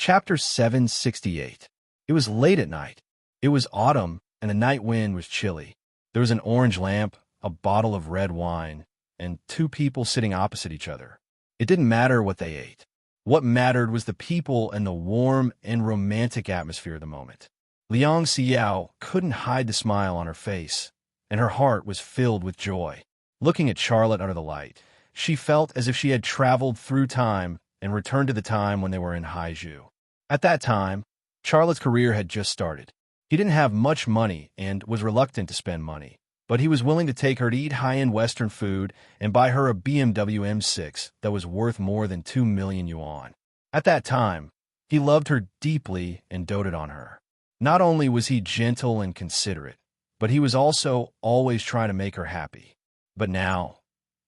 Chapter 768. It was late at night. It was autumn, and the night wind was chilly. There was an orange lamp, a bottle of red wine, and two people sitting opposite each other. It didn't matter what they ate. What mattered was the people and the warm and romantic atmosphere of the moment. Liang Xiao couldn't hide the smile on her face, and her heart was filled with joy. Looking at Charlotte under the light, she felt as if she had traveled through time and returned to the time when they were in Haizhu. At that time, Charlotte's career had just started. He didn't have much money and was reluctant to spend money, but he was willing to take her to eat high-end Western food and buy her a BMW M6 that was worth more than 2 million yuan. At that time, he loved her deeply and doted on her. Not only was he gentle and considerate, but he was also always trying to make her happy. But now,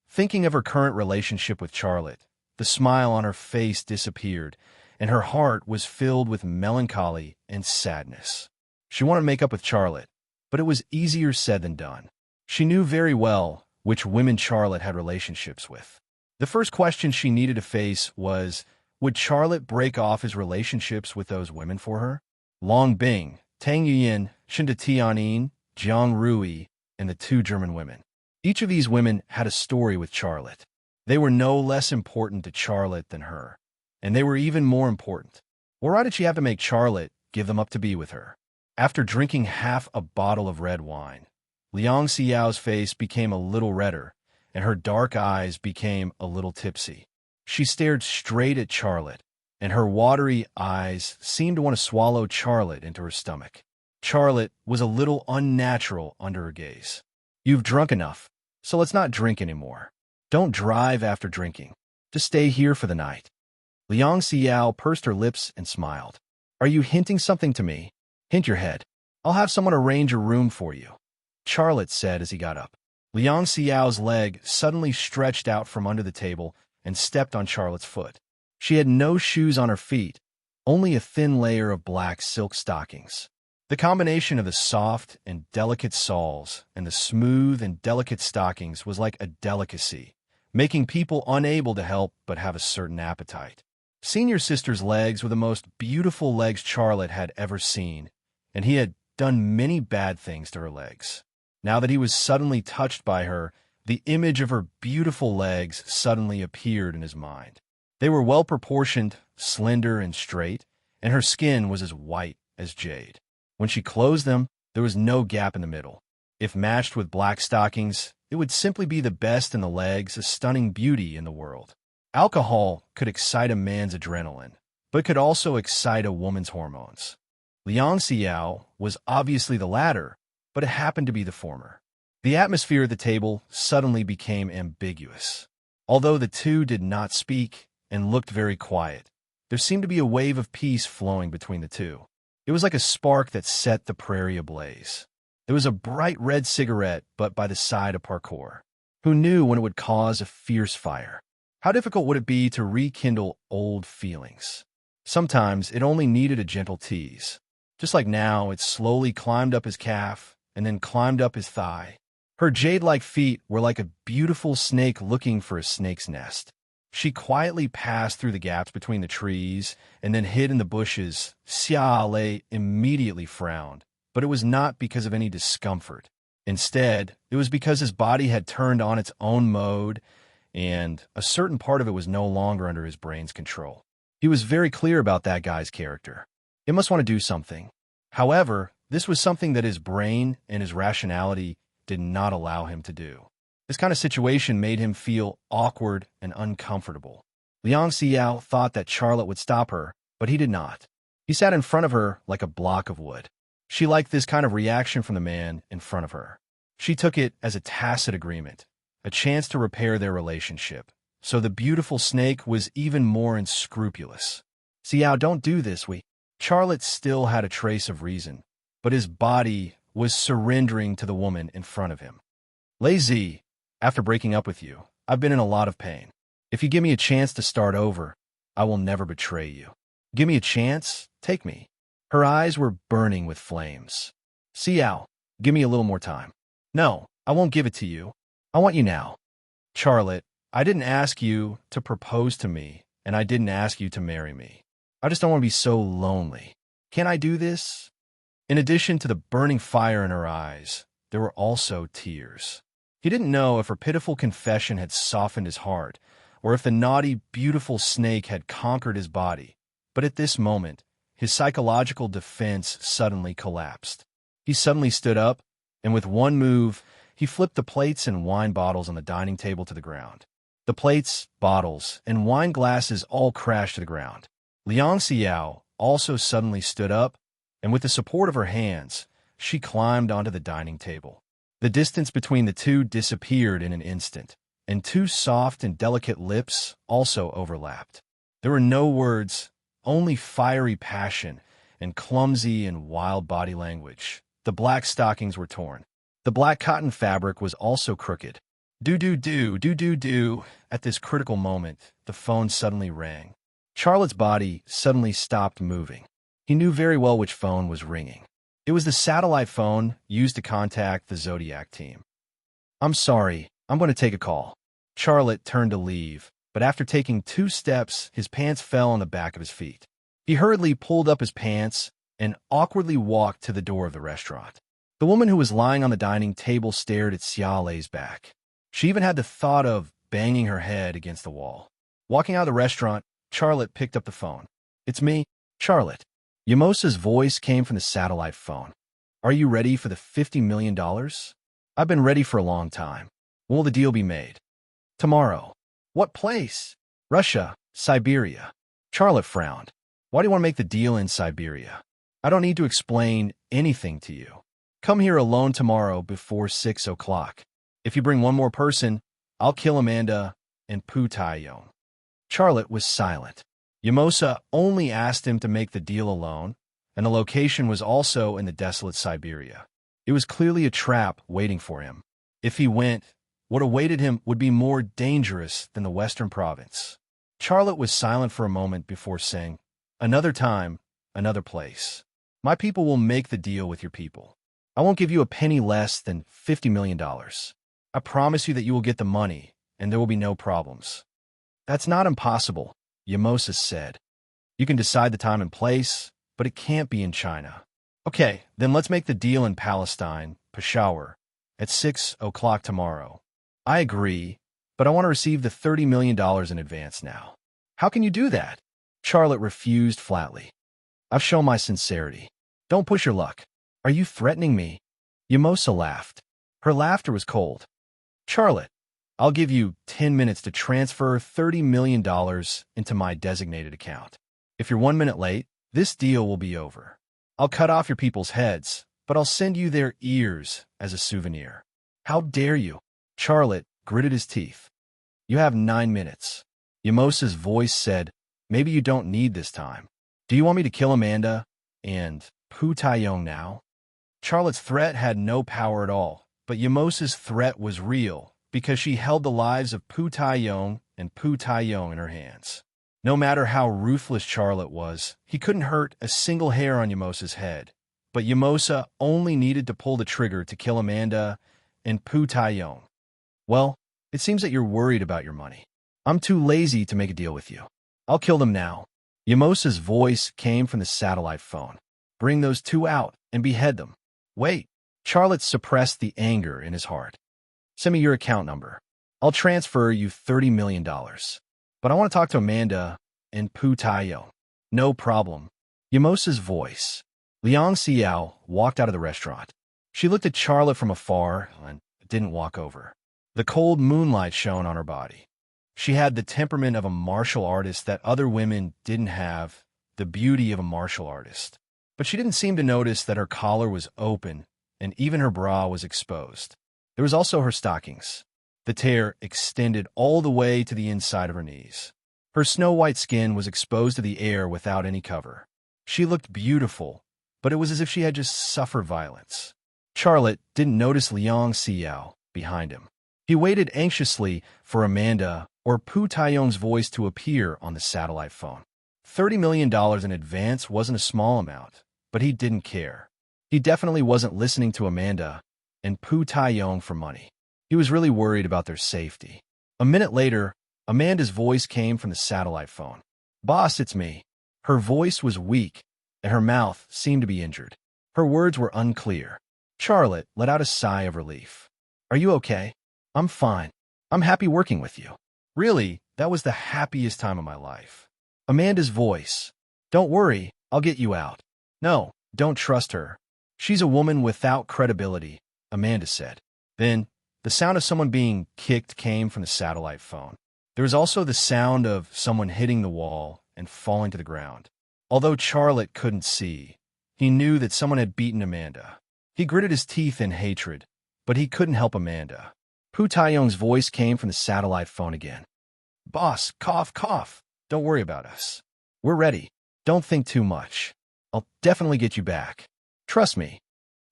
thinking of her current relationship with Charlotte, the smile on her face disappeared, and her heart was filled with melancholy and sadness. She wanted to make up with Charlotte, but it was easier said than done. She knew very well which women Charlotte had relationships with. The first question she needed to face was, would Charlotte break off his relationships with those women for her? Long Bing, Tang Yuyin, Chinda Tianin, Jiang Rui, and the two German women. Each of these women had a story with Charlotte. They were no less important to Charlotte than her, and they were even more important. Why did she have to make Charlotte give them up to be with her? After drinking half a bottle of red wine, Liang Xiao's face became a little redder, and her dark eyes became a little tipsy. She stared straight at Charlotte, and her watery eyes seemed to want to swallow Charlotte into her stomach. Charlotte was a little unnatural under her gaze. You've drunk enough, so let's not drink anymore. Don't drive after drinking. Just stay here for the night. Liang Xiao pursed her lips and smiled. Are you hinting something to me? Hint your head. I'll have someone arrange a room for you, Charlotte said as he got up. Liang Xiao's leg suddenly stretched out from under the table and stepped on Charlotte's foot. She had no shoes on her feet, only a thin layer of black silk stockings. The combination of the soft and delicate soles and the smooth and delicate stockings was like a delicacy, making people unable to help but have a certain appetite. Senior sister's legs were the most beautiful legs Charlotte had ever seen, and he had done many bad things to her legs. Now that he was suddenly touched by her, the image of her beautiful legs suddenly appeared in his mind. They were well-proportioned, slender, and straight, and her skin was as white as jade. When she closed them, there was no gap in the middle. If matched with black stockings, it would simply be the best in the legs, a stunning beauty in the world. Alcohol could excite a man's adrenaline, but could also excite a woman's hormones. Liang Xiao was obviously the latter, but it happened to be the former. The atmosphere at the table suddenly became ambiguous. Although the two did not speak and looked very quiet, there seemed to be a wave of peace flowing between the two. It was like a spark that set the prairie ablaze. There was a bright red cigarette but by the side of parkour. Who knew when it would cause a fierce fire? How difficult would it be to rekindle old feelings? Sometimes it only needed a gentle tease. Just like now, it slowly climbed up his calf and then climbed up his thigh. Her jade-like feet were like a beautiful snake looking for a snake's nest. She quietly passed through the gaps between the trees and then hid in the bushes. Xia Lei immediately frowned, but it was not because of any discomfort. Instead, it was because his body had turned on its own mode, and a certain part of it was no longer under his brain's control. He was very clear about that guy's character. It must want to do something. However, this was something that his brain and his rationality did not allow him to do. This kind of situation made him feel awkward and uncomfortable. Liang Xiao thought that Charlotte would stop her, but he did not. He sat in front of her like a block of wood. She liked this kind of reaction from the man in front of her. She took it as a tacit agreement, a chance to repair their relationship. So the beautiful snake was even more unscrupulous. Xiao, don't do this, Charlotte still had a trace of reason, but his body was surrendering to the woman in front of him. Lazy. After breaking up with you, I've been in a lot of pain. If you give me a chance to start over, I will never betray you. Give me a chance, take me. Her eyes were burning with flames. Xiao, give me a little more time. No, I won't give it to you. I want you now. Charlotte, I didn't ask you to propose to me, and I didn't ask you to marry me. I just don't want to be so lonely. Can I do this? In addition to the burning fire in her eyes, there were also tears. He didn't know if her pitiful confession had softened his heart, or if the naughty, beautiful snake had conquered his body. But at this moment, his psychological defense suddenly collapsed. He suddenly stood up, and with one move, he flipped the plates and wine bottles on the dining table to the ground. The plates, bottles, and wine glasses all crashed to the ground. Liang Xiao also suddenly stood up, and with the support of her hands, she climbed onto the dining table. The distance between the two disappeared in an instant, and two soft and delicate lips also overlapped. There were no words, only fiery passion and clumsy and wild body language. The black stockings were torn. The black cotton fabric was also crooked. Do-do-do, do-do-do. At this critical moment, the phone suddenly rang. Charlotte's body suddenly stopped moving. He knew very well which phone was ringing. It was the satellite phone used to contact the Zodiac team. I'm sorry, I'm going to take a call. Charlotte turned to leave, but after taking 2 steps, his pants fell on the back of his feet. He hurriedly pulled up his pants and awkwardly walked to the door of the restaurant. The woman who was lying on the dining table stared at Xia Lei's back. She even had the thought of banging her head against the wall. Walking out of the restaurant, Charlotte picked up the phone. It's me, Charlotte. Yamosa's voice came from the satellite phone. Are you ready for the $50 million? I've been ready for a long time. When will the deal be made? Tomorrow. What place? Russia, Siberia. Charlotte frowned. Why do you want to make the deal in Siberia? I don't need to explain anything to you. Come here alone tomorrow before 6 o'clock. If you bring one more person, I'll kill Amanda and Pu Taiyong. Charlotte was silent. Yamosa only asked him to make the deal alone, and the location was also in the desolate Siberia. It was clearly a trap waiting for him. If he went, what awaited him would be more dangerous than the Western province. Charlotte was silent for a moment before saying, Another time, another place. My people will make the deal with your people. I won't give you a penny less than $50 million. I promise you that you will get the money, and there will be no problems. That's not impossible, Yamosa said. You can decide the time and place, but it can't be in China. Okay, then let's make the deal in Palestine, Peshawar, at 6 o'clock tomorrow. I agree, but I want to receive the $30 million in advance now. How can you do that? Charlotte refused flatly. I've shown my sincerity. Don't push your luck. Are you threatening me? Yamosa laughed. Her laughter was cold. Charlotte, I'll give you 10 minutes to transfer $30 million into my designated account. If you're 1 minute late, this deal will be over. I'll cut off your people's heads, but I'll send you their ears as a souvenir. How dare you? Charlotte gritted his teeth. You have 9 minutes. Yamosa's voice said, maybe you don't need this time. Do you want me to kill Amanda and Pu Taiyong now? Charlotte's threat had no power at all, but Yamosa's threat was real because she held the lives of Pu Taiyong and Pu Taiyong in her hands. No matter how ruthless Charlotte was, he couldn't hurt a single hair on Yamosa's head. But Yamosa only needed to pull the trigger to kill Amanda and Pu Taiyong. Well, it seems that you're worried about your money. I'm too lazy to make a deal with you. I'll kill them now. Yamosa's voice came from the satellite phone. Bring those two out and behead them. Wait. Charlotte suppressed the anger in his heart. Send me your account number. I'll transfer you $30 million. But I want to talk to Amanda and Pu Taiyong. No problem. Yamosa's voice. Liang Xiao walked out of the restaurant. She looked at Charlotte from afar and didn't walk over. The cold moonlight shone on her body. She had the temperament of a martial artist that other women didn't have, the beauty of a martial artist. But she didn't seem to notice that her collar was open and even her bra was exposed. There was also her stockings. The tear extended all the way to the inside of her knees. Her snow-white skin was exposed to the air without any cover. She looked beautiful, but it was as if she had just suffered violence. Charlotte didn't notice Liang Xiao behind him. He waited anxiously for Amanda or Pu Taiyong's voice to appear on the satellite phone. $30 million in advance wasn't a small amount, but he didn't care. He definitely wasn't listening to Amanda and Pu Taiyong for money. He was really worried about their safety. A minute later, Amanda's voice came from the satellite phone. Boss, it's me. Her voice was weak, and her mouth seemed to be injured. Her words were unclear. Charlotte let out a sigh of relief. "Are you okay?" "I'm fine. I'm happy working with you." Really, that was the happiest time of my life. Amanda's voice. "Don't worry, I'll get you out." "No, don't trust her. She's a woman without credibility," Amanda said. Then, the sound of someone being kicked came from the satellite phone. There was also the sound of someone hitting the wall and falling to the ground. Although Charlotte couldn't see, he knew that someone had beaten Amanda. He gritted his teeth in hatred, but he couldn't help Amanda. Pu Taiyong's voice came from the satellite phone again. "Boss, cough, cough. Don't worry about us. We're ready. Don't think too much. I'll definitely get you back. Trust me.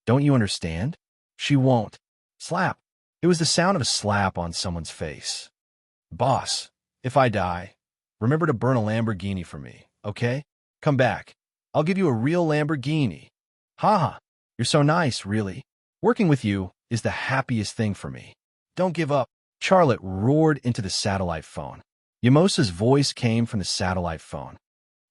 Don't you understand?" "She won't." Slap. It was the sound of a slap on someone's face. "Boss, if I die, remember to burn a Lamborghini for me, okay? Come back. I'll give you a real Lamborghini." "Haha, you're so nice, really. Working with you is the happiest thing for me. Don't give up." Charlotte roared into the satellite phone. Yamosa's voice came from the satellite phone.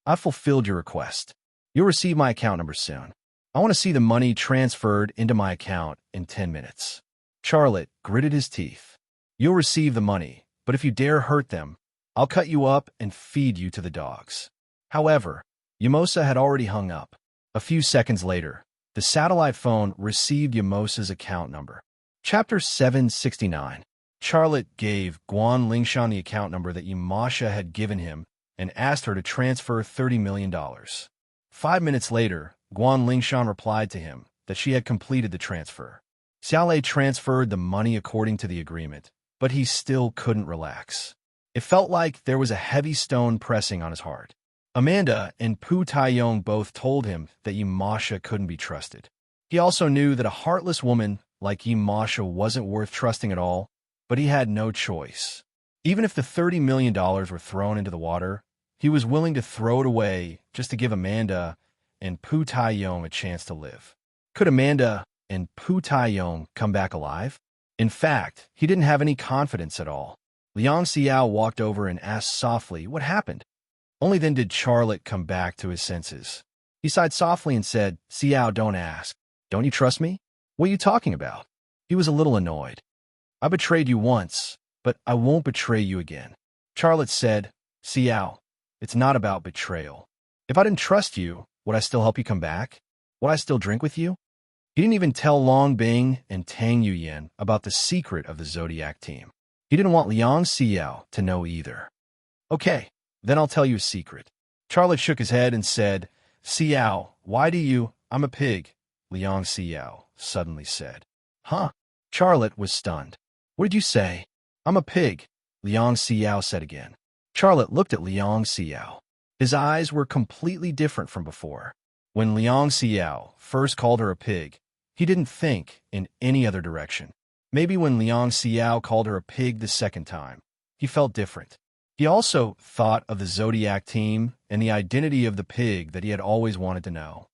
"I've fulfilled your request. You'll receive my account number soon. I want to see the money transferred into my account in 10 minutes. Charlotte gritted his teeth. "You'll receive the money, but if you dare hurt them, I'll cut you up and feed you to the dogs." However, Yamosa had already hung up. A few seconds later, the satellite phone received Yamosa's account number. Chapter 769. Charlotte gave Guan Lingshan the account number that Yamasha had given him and asked her to transfer $30 million. 5 minutes later, Guan Lingshan replied to him that she had completed the transfer. Xiaolei transferred the money according to the agreement, but he still couldn't relax. It felt like there was a heavy stone pressing on his heart. Amanda and Pu Taiyong both told him that Yamasha couldn't be trusted. He also knew that a heartless woman like Yamasha wasn't worth trusting at all, but he had no choice. Even if the $30 million were thrown into the water, he was willing to throw it away just to give Amanda and Pu Taiyong a chance to live. Could Amanda and Pu Taiyong come back alive? In fact, he didn't have any confidence at all. Liang Xiao walked over and asked softly what happened. Only then did Charlotte come back to his senses. He sighed softly and said, "Xiao, don't ask. Don't you trust me? What are you talking about?" He was a little annoyed. "I betrayed you once, but I won't betray you again." Charlotte said, "Xiao, it's not about betrayal. If I didn't trust you, would I still help you come back? Would I still drink with you?" He didn't even tell Long Bing and Tang Yuyan about the secret of the Zodiac team. He didn't want Liang Xiao to know either. "Okay, then I'll tell you a secret." Charlotte shook his head and said, "Xiao, why do you—" "I'm a pig," Liang Xiao suddenly said. "Huh?" Charlotte was stunned. "What did you say?" "I'm a pig," Liang Xiao said again. Charlotte looked at Liang Xiao. His eyes were completely different from before. When Liang Xiao first called her a pig, he didn't think in any other direction. Maybe when Liang Xiao called her a pig the second time, he felt different. He also thought of the Zodiac team and the identity of the pig that he had always wanted to know.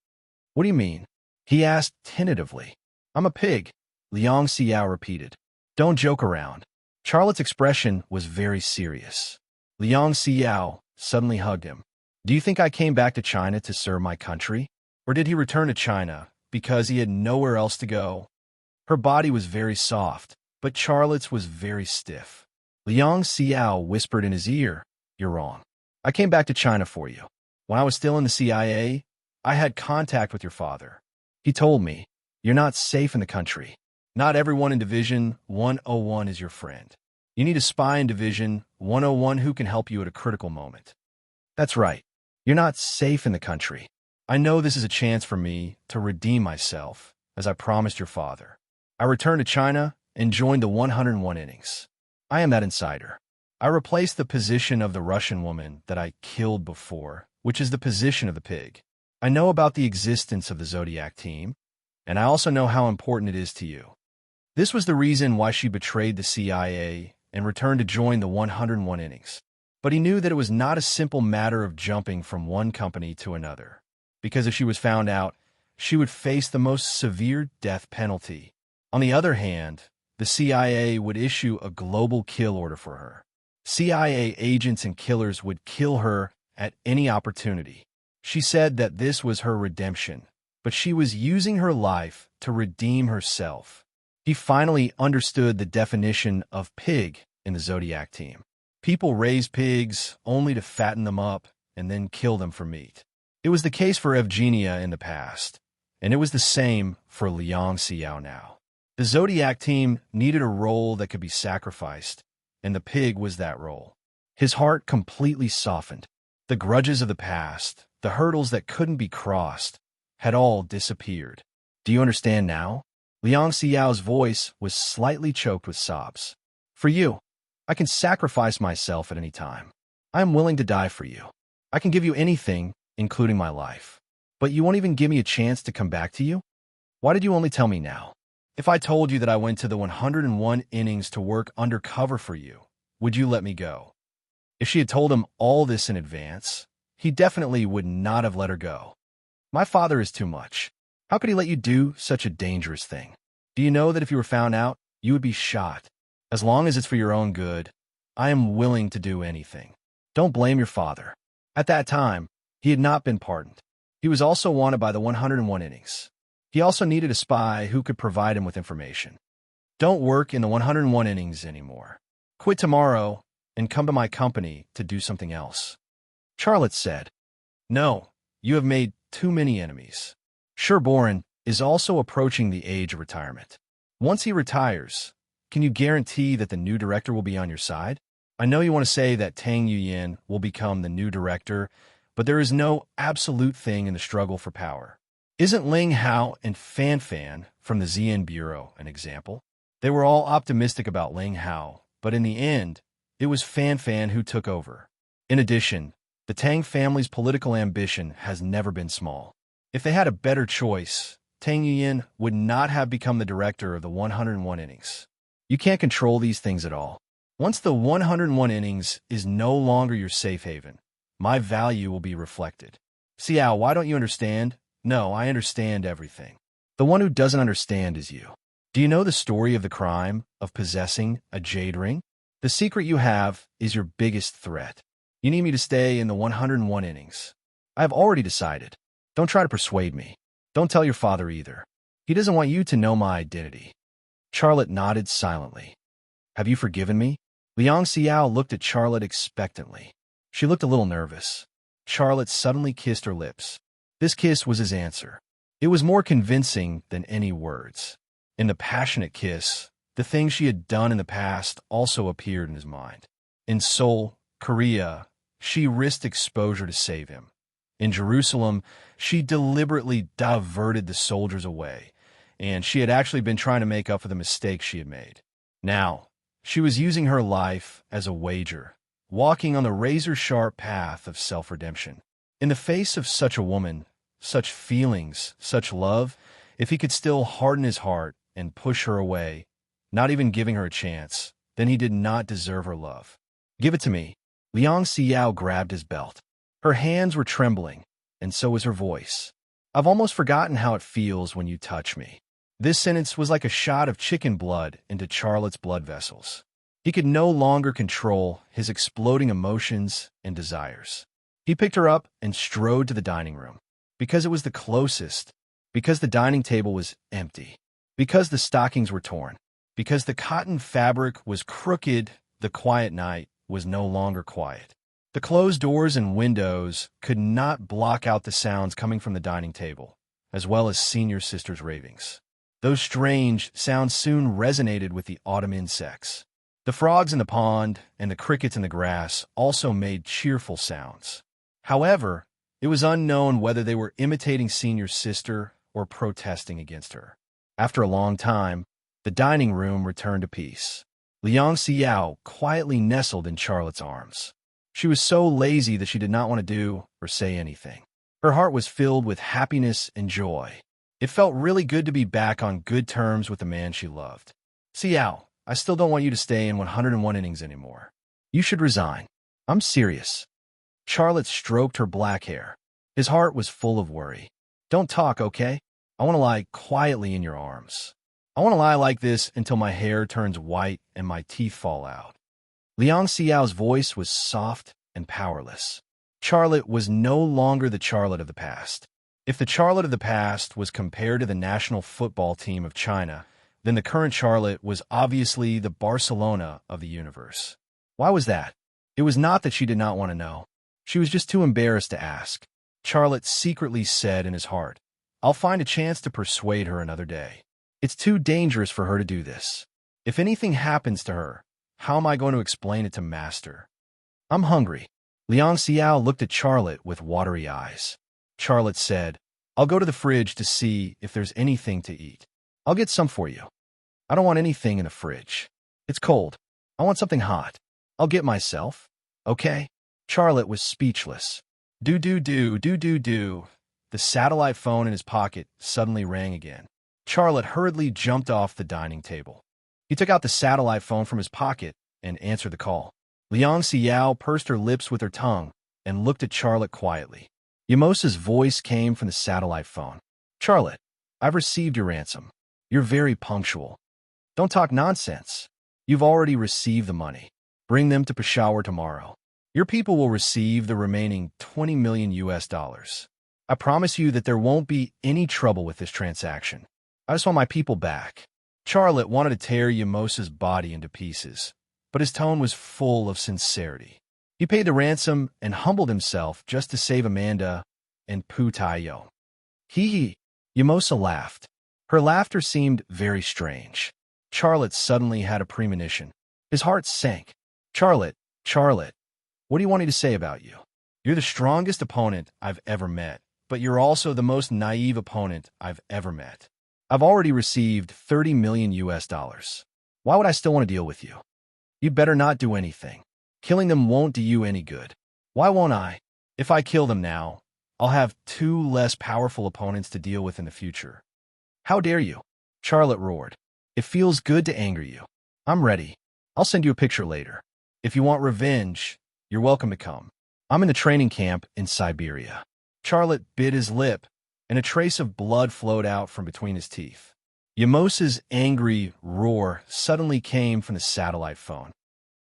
"What do you mean?" he asked tentatively. "I'm a pig," Liang Xiao repeated. "Don't joke around." Charlotte's expression was very serious. Liang Xiao suddenly hugged him. "Do you think I came back to China to serve my country? Or did he return to China because he had nowhere else to go?" Her body was very soft, but Charlotte's was very stiff. Liang Xiao whispered in his ear, "You're wrong. I came back to China for you. When I was still in the CIA, I had contact with your father. He told me, you're not safe in the country. Not everyone in Division 101 is your friend. You need a spy in Division 101 who can help you at a critical moment." "That's right. You're not safe in the country. I know this is a chance for me to redeem myself, as I promised your father. I returned to China and joined the 101 innings. I am that insider. I replaced the position of the Russian woman that I killed before, which is the position of the pig. I know about the existence of the Zodiac team, and I also know how important it is to you. This was the reason why she betrayed the CIA and returned to join the 101 innings. But he knew that it was not a simple matter of jumping from one company to another, because if she was found out, she would face the most severe death penalty. On the other hand, the CIA would issue a global kill order for her. CIA agents and killers would kill her at any opportunity. She said that this was her redemption, but she was using her life to redeem herself. He finally understood the definition of pig in the Zodiac team. People raise pigs only to fatten them up and then kill them for meat. It was the case for Evgenia in the past, and it was the same for Liang Xiao now. The Zodiac team needed a role that could be sacrificed, and the pig was that role. His heart completely softened. The grudges of the past, the hurdles that couldn't be crossed, had all disappeared. Do you understand now? Liang Xiao's voice was slightly choked with sobs. For you, I can sacrifice myself at any time. I am willing to die for you. I can give you anything, including my life. But you won't even give me a chance to come back to you? Why did you only tell me now? If I told you that I went to the 101 innings to work undercover for you, would you let me go? If she had told him all this in advance, he definitely would not have let her go. My father is too much. How could he let you do such a dangerous thing? Do you know that if you were found out, you would be shot? As long as it's for your own good, I am willing to do anything. Don't blame your father. At that time, he had not been pardoned. He was also wanted by the 101 innings. He also needed a spy who could provide him with information. Don't work in the 101 innings anymore. Quit tomorrow and come to my company to do something else. Charlotte said, No, you have made too many enemies. Sherborne is also approaching the age of retirement. Once he retires, can you guarantee that the new director will be on your side? I know you want to say that Tang Yuyan will become the new director, but there is no absolute thing in the struggle for power. Isn't Ling Hao and Fan Fan from the ZN Bureau an example? They were all optimistic about Ling Hao, but in the end, it was Fan Fan who took over. In addition, the Tang family's political ambition has never been small. If they had a better choice, Tang Yuyan would not have become the director of the 101 innings. You can't control these things at all. Once the 101 innings is no longer your safe haven, my value will be reflected. Xiao, why don't you understand? No, I understand everything. The one who doesn't understand is you. Do you know the story of the crime of possessing a jade ring? The secret you have is your biggest threat. You need me to stay in the 101 innings. I have already decided. Don't try to persuade me. Don't tell your father either. He doesn't want you to know my identity. Charlotte nodded silently. Have you forgiven me? Liang Xiao looked at Charlotte expectantly. She looked a little nervous. Charlotte suddenly kissed her lips. This kiss was his answer. It was more convincing than any words. In the passionate kiss, the things she had done in the past also appeared in his mind. In Seoul, Korea, she risked exposure to save him. In Jerusalem, she deliberately diverted the soldiers away, and she had actually been trying to make up for the mistakes she had made. Now, she was using her life as a wager, walking on the razor-sharp path of self-redemption. In the face of such a woman, such feelings, such love, if he could still harden his heart and push her away, not even giving her a chance, then he did not deserve her love. Give it to me. Liang Xiao grabbed his belt. Her hands were trembling, and so was her voice. I've almost forgotten how it feels when you touch me. This sentence was like a shot of chicken blood into Charlotte's blood vessels. He could no longer control his exploding emotions and desires. He picked her up and strode to the dining room. Because it was the closest, because the dining table was empty, because the stockings were torn, because the cotton fabric was crooked, the quiet night was no longer quiet. The closed doors and windows could not block out the sounds coming from the dining table, as well as Senior Sister's ravings. Those strange sounds soon resonated with the autumn insects. The frogs in the pond and the crickets in the grass also made cheerful sounds. However, it was unknown whether they were imitating Senior Sister or protesting against her. After a long time, the dining room returned to peace. Liang Xiao quietly nestled in Charlotte's arms. She was so lazy that she did not want to do or say anything. Her heart was filled with happiness and joy. It felt really good to be back on good terms with the man she loved. Xiao, I still don't want you to stay in 101 innings anymore. You should resign. I'm serious. Charlotte stroked her black hair. His heart was full of worry. Don't talk, okay? I want to lie quietly in your arms. I want to lie like this until my hair turns white and my teeth fall out. Liang Xiao's voice was soft and powerless. Charlotte was no longer the Charlotte of the past. If the Charlotte of the past was compared to the national football team of China, then the current Charlotte was obviously the Barcelona of the universe. Why was that? It was not that she did not want to know. She was just too embarrassed to ask. Charlotte secretly said in his heart, "I'll find a chance to persuade her another day. It's too dangerous for her to do this. If anything happens to her, how am I going to explain it to Master? I'm hungry." Liang Xiao looked at Charlotte with watery eyes. Charlotte said, "I'll go to the fridge to see if there's anything to eat. I'll get some for you." "I don't want anything in the fridge. It's cold. I want something hot. I'll get myself. Okay?" Charlotte was speechless. Do. The satellite phone in his pocket suddenly rang again. Charlotte hurriedly jumped off the dining table. He took out the satellite phone from his pocket and answered the call. Liang Xiao pursed her lips with her tongue and looked at Charlotte quietly. Yamosa's voice came from the satellite phone. "Charlotte, I've received your ransom. You're very punctual. Don't talk nonsense. You've already received the money. Bring them to Peshawar tomorrow. Your people will receive the remaining $20 million US. I promise you that there won't be any trouble with this transaction. I just want my people back." Charlotte wanted to tear Yamosa's body into pieces, but his tone was full of sincerity. He paid the ransom and humbled himself just to save Amanda and Pu Taiyong. Hee. Yamosa laughed. Her laughter seemed very strange. Charlotte suddenly had a premonition. His heart sank. Charlotte, what do you want me to say about you? You're the strongest opponent I've ever met, but you're also the most naive opponent I've ever met. I've already received $30 million US. Why would I still want to deal with you? You'd better not do anything. Killing them won't do you any good. Why won't I? If I kill them now, I'll have 2 less powerful opponents to deal with in the future. How dare you? Charlotte roared. It feels good to anger you. I'm ready. I'll send you a picture later. If you want revenge, you're welcome to come. I'm in the training camp in Siberia. Charlotte bit his lip, and a trace of blood flowed out from between his teeth. Yamosa's angry roar suddenly came from the satellite phone.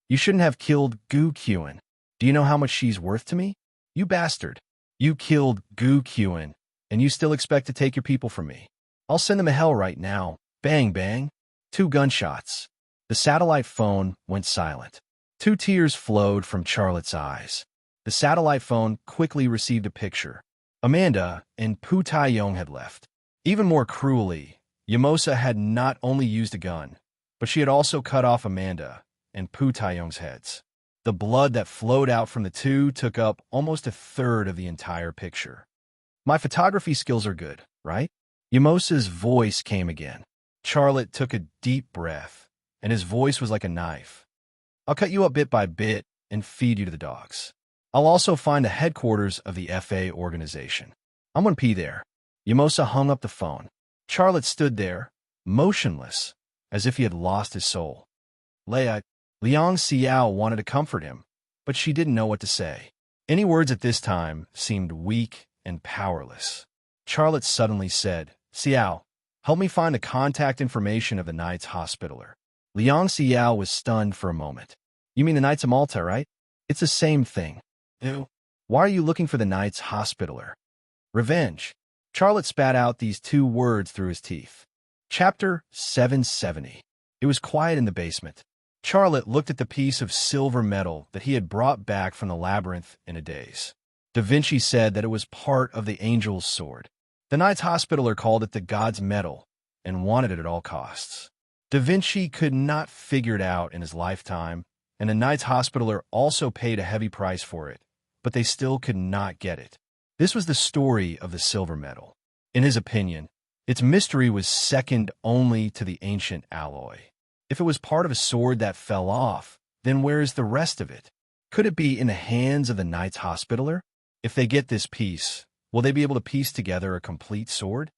You shouldn't have killed Gu Qian. Do you know how much she's worth to me? You bastard. You killed Gu Qian, and you still expect to take your people from me. I'll send them to hell right now. Bang, bang. 2 gunshots. The satellite phone went silent. 2 tears flowed from Charlotte's eyes. The satellite phone quickly received a picture. Amanda and Pu Taiyong had left. Even more cruelly, Yamosa had not only used a gun, but she had also cut off Amanda and Pu Taiyong's heads. The blood that flowed out from the two took up almost a third of the entire picture. My photography skills are good, right? Yamosa's voice came again. Charlotte took a deep breath, and his voice was like a knife. I'll cut you up bit by bit and feed you to the dogs. I'll also find the headquarters of the FA organization. I'm going to be there. Yamosa hung up the phone. Charlotte stood there, motionless, as if he had lost his soul. Liang Xiao wanted to comfort him, but she didn't know what to say. Any words at this time seemed weak and powerless. Charlotte suddenly said, Xiao, help me find the contact information of the Knights Hospitaller. Liang Xiao was stunned for a moment. You mean the Knights of Malta, right? It's the same thing. Ew. Why are you looking for the Knights Hospitaller? Revenge. Charlotte spat out these 2 words through his teeth. Chapter 770. It was quiet in the basement. Charlotte looked at the piece of silver metal that he had brought back from the labyrinth in a daze. Da Vinci said that it was part of the angel's sword. The Knights Hospitaller called it the God's Medal and wanted it at all costs. Da Vinci could not figure it out in his lifetime, and the Knights Hospitaller also paid a heavy price for it, but they still could not get it. This was the story of the silver medal. In his opinion, its mystery was second only to the ancient alloy. If it was part of a sword that fell off, then where is the rest of it? Could it be in the hands of the Knights Hospitaller? If they get this piece, will they be able to piece together a complete sword?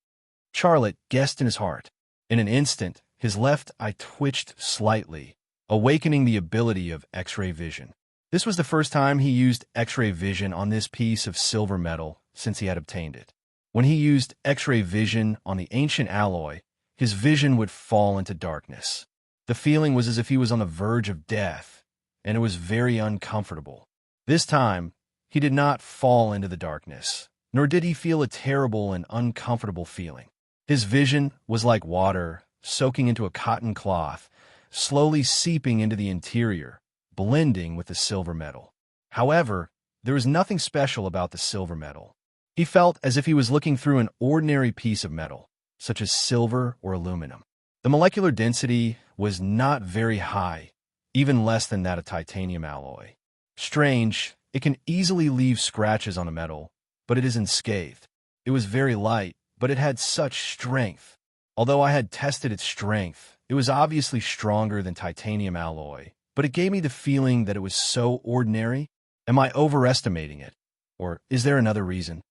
Charlotte guessed in his heart. In an instant, his left eye twitched slightly, awakening the ability of X-ray vision. This was the first time he used X-ray vision on this piece of silver metal since he had obtained it. When he used X-ray vision on the ancient alloy, his vision would fall into darkness. The feeling was as if he was on the verge of death, and it was very uncomfortable. This time, He did not fall into the darkness, nor did he feel a terrible and uncomfortable feeling. His vision was like water soaking into a cotton cloth, slowly seeping into the interior, blending with the silver metal. However, there was nothing special about the silver metal. He felt as if he was looking through an ordinary piece of metal, such as silver or aluminum. The molecular density was not very high, even less than that of titanium alloy. Strange, it can easily leave scratches on a metal, but it is unscathed. It was very light, but it had such strength. Although I had tested its strength, it was obviously stronger than titanium alloy, but it gave me the feeling that it was so ordinary. Am I overestimating it? Or is there another reason?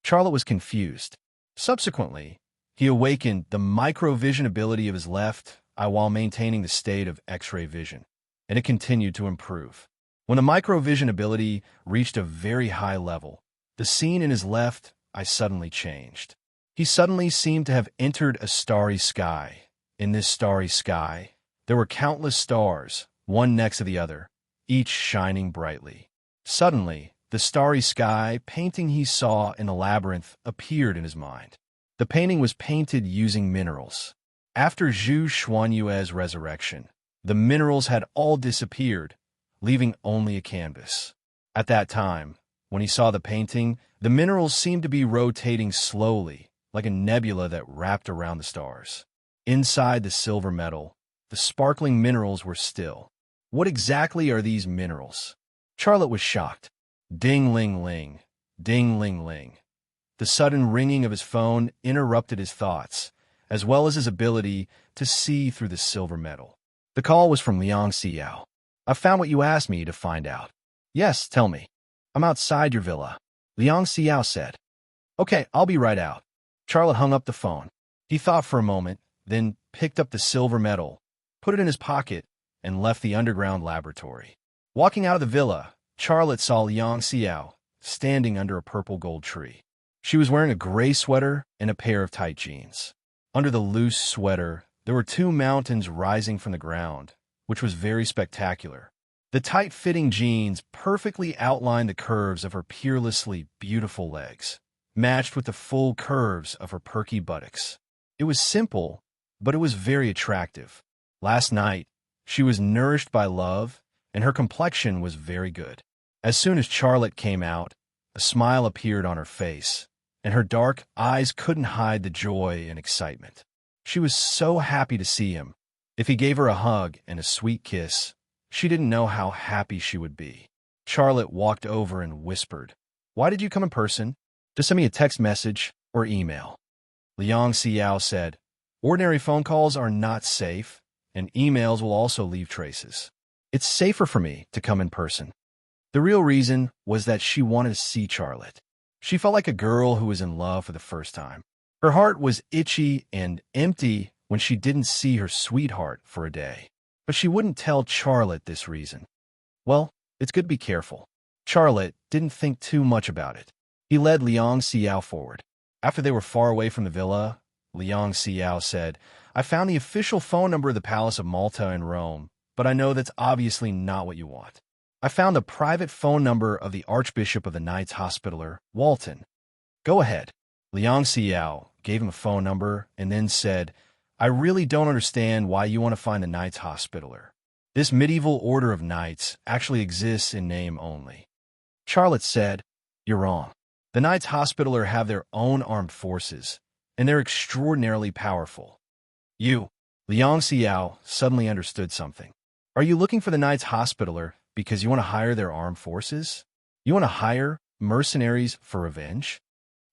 Charlotte was confused. Subsequently, he awakened the microvision ability of his left eye while maintaining the state of X-ray vision, and it continued to improve. When the microvision ability reached a very high level, the scene in his left eye suddenly changed. He suddenly seemed to have entered a starry sky. In this starry sky, there were countless stars, one next to the other, each shining brightly. Suddenly, the starry sky painting he saw in the labyrinth appeared in his mind. The painting was painted using minerals. After Zhu Xuanyue's resurrection, the minerals had all disappeared, leaving only a canvas. At that time, when he saw the painting, the minerals seemed to be rotating slowly, like a nebula that wrapped around the stars. Inside the silver metal, the sparkling minerals were still. What exactly are these minerals? Charlotte was shocked. Ding-ling-ling, ding-ling-ling. The sudden ringing of his phone interrupted his thoughts, as well as his ability to see through the silver metal. The call was from Liang Xiao. I found what you asked me to find out. Yes, tell me. I'm outside your villa, Liang Xiao said. Okay, I'll be right out. Charlotte hung up the phone. He thought for a moment, then picked up the silver metal, put it in his pocket, and left the underground laboratory. Walking out of the villa, Charlotte saw Liang Xiao standing under a purple gold tree. She was wearing a gray sweater and a pair of tight jeans. Under the loose sweater, there were two mountains rising from the ground, which was very spectacular. The tight-fitting jeans perfectly outlined the curves of her peerlessly beautiful legs, matched with the full curves of her perky buttocks. It was simple, but it was very attractive. Last night, she was nourished by love, and her complexion was very good. As soon as Charlotte came out, a smile appeared on her face, and her dark eyes couldn't hide the joy and excitement. She was so happy to see him. If he gave her a hug and a sweet kiss, she didn't know how happy she would be. Charlotte walked over and whispered, "Why did you come in person? Just send me a text message or email." Liang Xiao said, "Ordinary phone calls are not safe, and emails will also leave traces. It's safer for me to come in person." The real reason was that she wanted to see Charlotte. She felt like a girl who was in love for the first time. Her heart was itchy and empty when she didn't see her sweetheart for a day. But she wouldn't tell Charlotte this reason. Well, it's good to be careful. Charlotte didn't think too much about it. He led Liang Xiao forward. After they were far away from the villa, Liang Xiao said, "I found the official phone number of the Palace of Malta in Rome, but I know that's obviously not what you want. I found the private phone number of the Archbishop of the Knights Hospitaller, Walton. Go ahead." Liang Xiao gave him a phone number and then said, "I really don't understand why you want to find the Knights Hospitaller. This medieval order of knights actually exists in name only." Charlotte said, "You're wrong. The Knights Hospitaller have their own armed forces, and they're extraordinarily powerful." Liang Xiao suddenly understood something. "Are you looking for the Knights Hospitaller because you want to hire their armed forces? You want to hire mercenaries for revenge?"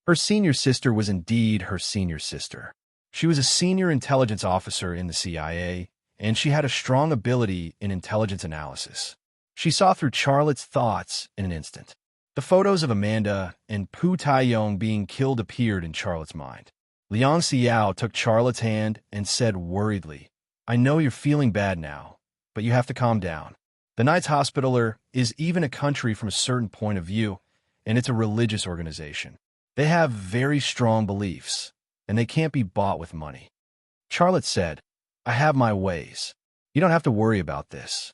Her senior sister was indeed her senior sister. She was a senior intelligence officer in the CIA, and she had a strong ability in intelligence analysis. She saw through Charlotte's thoughts in an instant. The photos of Amanda and Pu Taiyong being killed appeared in Charlotte's mind. Liang Xiao took Charlotte's hand and said worriedly, "I know you're feeling bad now, but you have to calm down. The Knights Hospitaller is even a country from a certain point of view, and it's a religious organization. They have very strong beliefs, and they can't be bought with money." Charlotte said, "I have my ways. You don't have to worry about this."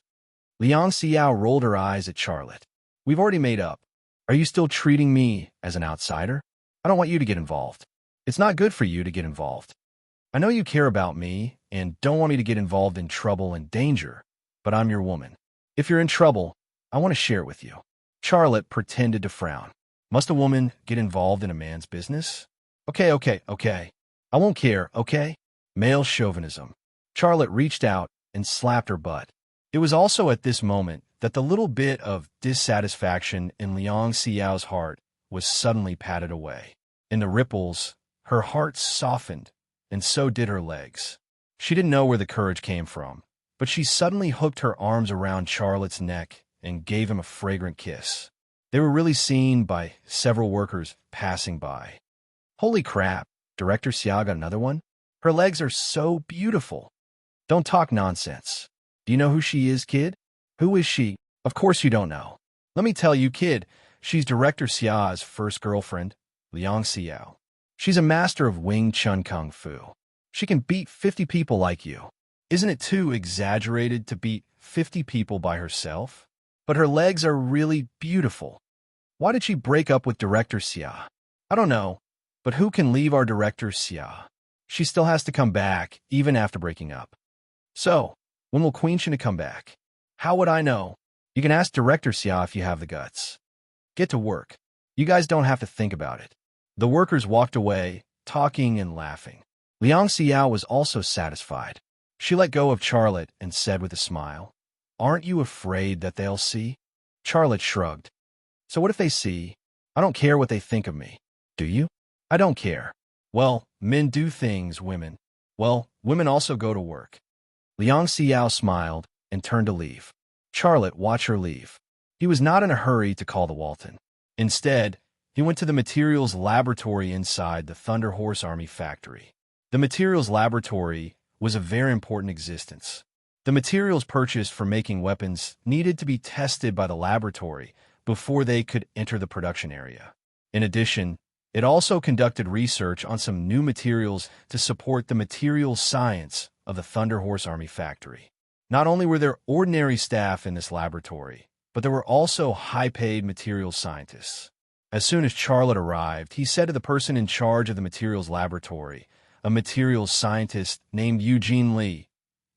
Liang Xiao rolled her eyes at Charlotte. "We've already made up. Are you still treating me as an outsider? I don't want you to get involved. It's not good for you to get involved. I know you care about me and don't want me to get involved in trouble and danger, but I'm your woman. If you're in trouble, I want to share it with you." Charlotte pretended to frown. Must a woman get involved in a man's business? Okay. I won't care, okay? Male chauvinism. Charlotte reached out and slapped her butt. It was also at this moment that the little bit of dissatisfaction in Liang Xiao's heart was suddenly patted away. In the ripples, her heart softened, and so did her legs. She didn't know where the courage came from, but she suddenly hooked her arms around Charlotte's neck and gave him a fragrant kiss. They were really seen by several workers passing by. "Holy crap, Director Xia got another one? Her legs are so beautiful." "Don't talk nonsense. Do you know who she is, kid?" "Who is she?" "Of course you don't know. Let me tell you, kid, she's Director Xia's first girlfriend, Liang Xiao. She's a master of Wing Chun Kung Fu. She can beat 50 people like you. Isn't it too exaggerated to beat 50 people by herself? But her legs are really beautiful. Why did she break up with Director Xia? I don't know, but who can leave our Director Xia? She still has to come back, even after breaking up. So, when will Queen Shina come back?" "How would I know? You can ask Director Xia if you have the guts. Get to work. You guys don't have to think about it." The workers walked away, talking and laughing. Liang Xiao was also satisfied. She let go of Charlotte and said with a smile, "Aren't you afraid that they'll see?" Charlotte shrugged. "So what if they see? I don't care what they think of me." "Do you?" "I don't care." "Well, men do things, women. Well, women also go to work." Liang Xiao smiled and turned to leave. Charlotte watched her leave. He was not in a hurry to call the Walton. Instead, he went to the materials laboratory inside the Thunder Horse Army factory. The materials laboratory was a very important existence. The materials purchased for making weapons needed to be tested by the laboratory before they could enter the production area. In addition, it also conducted research on some new materials to support the materials science of the Thunder Horse Army factory. Not only were there ordinary staff in this laboratory, but there were also high-paid materials scientists. As soon as Charlotte arrived, he said to the person in charge of the materials laboratory, a materials scientist named Eugene Lee,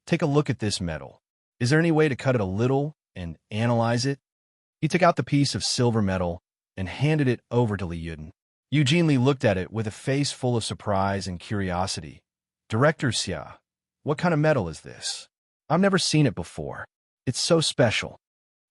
"Take a look at this metal. Is there any way to cut it a little and analyze it?" He took out the piece of silver metal and handed it over to Li Yuden. Eugene Lee looked at it with a face full of surprise and curiosity. "Director Xia, what kind of metal is this? I've never seen it before. It's so special."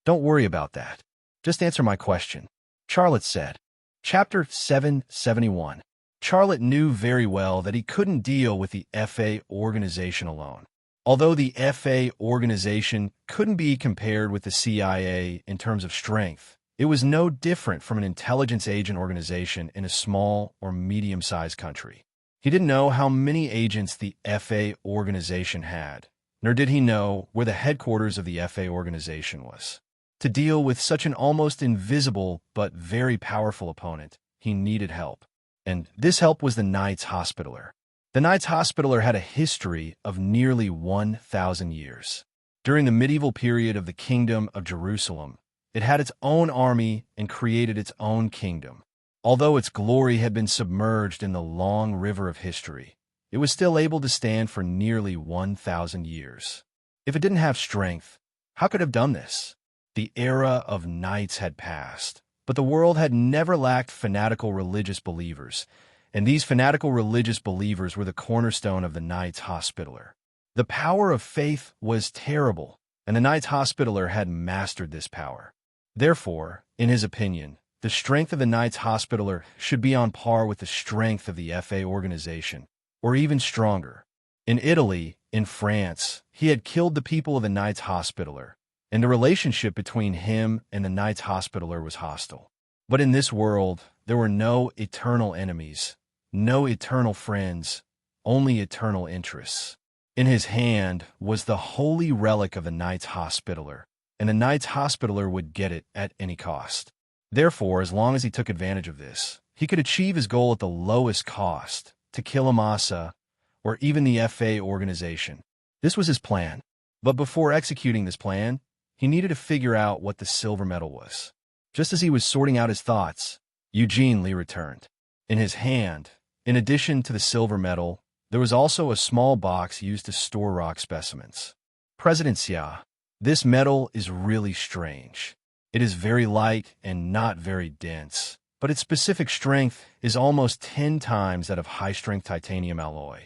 "Don't worry about that. Just answer my question," Charlotte said. Chapter 771. Charlotte knew very well that he couldn't deal with the FA organization alone. Although the FA organization couldn't be compared with the CIA in terms of strength, it was no different from an intelligence agent organization in a small or medium-sized country. He didn't know how many agents the FA organization had, nor did he know where the headquarters of the FA organization was. To deal with such an almost invisible but very powerful opponent, he needed help. And this help was the Knights Hospitaller. The Knights Hospitaller had a history of nearly 1,000 years. During the medieval period of the Kingdom of Jerusalem, it had its own army and created its own kingdom. Although its glory had been submerged in the long river of history, it was still able to stand for nearly 1,000 years. If it didn't have strength, how could it have done this? The era of knights had passed, but the world had never lacked fanatical religious believers, and these fanatical religious believers were the cornerstone of the Knights Hospitaller. The power of faith was terrible, and the Knights Hospitaller had mastered this power. Therefore, in his opinion, the strength of the Knights Hospitaller should be on par with the strength of the FA organization, or even stronger. In Italy, in France, he had killed the people of the Knights Hospitaller, and the relationship between him and the Knights Hospitaller was hostile. But in this world, there were no eternal enemies, no eternal friends, only eternal interests. In his hand was the holy relic of the Knights Hospitaller, and the Knights Hospitaller would get it at any cost. Therefore, as long as he took advantage of this, he could achieve his goal at the lowest cost, to kill Amasa, or even the FA organization. This was his plan. But before executing this plan, he needed to figure out what the silver metal was. Just as he was sorting out his thoughts, Eugene Lee returned. In his hand, in addition to the silver medal, there was also a small box used to store rock specimens. President Xia, this metal is really strange. It is very light and not very dense, but its specific strength is almost 10 times that of high-strength titanium alloy.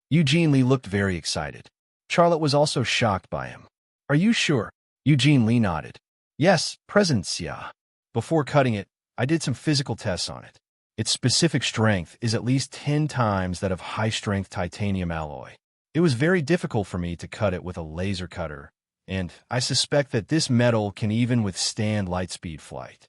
Eugene Lee looked very excited. Charlotte was also shocked by him. Are you sure? Eugene Lee nodded. Yes, President Xia. Before cutting it, I did some physical tests on it. Its specific strength is at least 10 times that of high-strength titanium alloy. It was very difficult for me to cut it with a laser cutter, and I suspect that this metal can even withstand light-speed flight.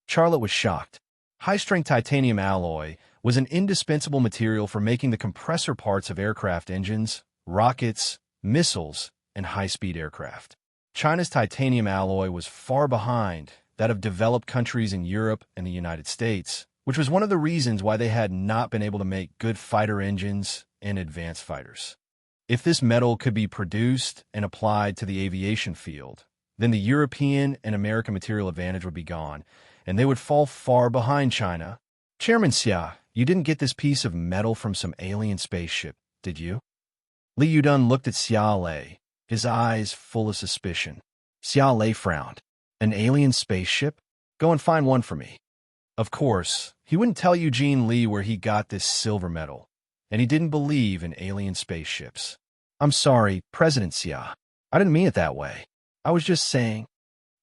Charlotte was shocked. High-strength titanium alloy was an indispensable material for making the compressor parts of aircraft engines, rockets, missiles, and high-speed aircraft. China's titanium alloy was far behind that of developed countries in Europe and the United States, which was one of the reasons why they had not been able to make good fighter engines and advanced fighters. If this metal could be produced and applied to the aviation field, then the European and American material advantage would be gone, and they would fall far behind China. Chairman Xia, you didn't get this piece of metal from some alien spaceship, did you? Li Yudun looked at Xia Lei, his eyes full of suspicion. Xia Lei frowned. An alien spaceship? Go and find one for me. Of course, he wouldn't tell Eugene Lee where he got this silver medal, and he didn't believe in alien spaceships. I'm sorry, President Xia. I didn't mean it that way. I was just saying.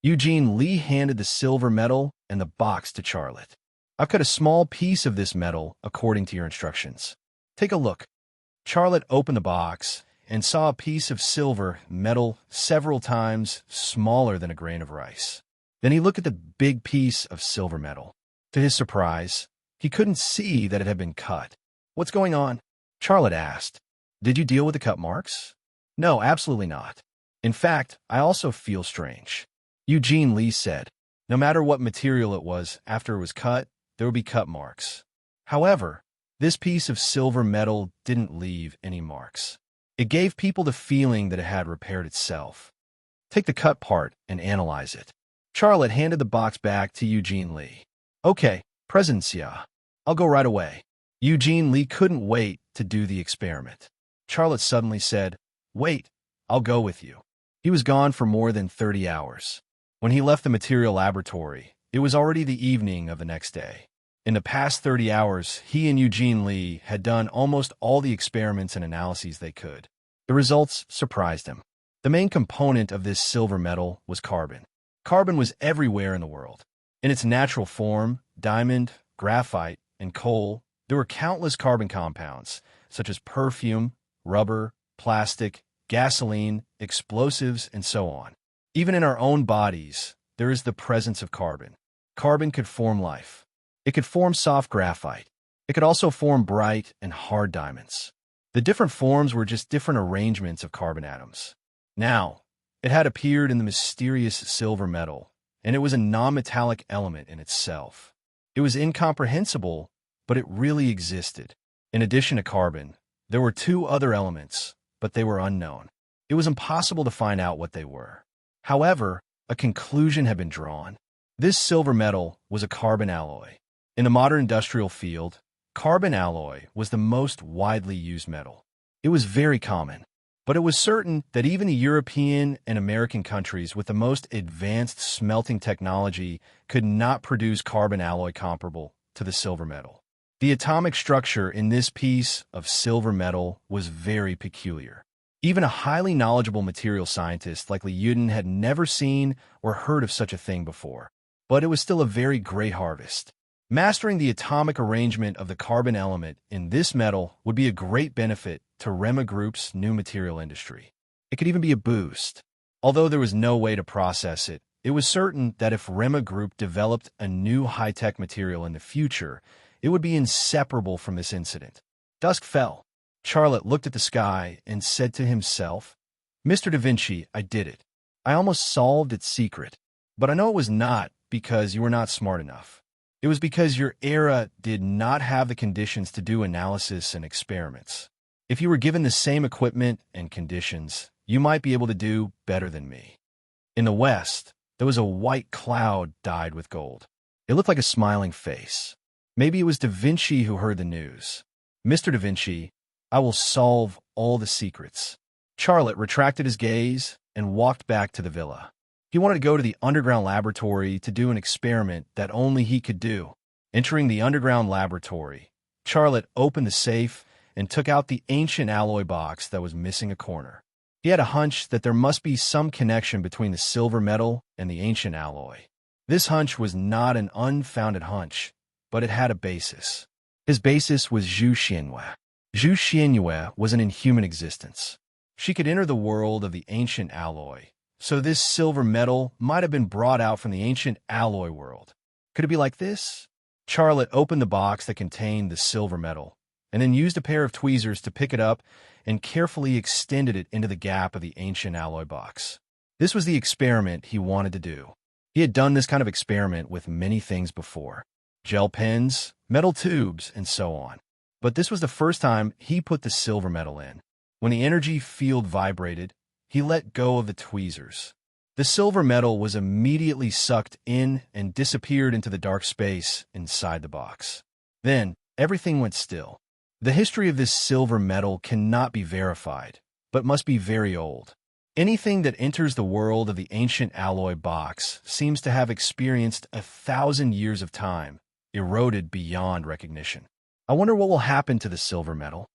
Eugene Lee handed the silver medal and the box to Charlotte. I've cut a small piece of this metal according to your instructions. Take a look. Charlotte opened the box and saw a piece of silver metal several times smaller than a grain of rice. Then he looked at the big piece of silver metal. To his surprise, he couldn't see that it had been cut. What's going on? Charlotte asked. Did you deal with the cut marks? No, absolutely not. In fact, I also feel strange. Eugene Lee said, no matter what material it was after it was cut, there would be cut marks. However, this piece of silver metal didn't leave any marks. It gave people the feeling that it had repaired itself. Take the cut part and analyze it. Charlotte handed the box back to Eugene Lee. Okay, President Xia, I'll go right away. Eugene Lee couldn't wait to do the experiment. Charlotte suddenly said, wait, I'll go with you. He was gone for more than 30 hours. When he left the material laboratory, it was already the evening of the next day. In the past 30 hours, he and Eugene Lee had done almost all the experiments and analyses they could. The results surprised him. The main component of this silver metal was carbon. Carbon was everywhere in the world. In its natural form, diamond, graphite, and coal, there were countless carbon compounds, such as perfume, rubber, plastic, gasoline, explosives, and so on. Even in our own bodies, there is the presence of carbon. Carbon could form life. It could form soft graphite. It could also form bright and hard diamonds. The different forms were just different arrangements of carbon atoms. Now, it had appeared in the mysterious silver metal, and it was a non-metallic element in itself. It was incomprehensible, but it really existed. In addition to carbon, there were two other elements, but they were unknown. It was impossible to find out what they were. However, a conclusion had been drawn. This silver metal was a carbon alloy. In the modern industrial field, carbon alloy was the most widely used metal. It was very common, but it was certain that even the European and American countries with the most advanced smelting technology could not produce carbon alloy comparable to the silver metal. The atomic structure in this piece of silver metal was very peculiar. Even a highly knowledgeable material scientist like Li Yudin had never seen or heard of such a thing before. But it was still a very great harvest. Mastering the atomic arrangement of the carbon element in this metal would be a great benefit to Rema Group's new material industry. It could even be a boost. Although there was no way to process it, it was certain that if Rema Group developed a new high-tech material in the future, it would be inseparable from this incident. Dusk fell. Charlotte looked at the sky and said to himself, Mr. Da Vinci, I did it. I almost solved its secret. But I know it was not because you were not smart enough. It was because your era did not have the conditions to do analysis and experiments. If you were given the same equipment and conditions, you might be able to do better than me. In the West, There was a white cloud dyed with gold. It looked like a smiling face. Maybe it was Da Vinci who heard the news. Mr. Da Vinci, I will solve all the secrets. Charlotte retracted his gaze and walked back to the villa. He wanted to go to the underground laboratory to do an experiment that only he could do. Entering the underground laboratory, Charlotte opened the safe and took out the ancient alloy box that was missing a corner. He had a hunch that there must be some connection between the silver metal and the ancient alloy. This hunch was not an unfounded hunch, but it had a basis. His basis was Zhu Xianyue. Zhu Xianyue was an inhuman existence. She could enter the world of the ancient alloy, so this silver metal might have been brought out from the ancient alloy world. Could it be like this? Charlotte opened the box that contained the silver metal, and then used a pair of tweezers to pick it up and carefully extended it into the gap of the ancient alloy box. This was the experiment he wanted to do. He had done this kind of experiment with many things before: gel pens, metal tubes, and so on. But this was the first time he put the silver metal in. When the energy field vibrated, he let go of the tweezers. The silver metal was immediately sucked in and disappeared into the dark space inside the box. Then, everything went still. The history of this silver metal cannot be verified, but must be very old. Anything that enters the world of the ancient alloy box seems to have experienced 1,000 years of time, eroded beyond recognition. I wonder what will happen to the silver metal.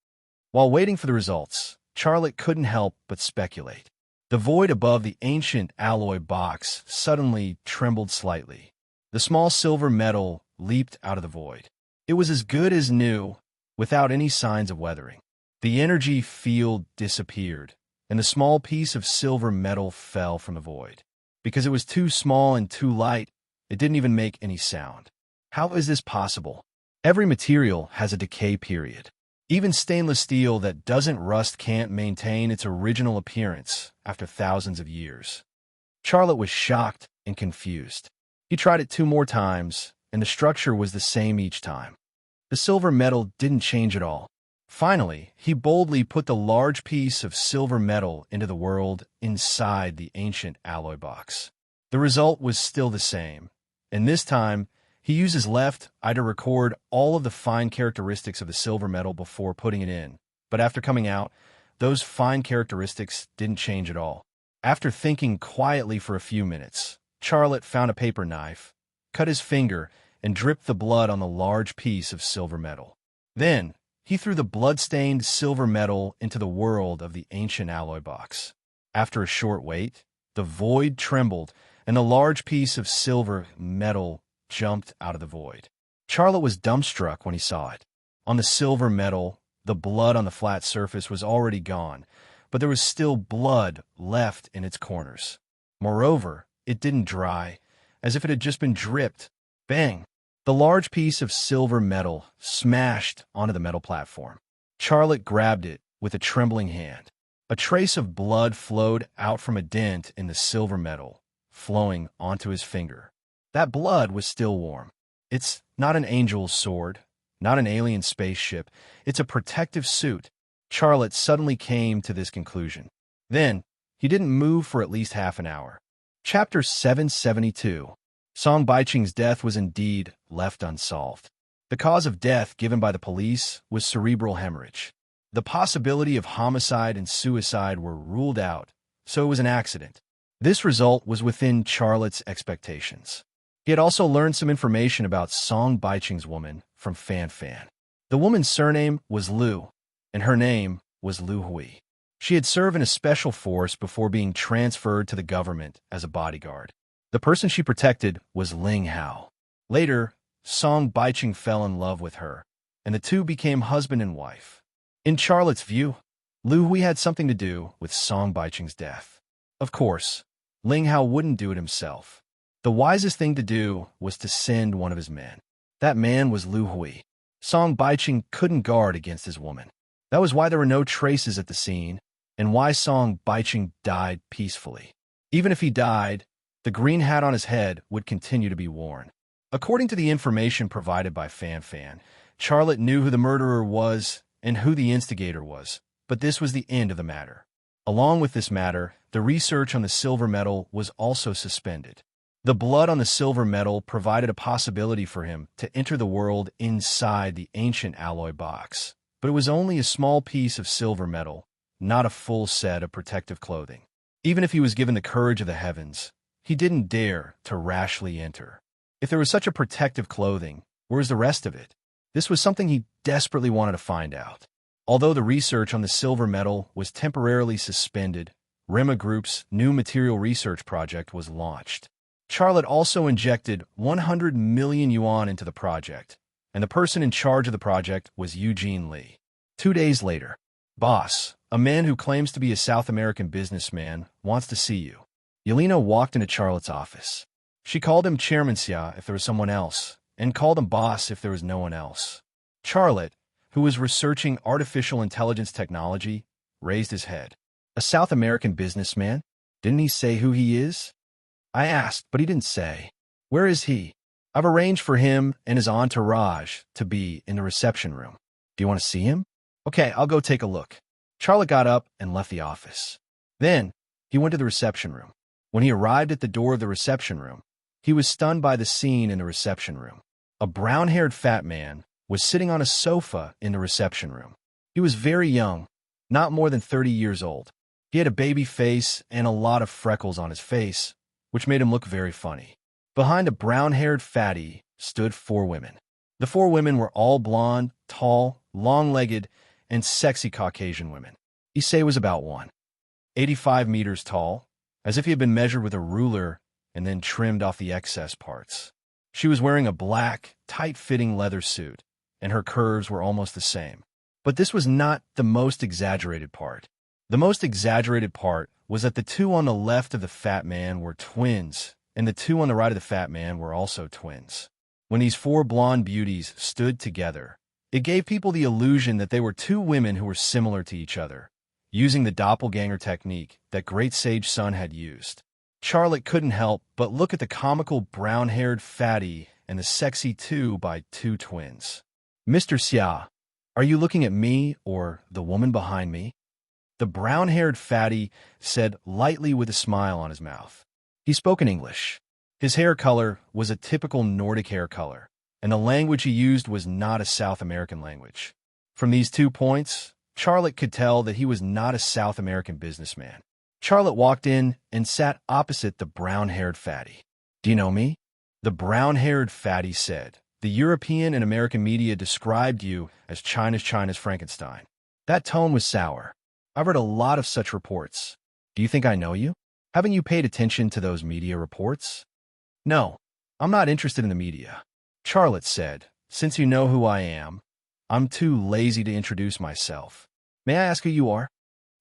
While waiting for the results, Charlotte couldn't help but speculate. The void above the ancient alloy box suddenly trembled slightly. The small silver metal leaped out of the void. It was as good as new, without any signs of weathering. The energy field disappeared, and the small piece of silver metal fell from the void. Because it was too small and too light, it didn't even make any sound. How is this possible? Every material has a decay period. Even stainless steel that doesn't rust can't maintain its original appearance after thousands of years. Charlotte was shocked and confused. He tried it 2 more times, and the structure was the same each time. The silver metal didn't change at all. Finally, he boldly put the large piece of silver metal into the world inside the ancient alloy box. The result was still the same, and this time, he used his left eye to record all of the fine characteristics of the silver metal before putting it in, but after coming out, those fine characteristics didn't change at all. After thinking quietly for a few minutes, Charlotte found a paper knife, cut his finger, and dripped the blood on the large piece of silver metal. Then, he threw the blood-stained silver metal into the world of the ancient alloy box. After a short wait, the void trembled, and the large piece of silver metal jumped out of the void. Charlotte was dumbstruck when he saw it. On the silver metal, the blood on the flat surface was already gone, but there was still blood left in its corners. Moreover, it didn't dry, as if it had just been dripped. Bang! The large piece of silver metal smashed onto the metal platform. Charlotte grabbed it with a trembling hand. A trace of blood flowed out from a dent in the silver metal, flowing onto his finger. That blood was still warm. It's not an angel's sword, not an alien spaceship. It's a protective suit. Charlotte suddenly came to this conclusion. Then, he didn't move for at least half an hour. Chapter 772. Song Baiqing's death was indeed left unsolved. The cause of death given by the police was cerebral hemorrhage. The possibility of homicide and suicide were ruled out, so it was an accident. This result was within Charlotte's expectations. He had also learned some information about Song Baiqing's woman from Fan Fan. The woman's surname was Liu, and her name was Liu Hui. She had served in a special force before being transferred to the government as a bodyguard. The person she protected was Ling Hao. Later, Song Baiqing fell in love with her, and the two became husband and wife. In Charlotte's view, Liu Hui had something to do with Song Baiqing's death. Of course, Ling Hao wouldn't do it himself. The wisest thing to do was to send one of his men. That man was Liu Hui. Song Baiqing couldn't guard against his woman. That was why there were no traces at the scene, and why Song Baiqing died peacefully. Even if he died, the green hat on his head would continue to be worn. According to the information provided by Fan Fan, Charlotte knew who the murderer was and who the instigator was, but this was the end of the matter. Along with this matter, the research on the silver metal was also suspended. The blood on the silver metal provided a possibility for him to enter the world inside the ancient alloy box. But it was only a small piece of silver metal, not a full set of protective clothing. Even if he was given the courage of the heavens, he didn't dare to rashly enter. If there was such a protective clothing, where was the rest of it? This was something he desperately wanted to find out. Although the research on the silver metal was temporarily suspended, Rema Group's new material research project was launched. Charlotte also injected 100 million yuan into the project, and the person in charge of the project was Eugene Lee. 2 days later, boss, a man who claims to be a South American businessman, wants to see you. Yelena walked into Charlotte's office. She called him Chairman Xia if there was someone else, and called him boss if there was no one else. Charlotte, who was researching artificial intelligence technology, raised his head. A South American businessman? Didn't he say who he is? I asked, but he didn't say. Where is he? I've arranged for him and his entourage to be in the reception room. Do you want to see him? Okay, I'll go take a look. Charlotte got up and left the office. Then, he went to the reception room. When he arrived at the door of the reception room, he was stunned by the scene in the reception room. A brown-haired fat man was sitting on a sofa in the reception room. He was very young, not more than 30 years old. He had a baby face and a lot of freckles on his face, which made him look very funny. Behind a brown-haired fatty stood 4 women. The 4 women were all blonde, tall, long-legged, and sexy Caucasian women. Issei was about 1.85 meters tall, as if he had been measured with a ruler and then trimmed off the excess parts. She was wearing a black, tight-fitting leather suit, and her curves were almost the same. But this was not the most exaggerated part. The most exaggerated part was that the 2 on the left of the fat man were twins, and the 2 on the right of the fat man were also twins. When these 4 blonde beauties stood together, it gave people the illusion that they were 2 women who were similar to each other, using the doppelganger technique that Great Sage Sun had used. Charlotte couldn't help but look at the comical brown-haired fatty and the sexy 2 by 2 twins. Mr. Xia, are you looking at me or the woman behind me? The brown-haired fatty said lightly with a smile on his mouth. He spoke in English. His hair color was a typical Nordic hair color, and the language he used was not a South American language. From these 2 points, Charlotte could tell that he was not a South American businessman. Charlotte walked in and sat opposite the brown-haired fatty. Do you know me? The brown-haired fatty said. The European and American media described you as China's Frankenstein. That tone was sour. I've read a lot of such reports. Do you think I know you? Haven't you paid attention to those media reports? No, I'm not interested in the media. Charlotte said, since you know who I am, I'm too lazy to introduce myself. May I ask who you are?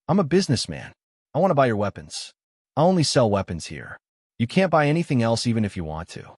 I'm a businessman. I want to buy your weapons. I only sell weapons here. You can't buy anything else even if you want to.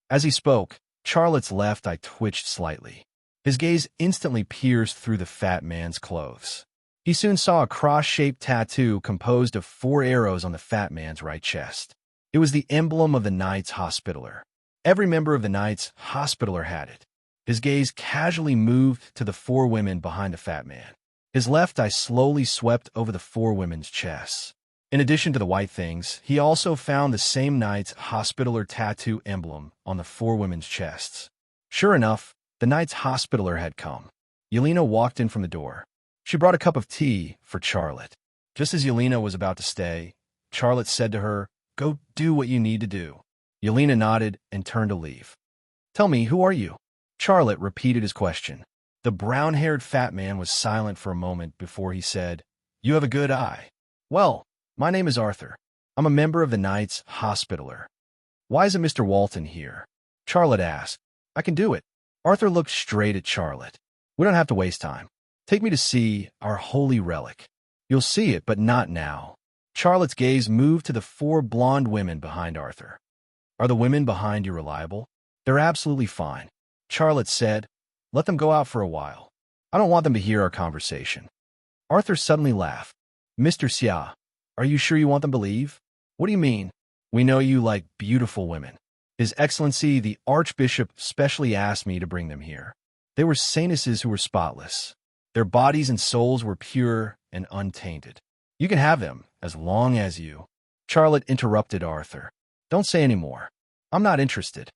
As he spoke, Charlotte's left eye twitched slightly. His gaze instantly pierced through the fat man's clothes. He soon saw a cross-shaped tattoo composed of 4 arrows on the fat man's right chest. It was the emblem of the Knights Hospitaller. Every member of the Knights Hospitaller had it. His gaze casually moved to the 4 women behind the fat man. His left eye slowly swept over the 4 women's chests. In addition to the white things, he also found the same Knights Hospitaller tattoo emblem on the 4 women's chests. Sure enough, the Knights Hospitaller had come. Yelena walked in from the door. She brought a cup of tea for Charlotte. Just as Yelena was about to stay, Charlotte said to her, "Go do what you need to do." Yelena nodded and turned to leave. "Tell me, who are you?" Charlotte repeated his question. The brown-haired fat man was silent for a moment before he said, "You have a good eye." "Well, my name is Arthur. I'm a member of the Knights Hospitaller." "Why isn't Mr. Walton here?" Charlotte asked. "I can do it." Arthur looked straight at Charlotte. "We don't have to waste time. Take me to see our holy relic." "You'll see it, but not now." Charlotte's gaze moved to the 4 blonde women behind Arthur. "Are the women behind you reliable?" "They're absolutely fine." Charlotte said, "Let them go out for a while. I don't want them to hear our conversation." Arthur suddenly laughed. "Mr. Xia, are you sure you want them to leave?" "What do you mean?" "We know you like beautiful women. His Excellency, the Archbishop, specially asked me to bring them here. They were saintesses who were spotless. Their bodies and souls were pure and untainted. You can have them as long as you—" Charlotte interrupted Arthur. "Don't say any more. I'm not interested.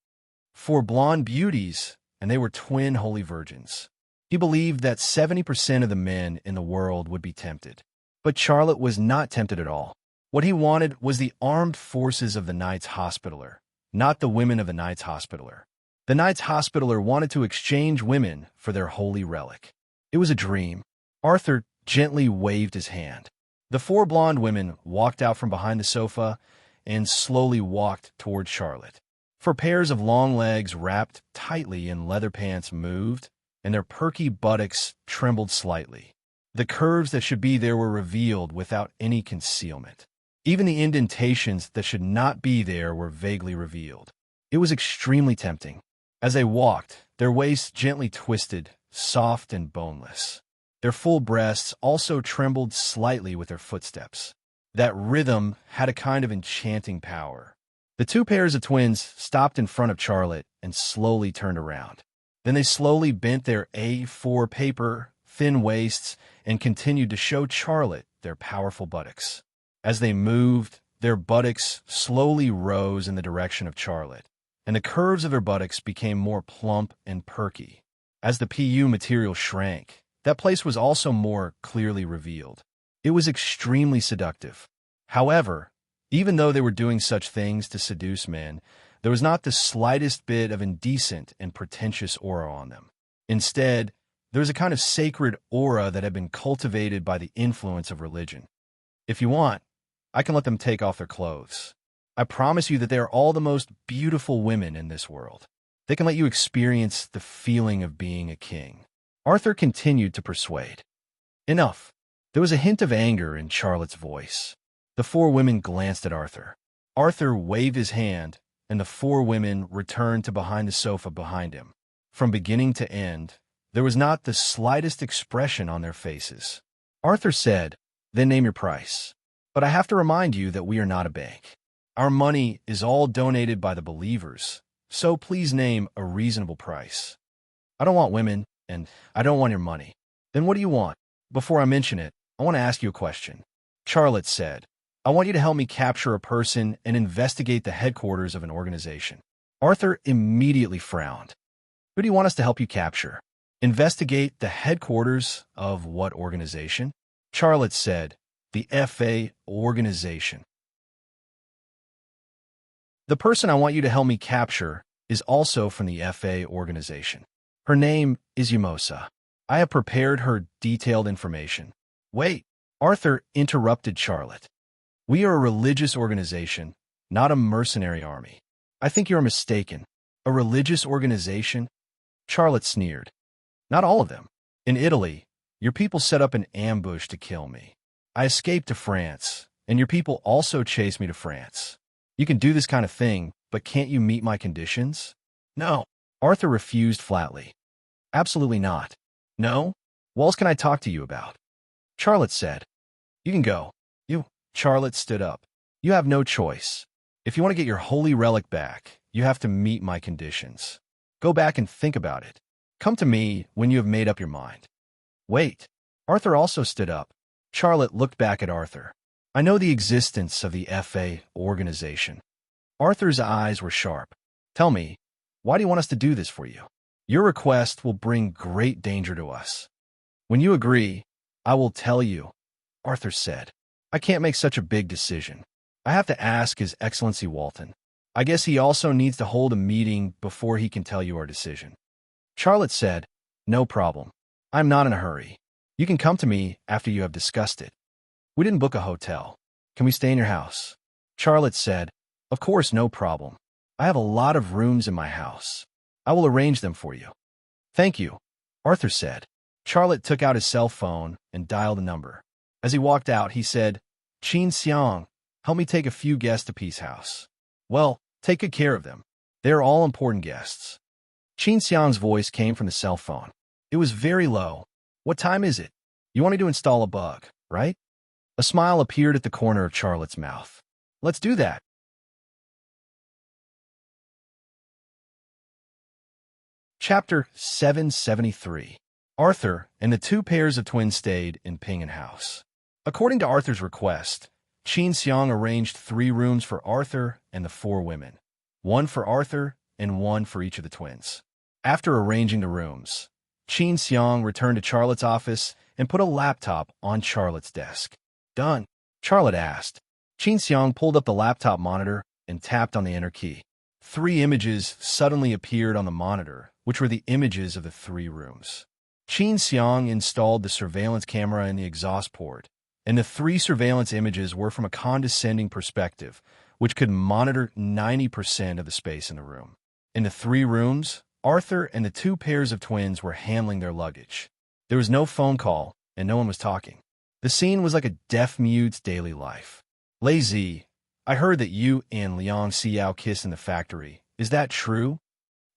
4 blonde beauties, and they were twin holy virgins. He believed that 70% of the men in the world would be tempted. But Charlotte was not tempted at all. What he wanted was the armed forces of the Knights Hospitaller, not the women of the Knights Hospitaller. The Knights Hospitaller wanted to exchange women for their holy relic. It was a dream. Arthur gently waved his hand. The 4 blonde women walked out from behind the sofa and slowly walked toward Charlotte. 4 pairs of long legs wrapped tightly in leather pants moved, and their perky buttocks trembled slightly. The curves that should be there were revealed without any concealment. Even the indentations that should not be there were vaguely revealed. It was extremely tempting. As they walked, their waists gently twisted, soft and boneless. Their full breasts also trembled slightly with their footsteps. That rhythm had a kind of enchanting power. The 2 pairs of twins stopped in front of Charlotte and slowly turned around. Then they slowly bent their A4 paper, thin waists, and continued to show Charlotte their powerful buttocks. As they moved, their buttocks slowly rose in the direction of Charlotte, and the curves of their buttocks became more plump and perky. As the PU material shrank, that place was also more clearly revealed. It was extremely seductive. However, even though they were doing such things to seduce men, there was not the slightest bit of indecent and pretentious aura on them. Instead, there was a kind of sacred aura that had been cultivated by the influence of religion. If you want, I can let them take off their clothes. I promise you that they are all the most beautiful women in this world. They can let you experience the feeling of being a king. Arthur continued to persuade. Enough. There was a hint of anger in Charlotte's voice. The 4 women glanced at Arthur. Arthur waved his hand, and the 4 women returned to behind the sofa behind him. From beginning to end, there was not the slightest expression on their faces. Arthur said, "Then name your price. But I have to remind you that we are not a bank. Our money is all donated by the believers, so please name a reasonable price." "I don't want women, and I don't want your money." "Then what do you want?" "Before I mention it, I want to ask you a question." Charlotte said, "I want you to help me capture a person and investigate the headquarters of an organization." Arthur immediately frowned. "Who do you want us to help you capture?" "Investigate the headquarters of what organization?" Charlotte said, "The FA organization." "The person I want you to help me capture is also from the FA organization. Her name is Yamosa. I have prepared her detailed information." "Wait," Arthur interrupted Charlotte. "We are a religious organization, not a mercenary army." "I think you're mistaken. A religious organization?" Charlotte sneered. "Not all of them. In Italy, your people set up an ambush to kill me. I escaped to France, and your people also chased me to France. You can do this kind of thing, but can't you meet my conditions?" "No." Arthur refused flatly. "Absolutely not." "No? What else can I talk to you about?" Charlotte said, "You can go." "You." Charlotte stood up. "You have no choice. If you want to get your holy relic back, you have to meet my conditions. Go back and think about it. Come to me when you have made up your mind." "Wait." Arthur also stood up. Charlotte looked back at Arthur. "I know the existence of the FA organization." Arthur's eyes were sharp. "Tell me, why do you want us to do this for you?" "Your request will bring great danger to us." "When you agree, I will tell you," Arthur said. "I can't make such a big decision. I have to ask His Excellency Walton. I guess he also needs to hold a meeting before he can tell you our decision." Charlotte said, "No problem. I'm not in a hurry. You can come to me after you have discussed it. We didn't book a hotel. Can we stay in your house?" Charlotte said, "Of course, no problem. I have a lot of rooms in my house. I will arrange them for you." "Thank you," Arthur said. Charlotte took out his cell phone and dialed a number. As he walked out, he said, "Qin Xiang, help me take a few guests to Peace House." "Well, take good care of them. They are all important guests." Qin Xiang's voice came from the cell phone. It was very low. "What time is it? You wanted to install a bug, right?" A smile appeared at the corner of Charlotte's mouth. "Let's do that." Chapter 773. Arthur and the 2 pairs of twins stayed in Pingen House. According to Arthur's request, Qin Xiang arranged 3 rooms for Arthur and the 4 women. one for Arthur and one for each of the twins. After arranging the rooms, Qin Xiang returned to Charlotte's office and put a laptop on Charlotte's desk. Done, Charlotte asked. Qin Xiang pulled up the laptop monitor and tapped on the enter key. 3 images suddenly appeared on the monitor, which were the images of the 3 rooms. Qin Xiang installed the surveillance camera in the exhaust port, and the 3 surveillance images were from a condescending perspective, which could monitor 90% of the space in the room. In the 3 rooms, Arthur and the 2 pairs of twins were handling their luggage. There was no phone call, and no one was talking. The scene was like a deaf-mute's daily life. Lazy, I heard that you and Liang Xiao kissed in the factory. Is that true?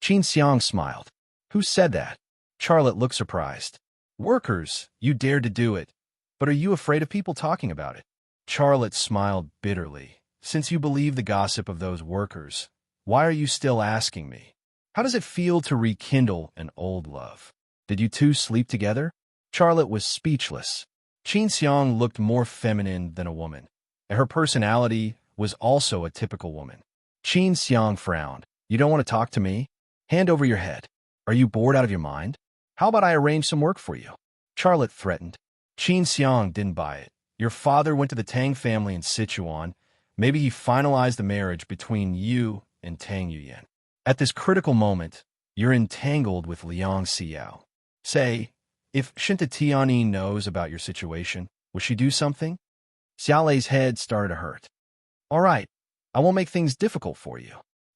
Qin Xiang smiled. Who said that? Charlotte looked surprised. Workers, you dared to do it. But are you afraid of people talking about it? Charlotte smiled bitterly. Since you believe the gossip of those workers, why are you still asking me? How does it feel to rekindle an old love? Did you 2 sleep together? Charlotte was speechless. Qin Xiang looked more feminine than a woman, and her personality was also a typical woman. Qin Xiang frowned. You don't want to talk to me? Hand over your head. Are you bored out of your mind? How about I arrange some work for you? Charlotte threatened. Qin Xiang didn't buy it. Your father went to the Tang family in Sichuan. Maybe he finalized the marriage between you and Tang Yuyan. At this critical moment, you're entangled with Liang Xiao. Say, if Shinta Tianyi knows about your situation, will she do something? Xiaolei's head started to hurt. All right, I won't make things difficult for you.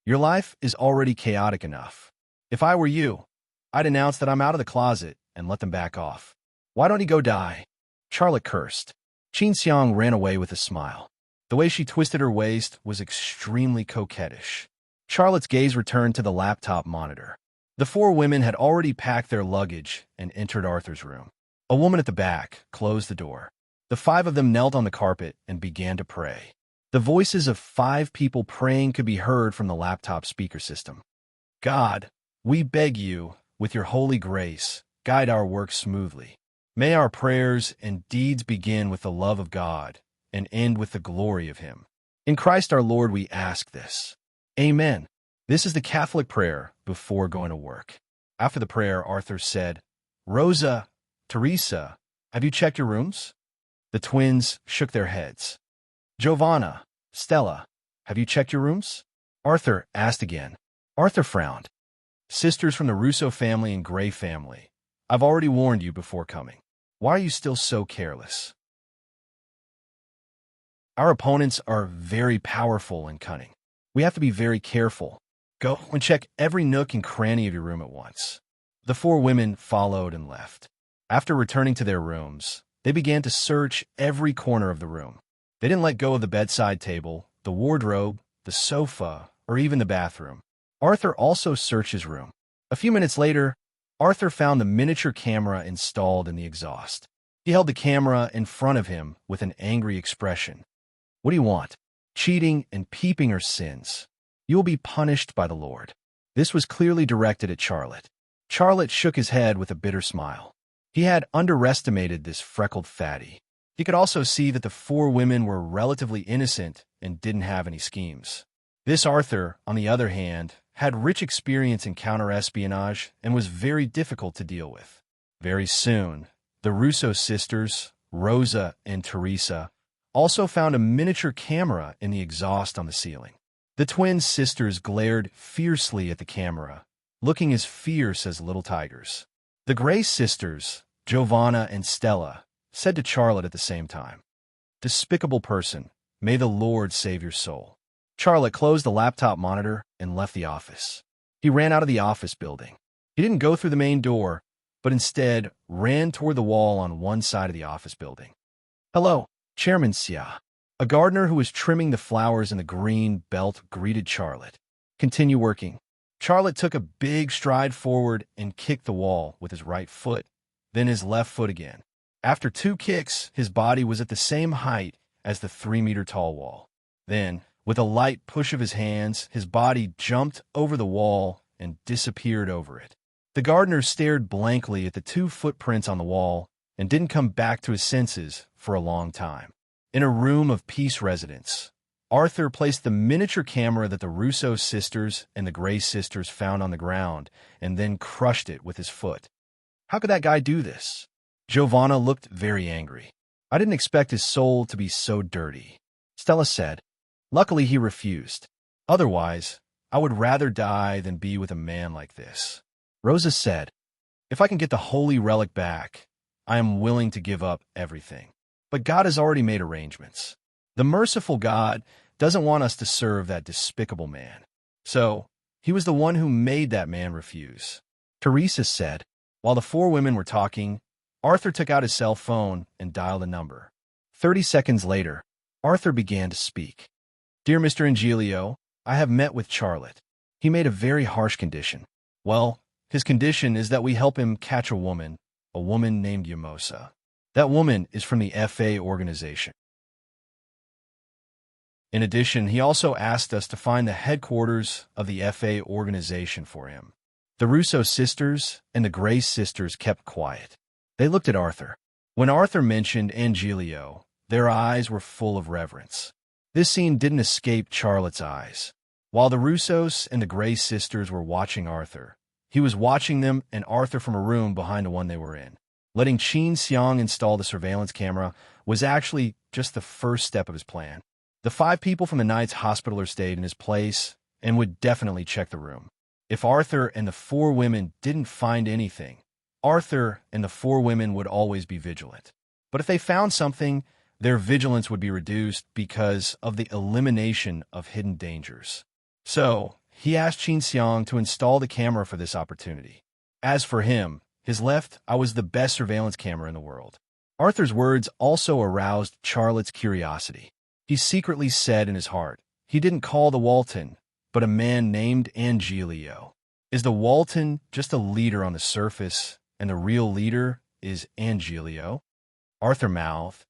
Your life is already chaotic enough. If I were you, I'd announce that I'm out of the closet and let them back off. Why don't he go die? Charlotte cursed. Qin Xiang ran away with a smile. The way she twisted her waist was extremely coquettish. Charlotte's gaze returned to the laptop monitor. The 4 women had already packed their luggage and entered Arthur's room. A woman at the back closed the door. The 5 of them knelt on the carpet and began to pray. The voices of 5 people praying could be heard from the laptop speaker system. God, we beg you, with your holy grace, guide our work smoothly. May our prayers and deeds begin with the love of God and end with the glory of Him. In Christ our Lord we ask this. Amen. This is the Catholic prayer before going to work. After the prayer, Arthur said, Rosa, Teresa, have you checked your rooms? The twins shook their heads. Giovanna, Stella, have you checked your rooms? Arthur asked again. Arthur frowned. Sisters from the Russo family and Gray family, I've already warned you before coming. Why are you still so careless? Our opponents are very powerful and cunning. We have to be very careful. Go and check every nook and cranny of your room at once. The 4 women followed and left. After returning to their rooms, they began to search every corner of the room. They didn't let go of the bedside table, the wardrobe, the sofa, or even the bathroom. Arthur also searched his room. A few minutes later, Arthur found the miniature camera installed in the exhaust. He held the camera in front of him with an angry expression. What do you want? Cheating and peeping are sins. You will be punished by the Lord. This was clearly directed at Charlotte. Charlotte shook his head with a bitter smile. He had underestimated this freckled fatty. He could also see that the 4 women were relatively innocent and didn't have any schemes. This Arthur, on the other hand, had rich experience in counter-espionage and was very difficult to deal with. Very soon, the Russo sisters, Rosa and Teresa, also found a miniature camera in the exhaust on the ceiling. The twin sisters glared fiercely at the camera, looking as fierce as little tigers. The Gray sisters, Giovanna and Stella, said to Charlotte at the same time, Despicable person, may the Lord save your soul. Charlotte closed the laptop monitor and left the office. He ran out of the office building. He didn't go through the main door, but instead ran toward the wall on one side of the office building. Hello, Chairman Xia. A gardener who was trimming the flowers in the green belt greeted Charlotte. Continue working. Charlotte took a big stride forward and kicked the wall with his right foot, then his left foot again. After 2 kicks, his body was at the same height as the 3-meter-tall wall. Then, with a light push of his hands, his body jumped over the wall and disappeared over it. The gardener stared blankly at the 2 footprints on the wall and didn't come back to his senses for a long time. In a room of peace residence, Arthur placed the miniature camera that the Russo sisters and the Gray sisters found on the ground and then crushed it with his foot. How could that guy do this? Giovanna looked very angry. I didn't expect his soul to be so dirty. Stella said. Luckily, he refused. Otherwise, I would rather die than be with a man like this. Rosa said, if I can get the holy relic back, I am willing to give up everything. But God has already made arrangements. The merciful God doesn't want us to serve that despicable man. So, he was the one who made that man refuse. Teresa said, while the four women were talking, Arthur took out his cell phone and dialed a number. 30 seconds later, Arthur began to speak. Dear Mr. Angelio, I have met with Charlotte. He made a very harsh condition. Well, his condition is that we help him catch a woman named Yamosa. That woman is from the FA organization. In addition, he also asked us to find the headquarters of the FA organization for him. The Russo sisters and the Gray sisters kept quiet. They looked at Arthur. When Arthur mentioned Angelio, their eyes were full of reverence. This scene didn't escape Charlotte's eyes. While the Russos and the Gray sisters were watching Arthur, he was watching them and Arthur from a room behind the one they were in. Letting Qin Xiang install the surveillance camera was actually just the first step of his plan. The 5 people from the Knights Hospitaller stayed in his place and would definitely check the room. If Arthur and the 4 women didn't find anything, Arthur and the 4 women would always be vigilant. But if they found something, their vigilance would be reduced because of the elimination of hidden dangers. So, he asked Qin Xiang to install the camera for this opportunity. As for him, his left eye was the best surveillance camera in the world. Arthur's words also aroused Charlotte's curiosity. He secretly said in his heart, he didn't call the Walton, but a man named Angelio. Is the Walton just a leader on the surface, and the real leader is Angelio? Arthur mouthed,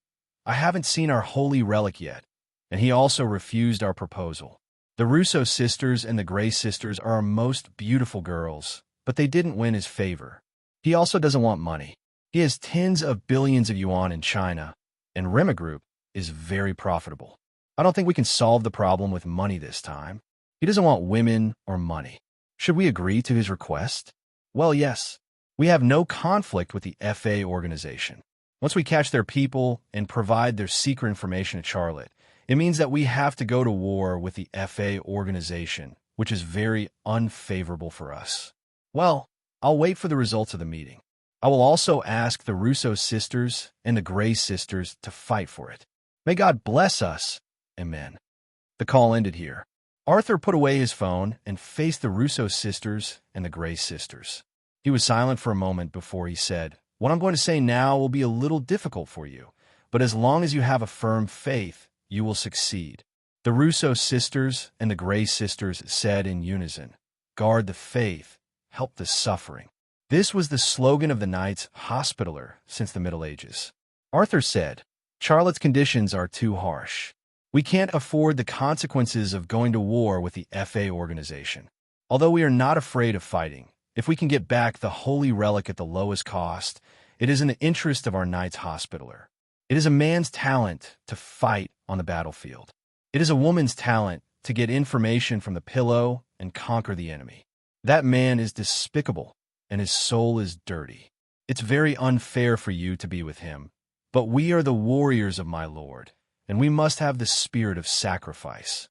I haven't seen our holy relic yet, and he also refused our proposal. The Russo sisters and the Gray sisters are our most beautiful girls, but they didn't win his favor. He also doesn't want money. He has tens of billions of yuan in China, and Rema Group is very profitable. I don't think we can solve the problem with money this time. He doesn't want women or money. Should we agree to his request? Well, yes. We have no conflict with the FA organization. Once we catch their people and provide their secret information to Charlotte, it means that we have to go to war with the FA organization, which is very unfavorable for us. Well, I'll wait for the results of the meeting. I will also ask the Russo sisters and the Gray sisters to fight for it. May God bless us. Amen. The call ended here. Arthur put away his phone and faced the Russo sisters and the Gray sisters. He was silent for a moment before he said, what I'm going to say now will be a little difficult for you, but as long as you have a firm faith, you will succeed. The Russo sisters and the Gray sisters said in unison, guard the faith, help the suffering. This was the slogan of the Knights Hospitaller since the Middle Ages. Arthur said, Charlotte's conditions are too harsh. We can't afford the consequences of going to war with the FA organization. Although we are not afraid of fighting, if we can get back the holy relic at the lowest cost, it is in the interest of our Knights Hospitaller. It is a man's talent to fight on the battlefield. It is a woman's talent to get information from the pillow and conquer the enemy. That man is despicable, and his soul is dirty. It's very unfair for you to be with him. But we are the warriors of my Lord, and we must have the spirit of sacrifice.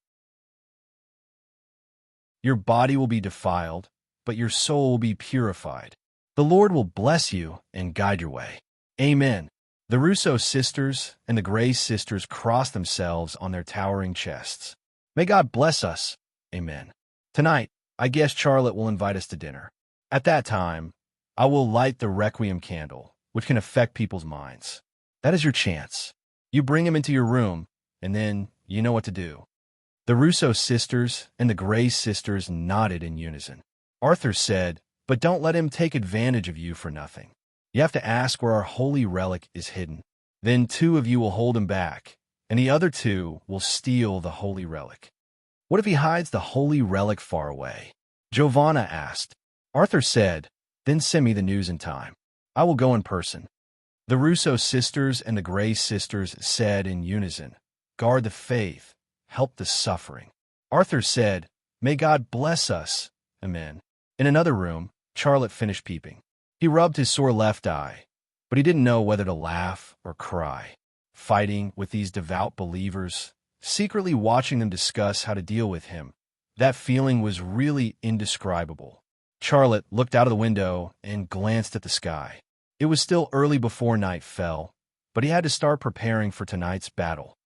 Your body will be defiled, but your soul will be purified. The Lord will bless you and guide your way. Amen. The Russo sisters and the Gray sisters crossed themselves on their towering chests. May God bless us. Amen. Tonight, I guess Charlotte will invite us to dinner. At that time, I will light the Requiem candle, which can affect people's minds. That is your chance. You bring him into your room, and then you know what to do. The Russo sisters and the Gray sisters nodded in unison. Arthur said, but don't let him take advantage of you for nothing. You have to ask where our holy relic is hidden. Then 2 of you will hold him back, and the other 2 will steal the holy relic. What if he hides the holy relic far away? Giovanna asked. Arthur said, then send me the news in time. I will go in person. The Russo sisters and the Gray sisters said in unison, guard the faith, help the suffering. Arthur said, "May God bless us. Amen." In another room, Charlotte finished peeping. He rubbed his sore left eye, but he didn't know whether to laugh or cry. Fighting with these devout believers, secretly watching them discuss how to deal with him, that feeling was really indescribable. Charlotte looked out of the window and glanced at the sky. It was still early before night fell, but he had to start preparing for tonight's battle.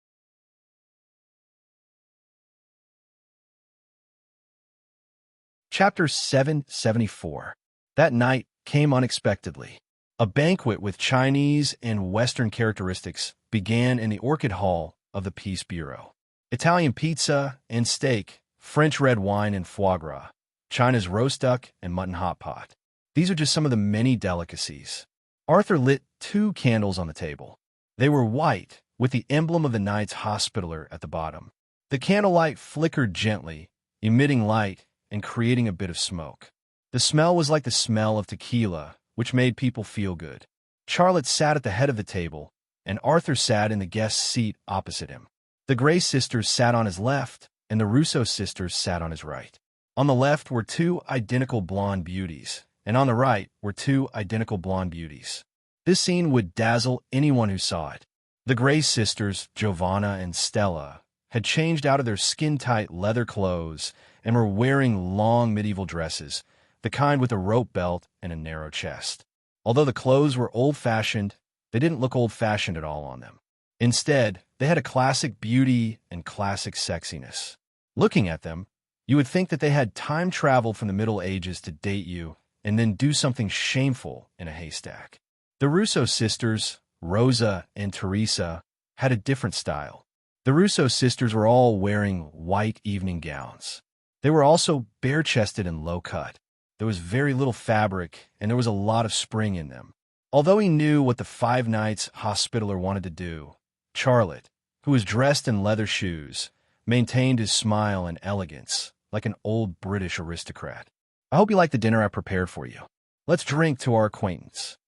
Chapter 774. That night came unexpectedly. A banquet with Chinese and Western characteristics began in the Orchid Hall of the Peace Bureau. Italian pizza and steak, French red wine and foie gras, China's roast duck and mutton hot pot. These are just some of the many delicacies. Arthur lit 2 candles on the table. They were white, with the emblem of the Knights Hospitaller at the bottom. The candlelight flickered gently, emitting light and creating a bit of smoke. The smell was like the smell of tequila, which made people feel good. Charlotte sat at the head of the table, and Arthur sat in the guest seat opposite him. The Gray sisters sat on his left, and the Russo sisters sat on his right. On the left were 2 identical blonde beauties, and on the right were 2 identical blonde beauties. This scene would dazzle anyone who saw it. The Gray sisters, Giovanna and Stella, had changed out of their skin-tight leather clothes and were wearing long medieval dresses, the kind with a rope belt and a narrow chest. Although the clothes were old-fashioned, they didn't look old-fashioned at all on them. Instead, they had a classic beauty and classic sexiness. Looking at them, you would think that they had time traveled from the Middle Ages to date you and then do something shameful in a haystack. The Russo sisters, Rosa and Teresa, had a different style. The Russo sisters were all wearing white evening gowns. They were also bare-chested and low-cut. There was very little fabric, and there was a lot of spring in them. Although he knew what the 5 Knights Hospitaller wanted to do, Charlotte, who was dressed in leather shoes, maintained his smile and elegance, like an old British aristocrat. "I hope you like the dinner I prepared for you. Let's drink to our acquaintance."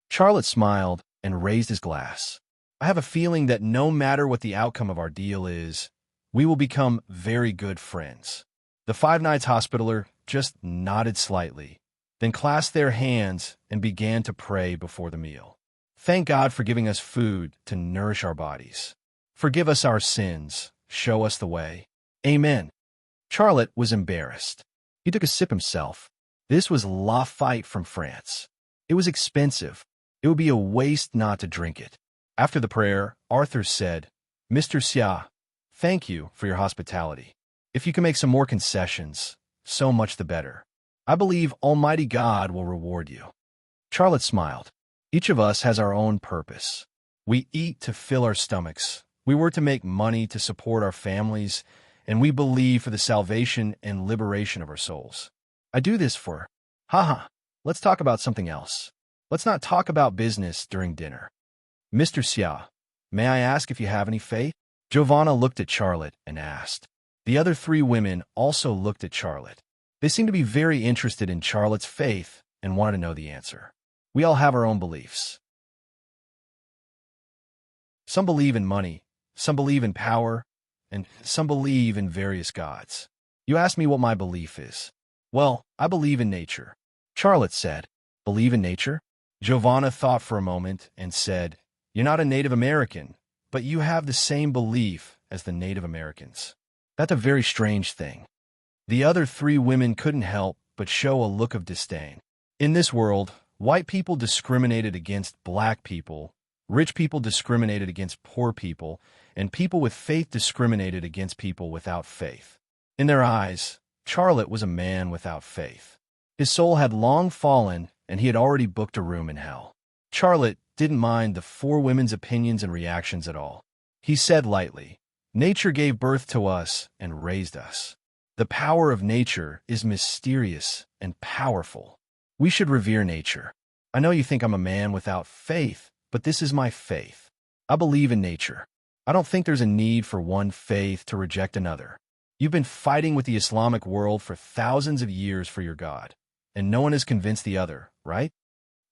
Charlotte smiled and raised his glass. "I have a feeling that no matter what the outcome of our deal is, we will become very good friends." The 5 Knights Hospitaller just nodded slightly, then clasped their hands and began to pray before the meal. "Thank God for giving us food to nourish our bodies. Forgive us our sins. Show us the way. Amen." Charlotte was embarrassed. He took a sip himself. This was Lafite from France. It was expensive. It would be a waste not to drink it. After the prayer, Arthur said, "Mr. Xia, thank you for your hospitality. If you can make some more concessions, so much the better. I believe Almighty God will reward you." Charlotte smiled. "Each of us has our own purpose. We eat to fill our stomachs. We work to make money to support our families, and we believe for the salvation and liberation of our souls. I do this for... Haha, let's talk about something else. Let's not talk about business during dinner. Mr. Xia, may I ask if you have any faith?" Giovanna looked at Charlotte and asked. The other 3 women also looked at Charlotte. They seemed to be very interested in Charlotte's faith and wanted to know the answer. "We all have our own beliefs. Some believe in money, some believe in power, and some believe in various gods. You asked me what my belief is. Well, I believe in nature." Charlotte said, "Believe in nature?" Giovanna thought for a moment and said, "You're not a Native American, but you have the same belief as the Native Americans. That's a very strange thing." The other 3 women couldn't help but show a look of disdain. In this world, white people discriminated against black people, rich people discriminated against poor people, and people with faith discriminated against people without faith. In their eyes, Charlotte was a man without faith. His soul had long fallen, and he had already booked a room in hell. Charlotte didn't mind the 4 women's opinions and reactions at all. He said lightly, "Nature gave birth to us and raised us. The power of nature is mysterious and powerful. We should revere nature. I know you think I'm a man without faith, but this is my faith. I believe in nature. I don't think there's a need for one faith to reject another. You've been fighting with the Islamic world for thousands of years for your God, and no one has convinced the other, right?"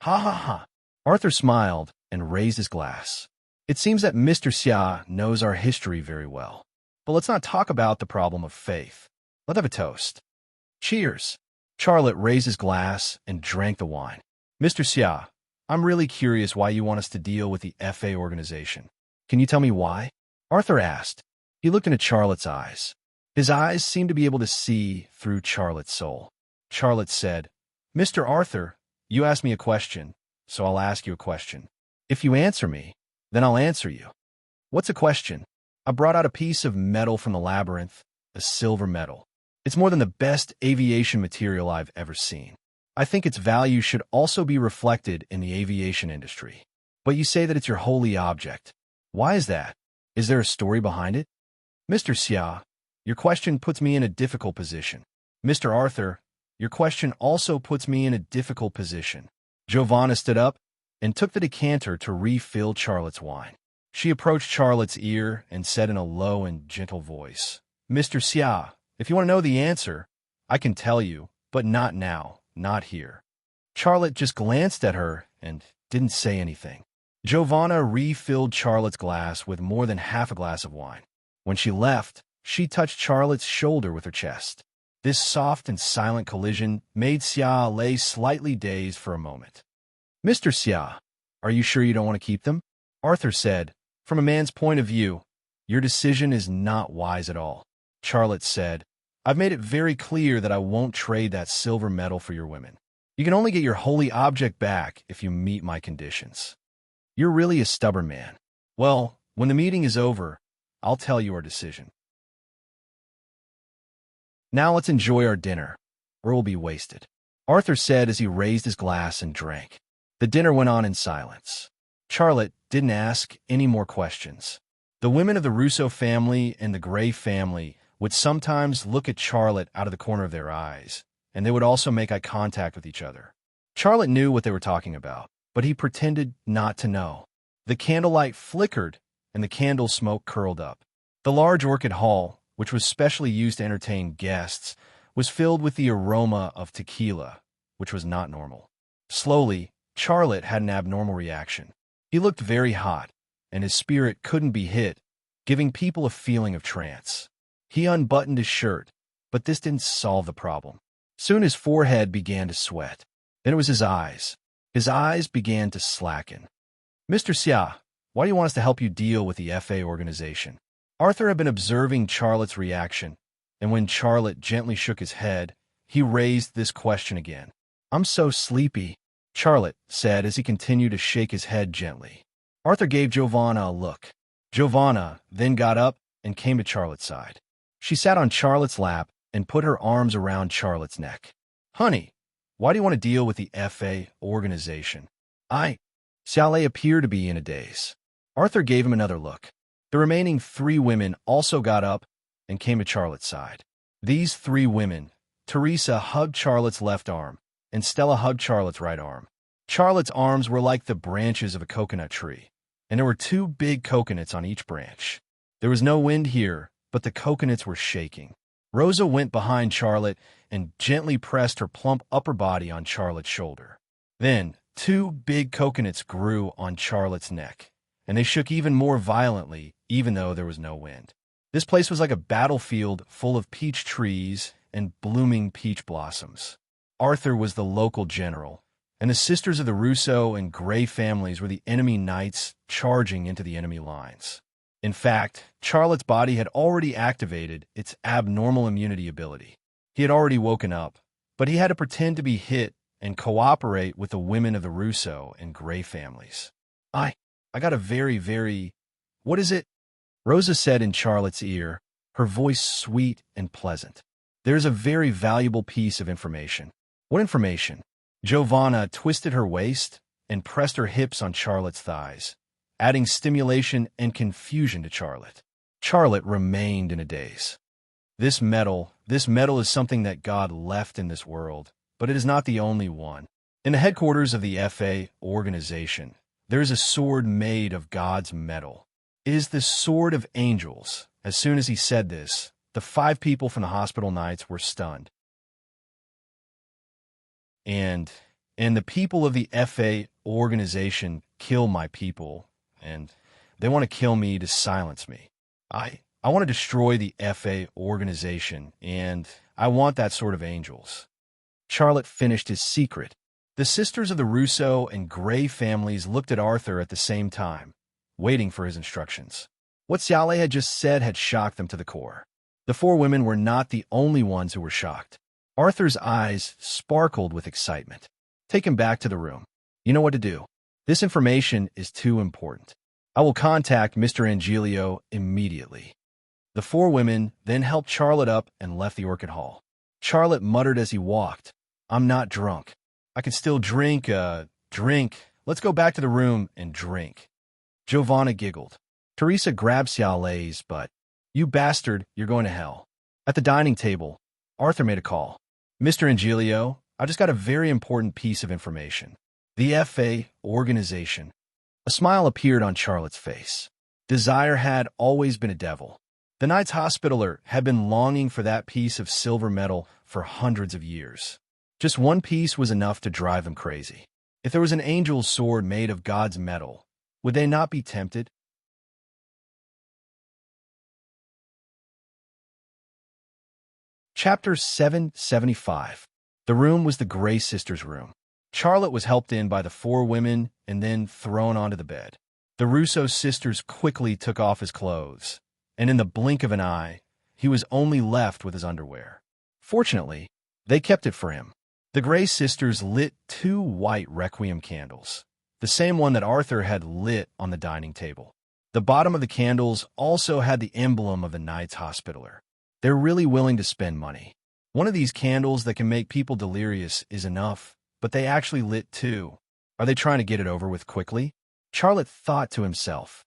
"Ha ha ha." Arthur smiled and raised his glass. "It seems that Mr. Xia knows our history very well. But let's not talk about the problem of faith. Let's have a toast. Cheers. Charlotte raised his glass and drank the wine. Mr. Xia, I'm really curious why you want us to deal with the FA organization. Can you tell me why? Arthur asked. He looked into Charlotte's eyes. His eyes seemed to be able to see through Charlotte's soul. Charlotte said, Mr. Arthur, you asked me a question, so I'll ask you a question. If you answer me, then I'll answer you. What's a question? I brought out a piece of metal from the labyrinth, a silver metal. It's more than the best aviation material I've ever seen. I think its value should also be reflected in the aviation industry. But you say that it's your holy object. Why is that? Is there a story behind it? Mr. Xia, your question puts me in a difficult position. Mr. Arthur, your question also puts me in a difficult position. Giovanna stood up and took the decanter to refill Charlotte's wine. She approached Charlotte's ear and said in a low and gentle voice, Mr. Xia, if you want to know the answer, I can tell you, but not now, not here. Charlotte just glanced at her and didn't say anything. Giovanna refilled Charlotte's glass with more than half a glass of wine. When she left, she touched Charlotte's shoulder with her chest. This soft and silent collision made Xia lay slightly dazed for a moment. Mr. Xia, are you sure you don't want to keep them? Arthur said, from a man's point of view, your decision is not wise at all. Charlotte said, I've made it very clear that I won't trade that silver medal for your women. You can only get your holy object back if you meet my conditions. You're really a stubborn man. Well, when the meeting is over, I'll tell you our decision. Now let's enjoy our dinner, or we'll be wasted. Arthur said as he raised his glass and drank. The dinner went on in silence. Charlotte didn't ask any more questions. The women of the Russo family and the Gray family would sometimes look at Charlotte out of the corner of their eyes, and they would also make eye contact with each other. Charlotte knew what they were talking about, but he pretended not to know. The candlelight flickered, and the candle smoke curled up. The large orchid hall, which was specially used to entertain guests, was filled with the aroma of tequila, which was not normal. Slowly, Charlotte had an abnormal reaction. He looked very hot, and his spirit couldn't be hit, giving people a feeling of trance. He unbuttoned his shirt, but this didn't solve the problem. Soon his forehead began to sweat. Then it was his eyes. His eyes began to slacken. Mr. Xia, why do you want us to help you deal with the FA organization? Arthur had been observing Charlotte's reaction, and when Charlotte gently shook his head, he raised this question again. I'm so sleepy, Charlotte said as he continued to shake his head gently. Arthur gave Giovanna a look. Giovanna then got up and came to Charlotte's side. She sat on Charlotte's lap and put her arms around Charlotte's neck. Honey, why do you want to deal with the FA organization? Xiaolei appeared to be in a daze. Arthur gave him another look. The remaining 3 women also got up and came to Charlotte's side. These 3 women, Teresa hugged Charlotte's left arm, and Stella hugged Charlotte's right arm. Charlotte's arms were like the branches of a coconut tree, and there were 2 big coconuts on each branch. There was no wind here, but the coconuts were shaking. Rosa went behind Charlotte and gently pressed her plump upper body on Charlotte's shoulder. Then, 2 big coconuts grew on Charlotte's neck, and they shook even more violently, even though there was no wind. This place was like a battlefield full of peach trees and blooming peach blossoms. Arthur was the local general, and the sisters of the Russo and Gray families were the enemy knights charging into the enemy lines. In fact, Charlotte's body had already activated its abnormal immunity ability. He had already woken up, but he had to pretend to be hit and cooperate with the women of the Russo and Gray families. I got a very, what is it? Rosa said in Charlotte's ear, her voice sweet and pleasant. There's a very valuable piece of information. What information? Giovanna twisted her waist and pressed her hips on Charlotte's thighs, adding stimulation and confusion to Charlotte. Charlotte remained in a daze. This metal is something that God left in this world, but it is not the only one. In the headquarters of the FA organization, there is a sword made of God's metal. It is the sword of angels. As soon as he said this, the 5 people from the hospital knights were stunned. And the people of the FA organization kill my people, and they want to kill me to silence me. I want to destroy the FA organization, and I want that sort of angels. Charlotte finished his secret. The sisters of the Russo and Gray families looked at Arthur at the same time, waiting for his instructions. What Xiaolei had just said had shocked them to the core. The four women were not the only ones who were shocked. Arthur's eyes sparkled with excitement. Take him back to the room. You know what to do. This information is too important. I will contact Mr. Angelio immediately. The four women then helped Charlotte up and left the Orchid Hall. Charlotte muttered as he walked, I'm not drunk. I can still drink. Let's go back to the room and drink. Giovanna giggled. Teresa grabbed Xiaolei's butt. You bastard, you're going to hell. At the dining table, Arthur made a call. Mr. Angelio, I just got a very important piece of information. The FA organization. A smile appeared on Charlotte's face. Desire had always been a devil. The Knights Hospitaller had been longing for that piece of silver metal for hundreds of years. Just one piece was enough to drive them crazy. If there was an angel's sword made of God's metal, would they not be tempted? Chapter 775. The room was the Gray sisters' room. Charlotte was helped in by the four women and then thrown onto the bed. The Russo sisters quickly took off his clothes, and in the blink of an eye, he was only left with his underwear. Fortunately, they kept it for him. The Gray sisters lit 2 white requiem candles, the same one that Arthur had lit on the dining table. The bottom of the candles also had the emblem of the Knights Hospitaller. They're really willing to spend money. One of these candles that can make people delirious is enough, but they actually lit 2. Are they trying to get it over with quickly? Charlotte thought to himself.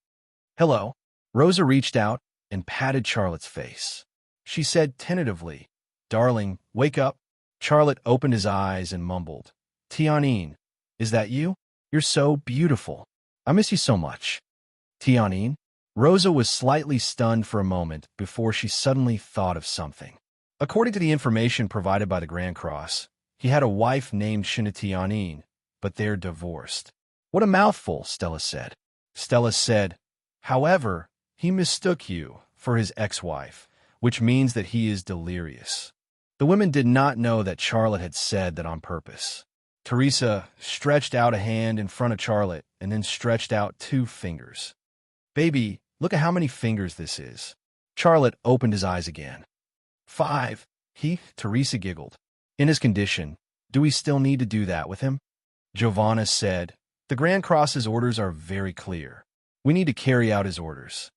Hello. Rosa reached out and patted Charlotte's face. She said tentatively, Darling, wake up. Charlotte opened his eyes and mumbled, Tianine, is that you? You're so beautiful. I miss you so much. Tianine? Rosa was slightly stunned for a moment before she suddenly thought of something. According to the information provided by the Grand Cross, he had a wife named Tianine, but they're divorced. What a mouthful, Stella said. Stella said, however, he mistook you for his ex-wife, which means that he is delirious. The women did not know that Charlotte had said that on purpose. Teresa stretched out a hand in front of Charlotte and then stretched out 2 fingers. Baby, look at how many fingers this is. Charlotte opened his eyes again. 5. Teresa giggled. In his condition, do we still need to do that with him? Giovanna said, the Grand Cross's orders are very clear. We need to carry out his orders.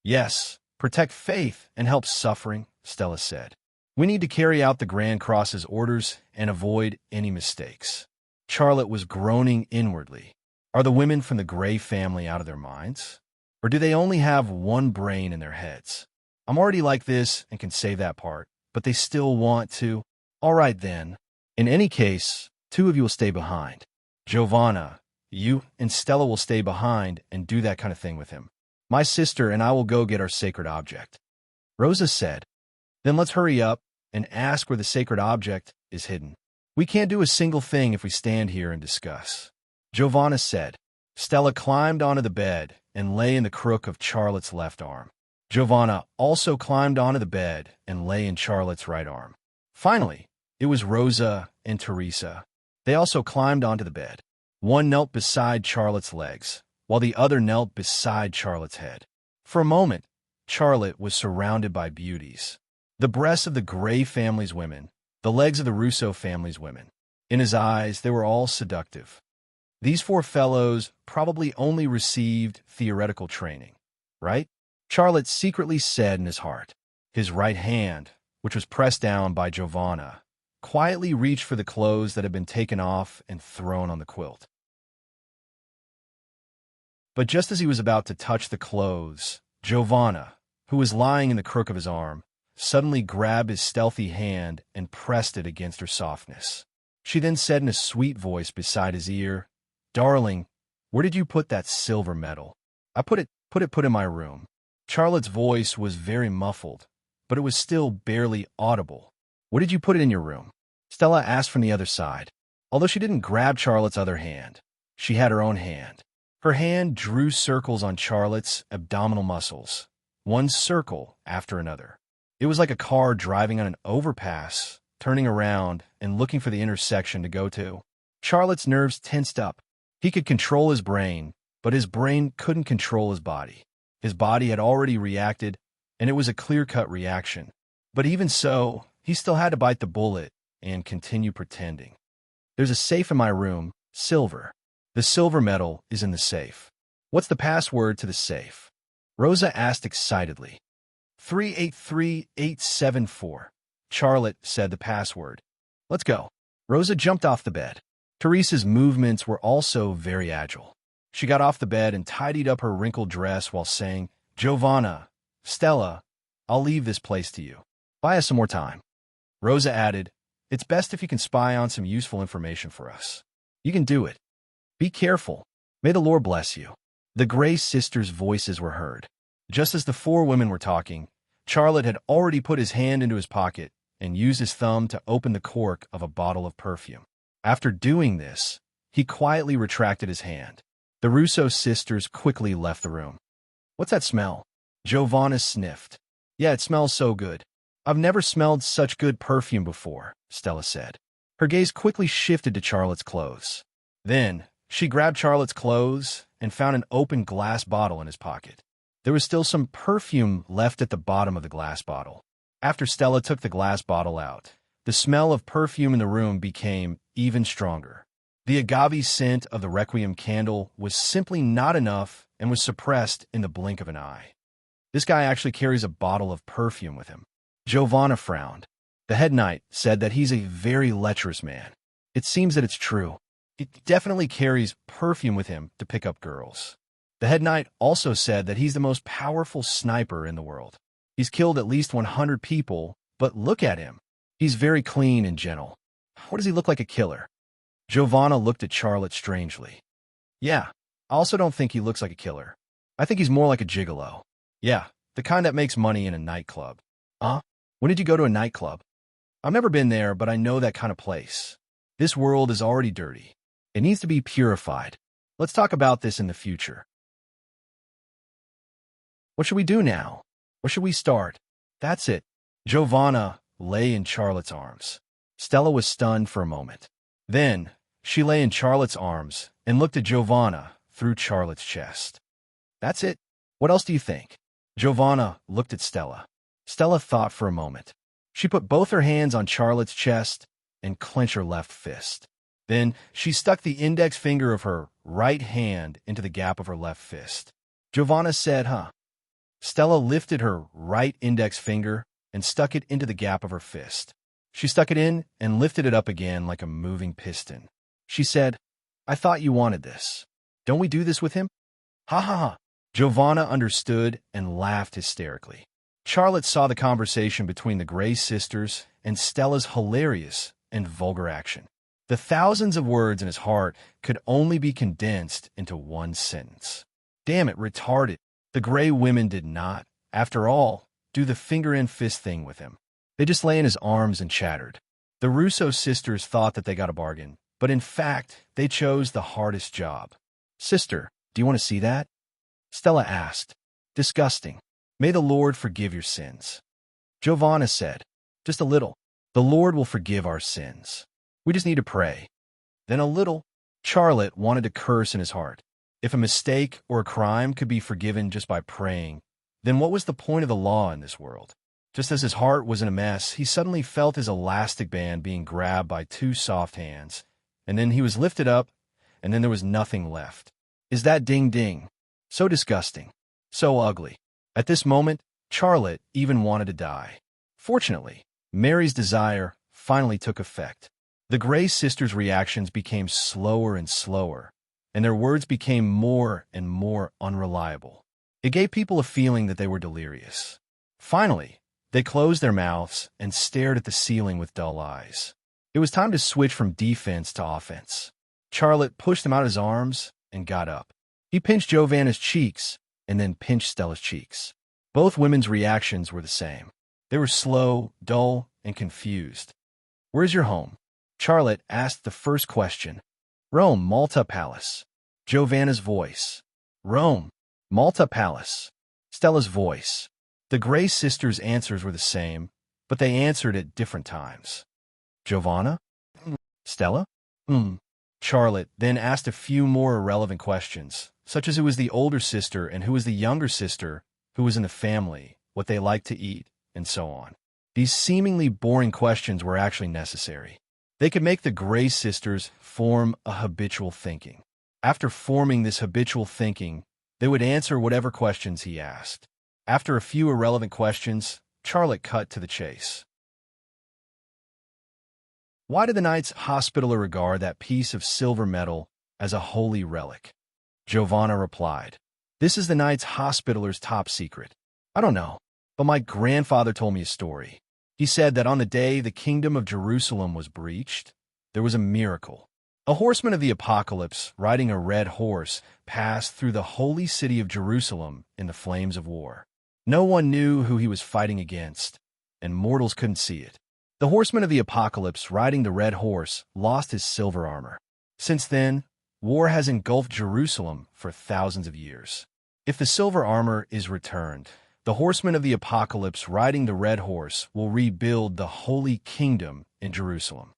Yes, protect faith and help suffering, Stella said. We need to carry out the Grand Cross's orders and avoid any mistakes. Charlotte was groaning inwardly. Are the women from the Gray family out of their minds? Or do they only have one brain in their heads? I'm already like this and can save that part, but they still want to. All right then. In any case, 2 of you will stay behind. Giovanna, you and Stella will stay behind and do that kind of thing with him. My sister and I will go get our sacred object. Rosa said, then let's hurry up and ask where the sacred object is hidden. We can't do a single thing if we stand here and discuss. Giovanna said. Stella climbed onto the bed and lay in the crook of Charlotte's left arm. Giovanna also climbed onto the bed and lay in Charlotte's right arm. Finally, it was Rosa and Teresa. They also climbed onto the bed. One knelt beside Charlotte's legs, while the other knelt beside Charlotte's head. For a moment, Charlotte was surrounded by beauties. The breasts of the Gray family's women, the legs of the Russo family's women. In his eyes, they were all seductive. These 4 fellows probably only received theoretical training, right? Charlotte secretly said in his heart. His right hand, which was pressed down by Giovanna, quietly reached for the clothes that had been taken off and thrown on the quilt. But just as he was about to touch the clothes, Giovanna, who was lying in the crook of his arm, suddenly grabbed his stealthy hand and pressed it against her softness. She then said in a sweet voice beside his ear, Darling, where did you put that silver medal? I put it in my room. Charlotte's voice was very muffled, but it was still barely audible. Where did you put it in your room? Stella asked from the other side. Although she didn't grab Charlotte's other hand, she had her own hand. Her hand drew circles on Charlotte's abdominal muscles, one circle after another. It was like a car driving on an overpass, turning around and looking for the intersection to go to. Charlotte's nerves tensed up. He could control his brain, but his brain couldn't control his body. His body had already reacted, and it was a clear-cut reaction. But even so, he still had to bite the bullet and continue pretending. There's a safe in my room, silver. The silver medal is in the safe. What's the password to the safe? Rosa asked excitedly. 383874. Charlotte said the password. Let's go. Rosa jumped off the bed. Teresa's movements were also very agile. She got off the bed and tidied up her wrinkled dress while saying, Giovanna, Stella, I'll leave this place to you. Buy us some more time. Rosa added, it's best if you can spy on some useful information for us. You can do it. Be careful. May the Lord bless you. The Gray sisters' voices were heard. Just as the four women were talking, Charlotte had already put his hand into his pocket and used his thumb to open the cork of a bottle of perfume. After doing this, he quietly retracted his hand. The Russo sisters quickly left the room. What's that smell? Giovanna sniffed. Yeah, it smells so good. I've never smelled such good perfume before, Stella said. Her gaze quickly shifted to Charlotte's clothes. Then, she grabbed Charlotte's clothes and found an open glass bottle in his pocket. There was still some perfume left at the bottom of the glass bottle. After Stella took the glass bottle out, the smell of perfume in the room became even stronger. The agave scent of the Requiem candle was simply not enough and was suppressed in the blink of an eye. This guy actually carries a bottle of perfume with him. Giovanna frowned. The head knight said that he's a very lecherous man. It seems that it's true. He definitely carries perfume with him to pick up girls. The head knight also said that he's the most powerful sniper in the world. He's killed at least 100 people, but look at him. He's very clean and gentle. What does he look like a killer? Giovanna looked at Charlotte strangely. Yeah, I also don't think he looks like a killer. I think he's more like a gigolo. Yeah, the kind that makes money in a nightclub. When did you go to a nightclub? I've never been there, but I know that kind of place. This world is already dirty. It needs to be purified. Let's talk about this in the future. What should we do now? Where should we start? That's it. Giovanna lay in Charlotte's arms. Stella was stunned for a moment. Then, she lay in Charlotte's arms and looked at Giovanna through Charlotte's chest. That's it. What else do you think? Giovanna looked at Stella. Stella thought for a moment. She put both her hands on Charlotte's chest and clenched her left fist. Then, she stuck the index finger of her right hand into the gap of her left fist. Giovanna said, Stella lifted her right index finger and stuck it into the gap of her fist. She stuck it in and lifted it up again like a moving piston. She said, I thought you wanted this. Don't we do this with him? Ha ha ha. Giovanna understood and laughed hysterically. Charlotte saw the conversation between the Gray sisters and Stella's hilarious and vulgar action. The thousands of words in his heart could only be condensed into one sentence. Damn it, retarded. The Gray women did not, after all, do the finger-in-fist thing with him. They just lay in his arms and chattered. The Russo sisters thought that they got a bargain, but in fact, they chose the hardest job. Sister, do you want to see that? Stella asked. Disgusting. May the Lord forgive your sins. Giovanna said, just a little. The Lord will forgive our sins. We just need to pray. Then a little. Charlotte wanted to curse in his heart. If a mistake or a crime could be forgiven just by praying, then what was the point of the law in this world? Just as his heart was in a mess, he suddenly felt his elastic band being grabbed by two soft hands, and then he was lifted up, and then there was nothing left. Is that ding-ding? So disgusting. So ugly. At this moment, Charlotte even wanted to die. Fortunately, Mary's desire finally took effect. The Gray sisters' reactions became slower and slower, and their words became more and more unreliable. It gave people a feeling that they were delirious. Finally, they closed their mouths and stared at the ceiling with dull eyes. It was time to switch from defense to offense. Charlotte pushed him out of his arms and got up. He pinched Giovanna's cheeks and then pinched Stella's cheeks. Both women's reactions were the same. They were slow, dull, and confused. Where's your home? Charlotte asked the first question. Rome, Malta Palace. Giovanna's voice. Rome, Malta Palace. Stella's voice. The Gray sisters' answers were the same, but they answered at different times. Giovanna? Stella? Charlotte then asked a few more irrelevant questions, such as who was the older sister and who was the younger sister, who was in the family, what they liked to eat, and so on. These seemingly boring questions were actually necessary. They could make the Gray sisters form a habitual thinking. After forming this habitual thinking, they would answer whatever questions he asked. After a few irrelevant questions, Charlotte cut to the chase. Why did the Knights Hospitaller regard that piece of silver metal as a holy relic? Giovanna replied, "This is the Knights Hospitaller's top secret. I don't know, but my grandfather told me a story. He said that on the day the kingdom of Jerusalem was breached, there was a miracle. A horseman of the apocalypse, riding a red horse, passed through the holy city of Jerusalem in the flames of war. No one knew who he was fighting against, and mortals couldn't see it. The horseman of the apocalypse, riding the red horse, lost his silver armor. Since then, war has engulfed Jerusalem for thousands of years. If the silver armor is returned, the horseman of the apocalypse riding the red horse will rebuild the holy kingdom in Jerusalem."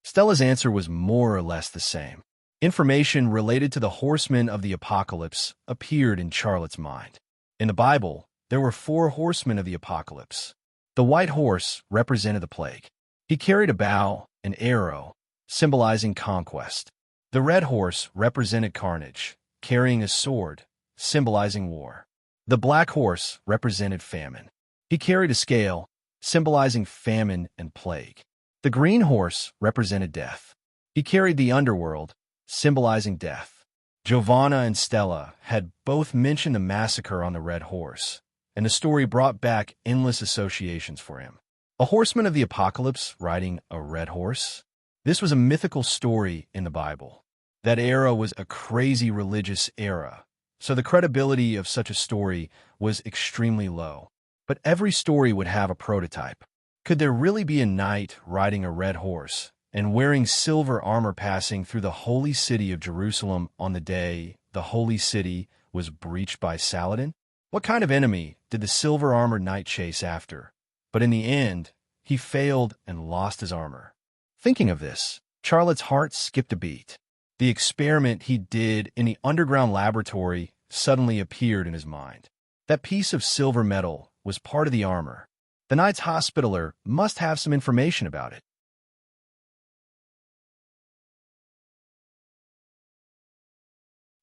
Stella's answer was more or less the same. Information related to the horsemen of the apocalypse appeared in Charlotte's mind. In the Bible, there were 4 horsemen of the apocalypse. The white horse represented the plague. He carried a bow, an arrow, symbolizing conquest. The red horse represented carnage, carrying a sword, symbolizing war. The black horse represented famine. He carried a scale, symbolizing famine and plague. The green horse represented death. He carried the underworld, symbolizing death. Giovanna and Stella had both mentioned the massacre on the red horse, and the story brought back endless associations for him. A horseman of the apocalypse riding a red horse? This was a mythical story in the Bible. That era was a crazy religious era, so the credibility of such a story was extremely low. But every story would have a prototype. Could there really be a knight riding a red horse and wearing silver armor passing through the holy city of Jerusalem on the day the holy city was breached by Saladin? What kind of enemy did the silver-armored knight chase after? But in the end, he failed and lost his armor. Thinking of this, Charlotte's heart skipped a beat. The experiment he did in the underground laboratory suddenly appeared in his mind. That piece of silver metal was part of the armor. The Knights Hospitaller must have some information about it.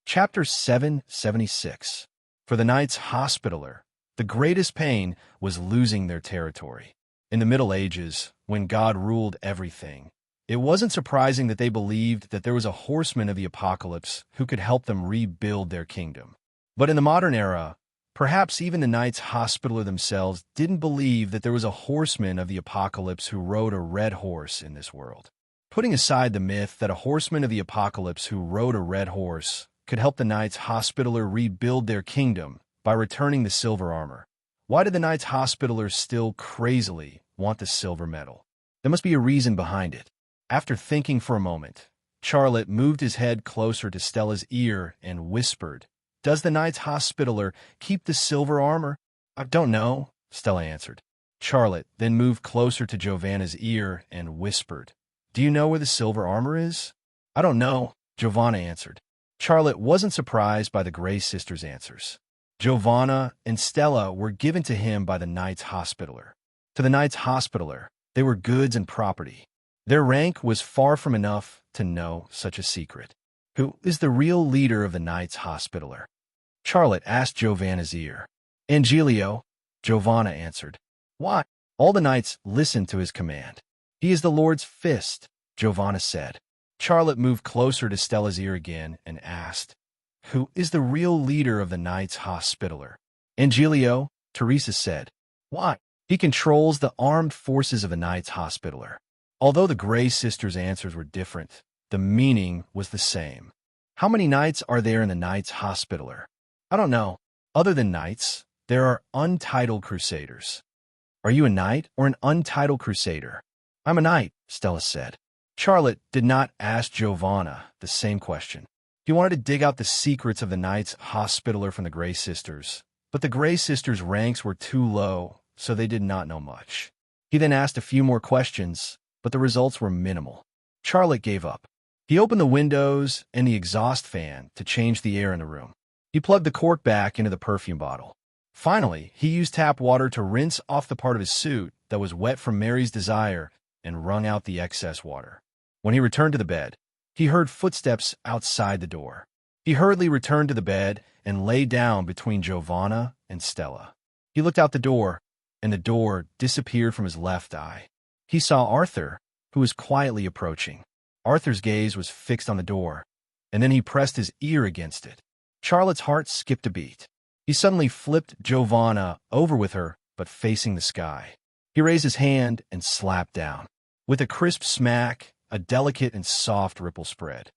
Chapter 776. For the Knights Hospitaller, the greatest pain was losing their territory. In the Middle Ages, when God ruled everything, it wasn't surprising that they believed that there was a horseman of the apocalypse who could help them rebuild their kingdom. But in the modern era, perhaps even the Knights Hospitaller themselves didn't believe that there was a horseman of the apocalypse who rode a red horse in this world. Putting aside the myth that a horseman of the apocalypse who rode a red horse could help the Knights Hospitaller rebuild their kingdom by returning the silver armor, why did the Knights Hospitaller still crazily want the silver medal? There must be a reason behind it. After thinking for a moment, Charlotte moved his head closer to Stella's ear and whispered, "Does the Knights Hospitaller keep the silver armor?" "I don't know," Stella answered. Charlotte then moved closer to Giovanna's ear and whispered, "Do you know where the silver armor is?" "I don't know," Giovanna answered. Charlotte wasn't surprised by the Gray sisters' answers. Giovanna and Stella were given to him by the Knights Hospitaller. To the Knights Hospitaller, they were goods and property. Their rank was far from enough to know such a secret. Who is the real leader of the Knights Hospitaller? Charlotte asked Giovanna's ear. "Angelio," Giovanna answered. "Why?" All the knights listened to his command. "He is the Lord's fist," Giovanna said. Charlotte moved closer to Stella's ear again and asked, "Who is the real leader of the Knights Hospitaller?" "Angelio," Teresa said. "Why?" "He controls the armed forces of the Knights Hospitaller." Although the Gray sisters' answers were different, the meaning was the same. How many knights are there in the Knights Hospitaller? "I don't know. Other than knights, there are untitled crusaders." "Are you a knight or an untitled crusader?" "I'm a knight," Stella said. Charlotte did not ask Giovanna the same question. He wanted to dig out the secrets of the Knights Hospitaller from the Gray sisters, But the Gray sisters' ranks were too low, so they did not know much. He then asked a few more questions, but the results were minimal. Charlotte gave up. He opened the windows and the exhaust fan to change the air in the room. He plugged the cork back into the perfume bottle. Finally, he used tap water to rinse off the part of his suit that was wet from Mary's desire and wrung out the excess water. When he returned to the bed, he heard footsteps outside the door. He hurriedly returned to the bed and lay down between Giovanna and Stella. He looked out the door, and the door disappeared from his left eye. He saw Arthur, who was quietly approaching. Arthur's gaze was fixed on the door, and then he pressed his ear against it. Charlotte's heart skipped a beat. He suddenly flipped Giovanna over with her, but facing the sky. He raised his hand and slapped down. With a crisp smack, a delicate and soft ripple spread.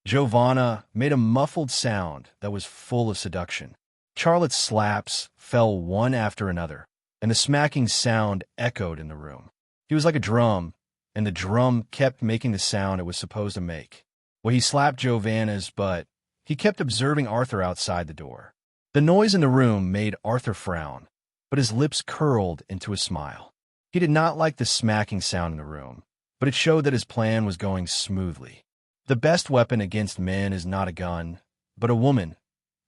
Giovanna made a muffled sound that was full of seduction. Charlotte's slaps fell one after another, and the smacking sound echoed in the room. He was like a drum, and the drum kept making the sound it was supposed to make. When he slapped Giovanna's butt, he kept observing Arthur outside the door. The noise in the room made Arthur frown, but his lips curled into a smile. He did not like the smacking sound in the room, but it showed that his plan was going smoothly. The best weapon against men is not a gun, but a woman,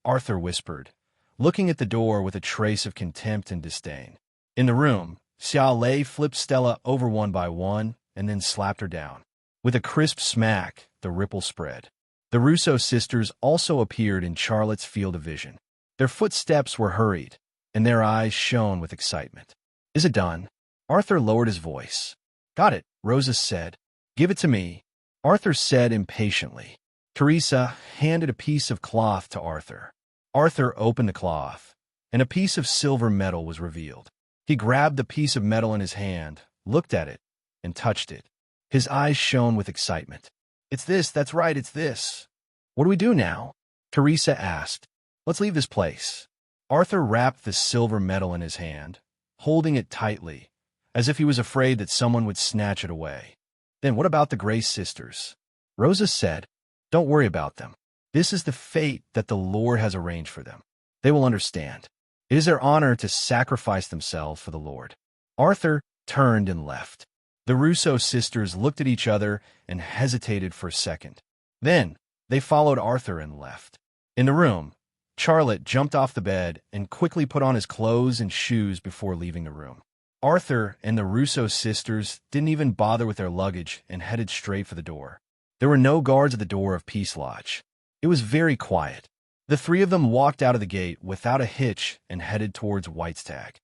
Arthur whispered, looking at the door with a trace of contempt and disdain. In the room, Xiao Lei flipped Stella over one by one and then slapped her down. With a crisp smack, the ripple spread. The Russo sisters also appeared in Charlotte's field of vision. Their footsteps were hurried, and their eyes shone with excitement. "Is it done?" Arthur lowered his voice. "Got it," Rosa said. "Give it to me," Arthur said impatiently. Teresa handed a piece of cloth to Arthur. Arthur opened the cloth, and a piece of silver metal was revealed. He grabbed the piece of metal in his hand, looked at it, and touched it. His eyes shone with excitement. "It's this, that's right, it's this." "What do we do now?" Teresa asked. "Let's leave this place." Arthur wrapped the silver metal in his hand, holding it tightly, as if he was afraid that someone would snatch it away. "Then what about the Gray sisters?" Rosa said. "Don't worry about them. This is the fate that the Lord has arranged for them. They will understand. It is their honor to sacrifice themselves for the Lord." Arthur turned and left. The Russo sisters looked at each other and hesitated for a second. Then they followed Arthur and left. In the room, Charlotte jumped off the bed and quickly put on his clothes and shoes before leaving the room. Arthur and the Russo sisters didn't even bother with their luggage and headed straight for the door. There were no guards at the door of Peace Lodge. It was very quiet. The three of them walked out of the gate without a hitch and headed towards Whitestag.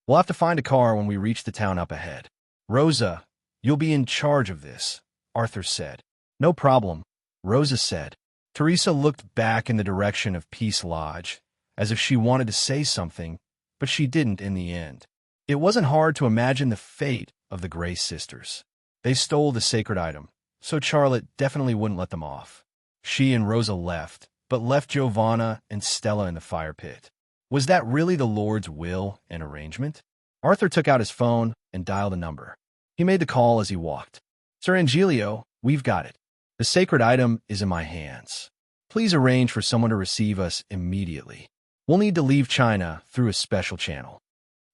"We'll have to find a car when we reach the town up ahead." "Rosa, you'll be in charge of this," Arthur said. "No problem," Rosa said. Teresa looked back in the direction of Peace Lodge, as if she wanted to say something, but she didn't in the end. It wasn't hard to imagine the fate of the Gray sisters. They stole the sacred item, so Charlotte definitely wouldn't let them off. She and Rosa left, but left Giovanna and Stella in the fire pit. Was that really the Lord's will and arrangement? Arthur took out his phone and dialed a number. He made the call as he walked. "Sir Angilio, we've got it. The sacred item is in my hands. Please arrange for someone to receive us immediately. We'll need to leave China through a special channel."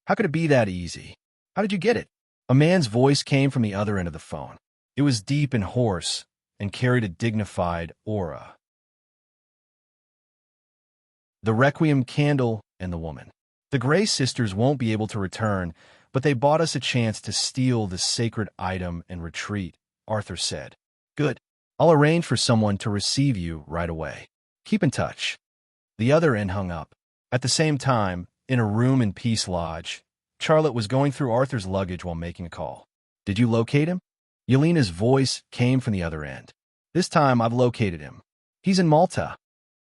"How could it be that easy? How did you get it?" A man's voice came from the other end of the phone. It was deep and hoarse and carried a dignified aura. The Requiem Candle and the Woman. "The Gray sisters won't be able to return, but they bought us a chance to steal the sacred item and retreat," Arthur said. "Good. I'll arrange for someone to receive you right away. Keep in touch." The other end hung up. At the same time, in a room in Peace Lodge, Charlotte was going through Arthur's luggage while making a call. "Did you locate him?" Yelena's voice came from the other end. "This time I've located him. He's in Malta."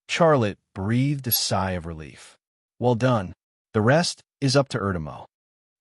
Charlotte breathed a sigh of relief. "Well done. The rest is up to Erdemo."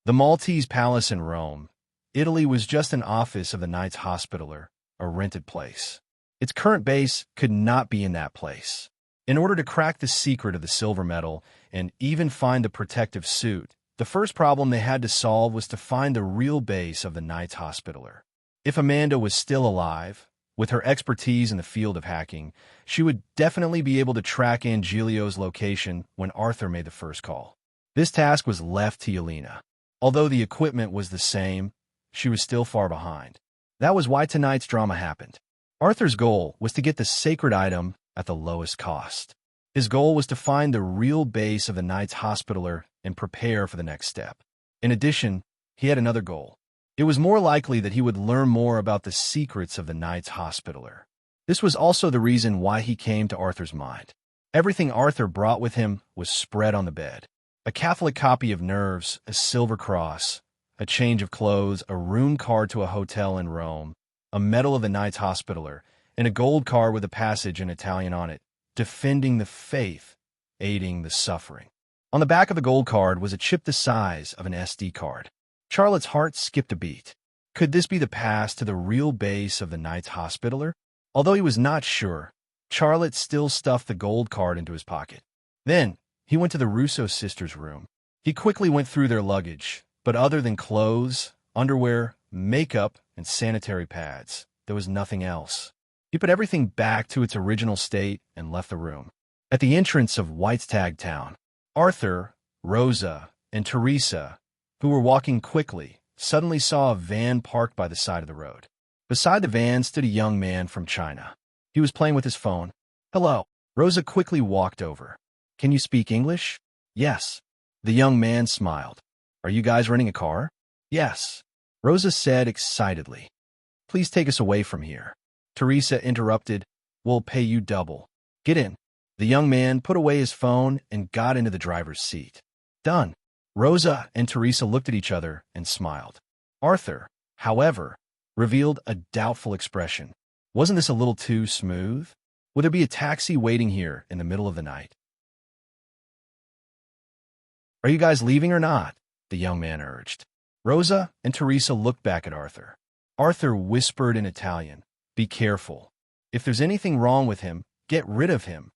The Maltese palace in Rome, Italy, was just an office of the Knights Hospitaller, a rented place. Its current base could not be in that place. In order to crack the secret of the silver metal and even find the protective suit, the first problem they had to solve was to find the real base of the Knights Hospitaller. If Amanda was still alive, With her expertise in the field of hacking, she would definitely be able to track Angelio's location when Arthur made the first call. This task was left to Yelena. Although the equipment was the same, she was still far behind. That was why tonight's drama happened. Arthur's goal was to get the sacred item at the lowest cost. His goal was to find the real base of the Knight's Hospitaller and prepare for the next step. In addition, he had another goal. It was more likely that he would learn more about the secrets of the Knight's Hospitaller. This was also the reason why he came to Arthur's mind. Everything Arthur brought with him was spread on the bed. A Catholic copy of Nerves, a silver cross, a change of clothes, a room card to a hotel in Rome, a medal of the Knight's Hospitaller, and a gold card with a passage in Italian on it, defending the faith, aiding the suffering. On the back of the gold card was a chip the size of an SD card. Charlotte's heart skipped a beat. Could this be the pass to the real base of the Knight's Hospitaller? Although he was not sure, Charlotte still stuffed the gold card into his pocket. Then, he went to the Russo sisters' room. He quickly went through their luggage, but other than clothes, underwear, makeup, and sanitary pads, there was nothing else. He put everything back to its original state and left the room. At the entrance of Whitestag Town, Arthur, Rosa, and Teresa, who were walking quickly, suddenly saw a van parked by the side of the road. Beside the van stood a young man from China. He was playing with his phone. "Hello." Rosa quickly walked over. "Can you speak English?" "Yes." The young man smiled. "Are you guys renting a car?" "Yes." Rosa said excitedly. "Please take us away from here." Teresa interrupted. "We'll pay you double. Get in." The young man put away his phone and got into the driver's seat. "Done." Rosa and Teresa looked at each other and smiled. Arthur, however, revealed a doubtful expression. Wasn't this a little too smooth? Would there be a taxi waiting here in the middle of the night? "Are you guys leaving or not?" the young man urged. Rosa and Teresa looked back at Arthur. Arthur whispered in Italian, "Be careful. If there's anything wrong with him, get rid of him."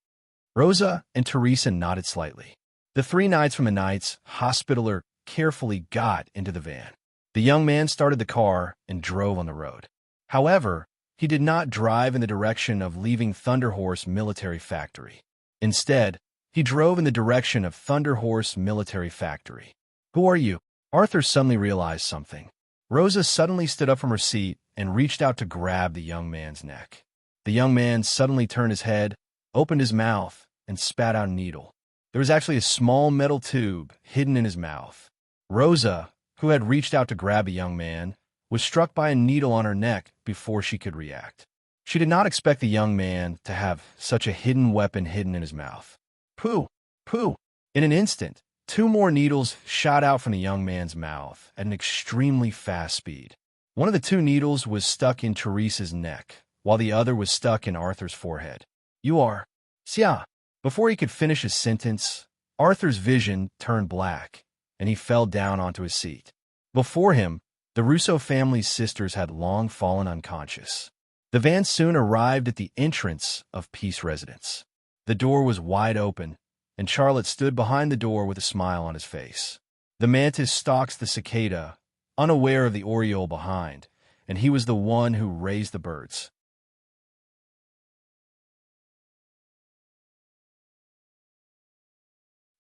Rosa and Teresa nodded slightly. The three knights from the Knight's Hospitaller carefully got into the van. The young man started the car and drove on the road. However, he did not drive in the direction of leaving Thunderhorse Military Factory. Instead, he drove in the direction of Thunderhorse Military Factory. "Who are you?" Arthur suddenly realized something. Rosa suddenly stood up from her seat and reached out to grab the young man's neck. The young man suddenly turned his head, opened his mouth, and spat out a needle. There was actually a small metal tube hidden in his mouth. Rosa, who had reached out to grab the young man, was struck by a needle on her neck before she could react. She did not expect the young man to have such a hidden weapon hidden in his mouth. Pooh! Pooh! In an instant, two more needles shot out from the young man's mouth at an extremely fast speed. One of the two needles was stuck in Teresa's neck, while the other was stuck in Arthur's forehead. "You are Xia." Before he could finish his sentence, Arthur's vision turned black, and he fell down onto his seat. Before him, the Russo family's sisters had long fallen unconscious. The van soon arrived at the entrance of Peace Residence. The door was wide open, and Charlotte stood behind the door with a smile on his face. The mantis stalks the cicada, unaware of the oriole behind, and he was the one who raised the birds.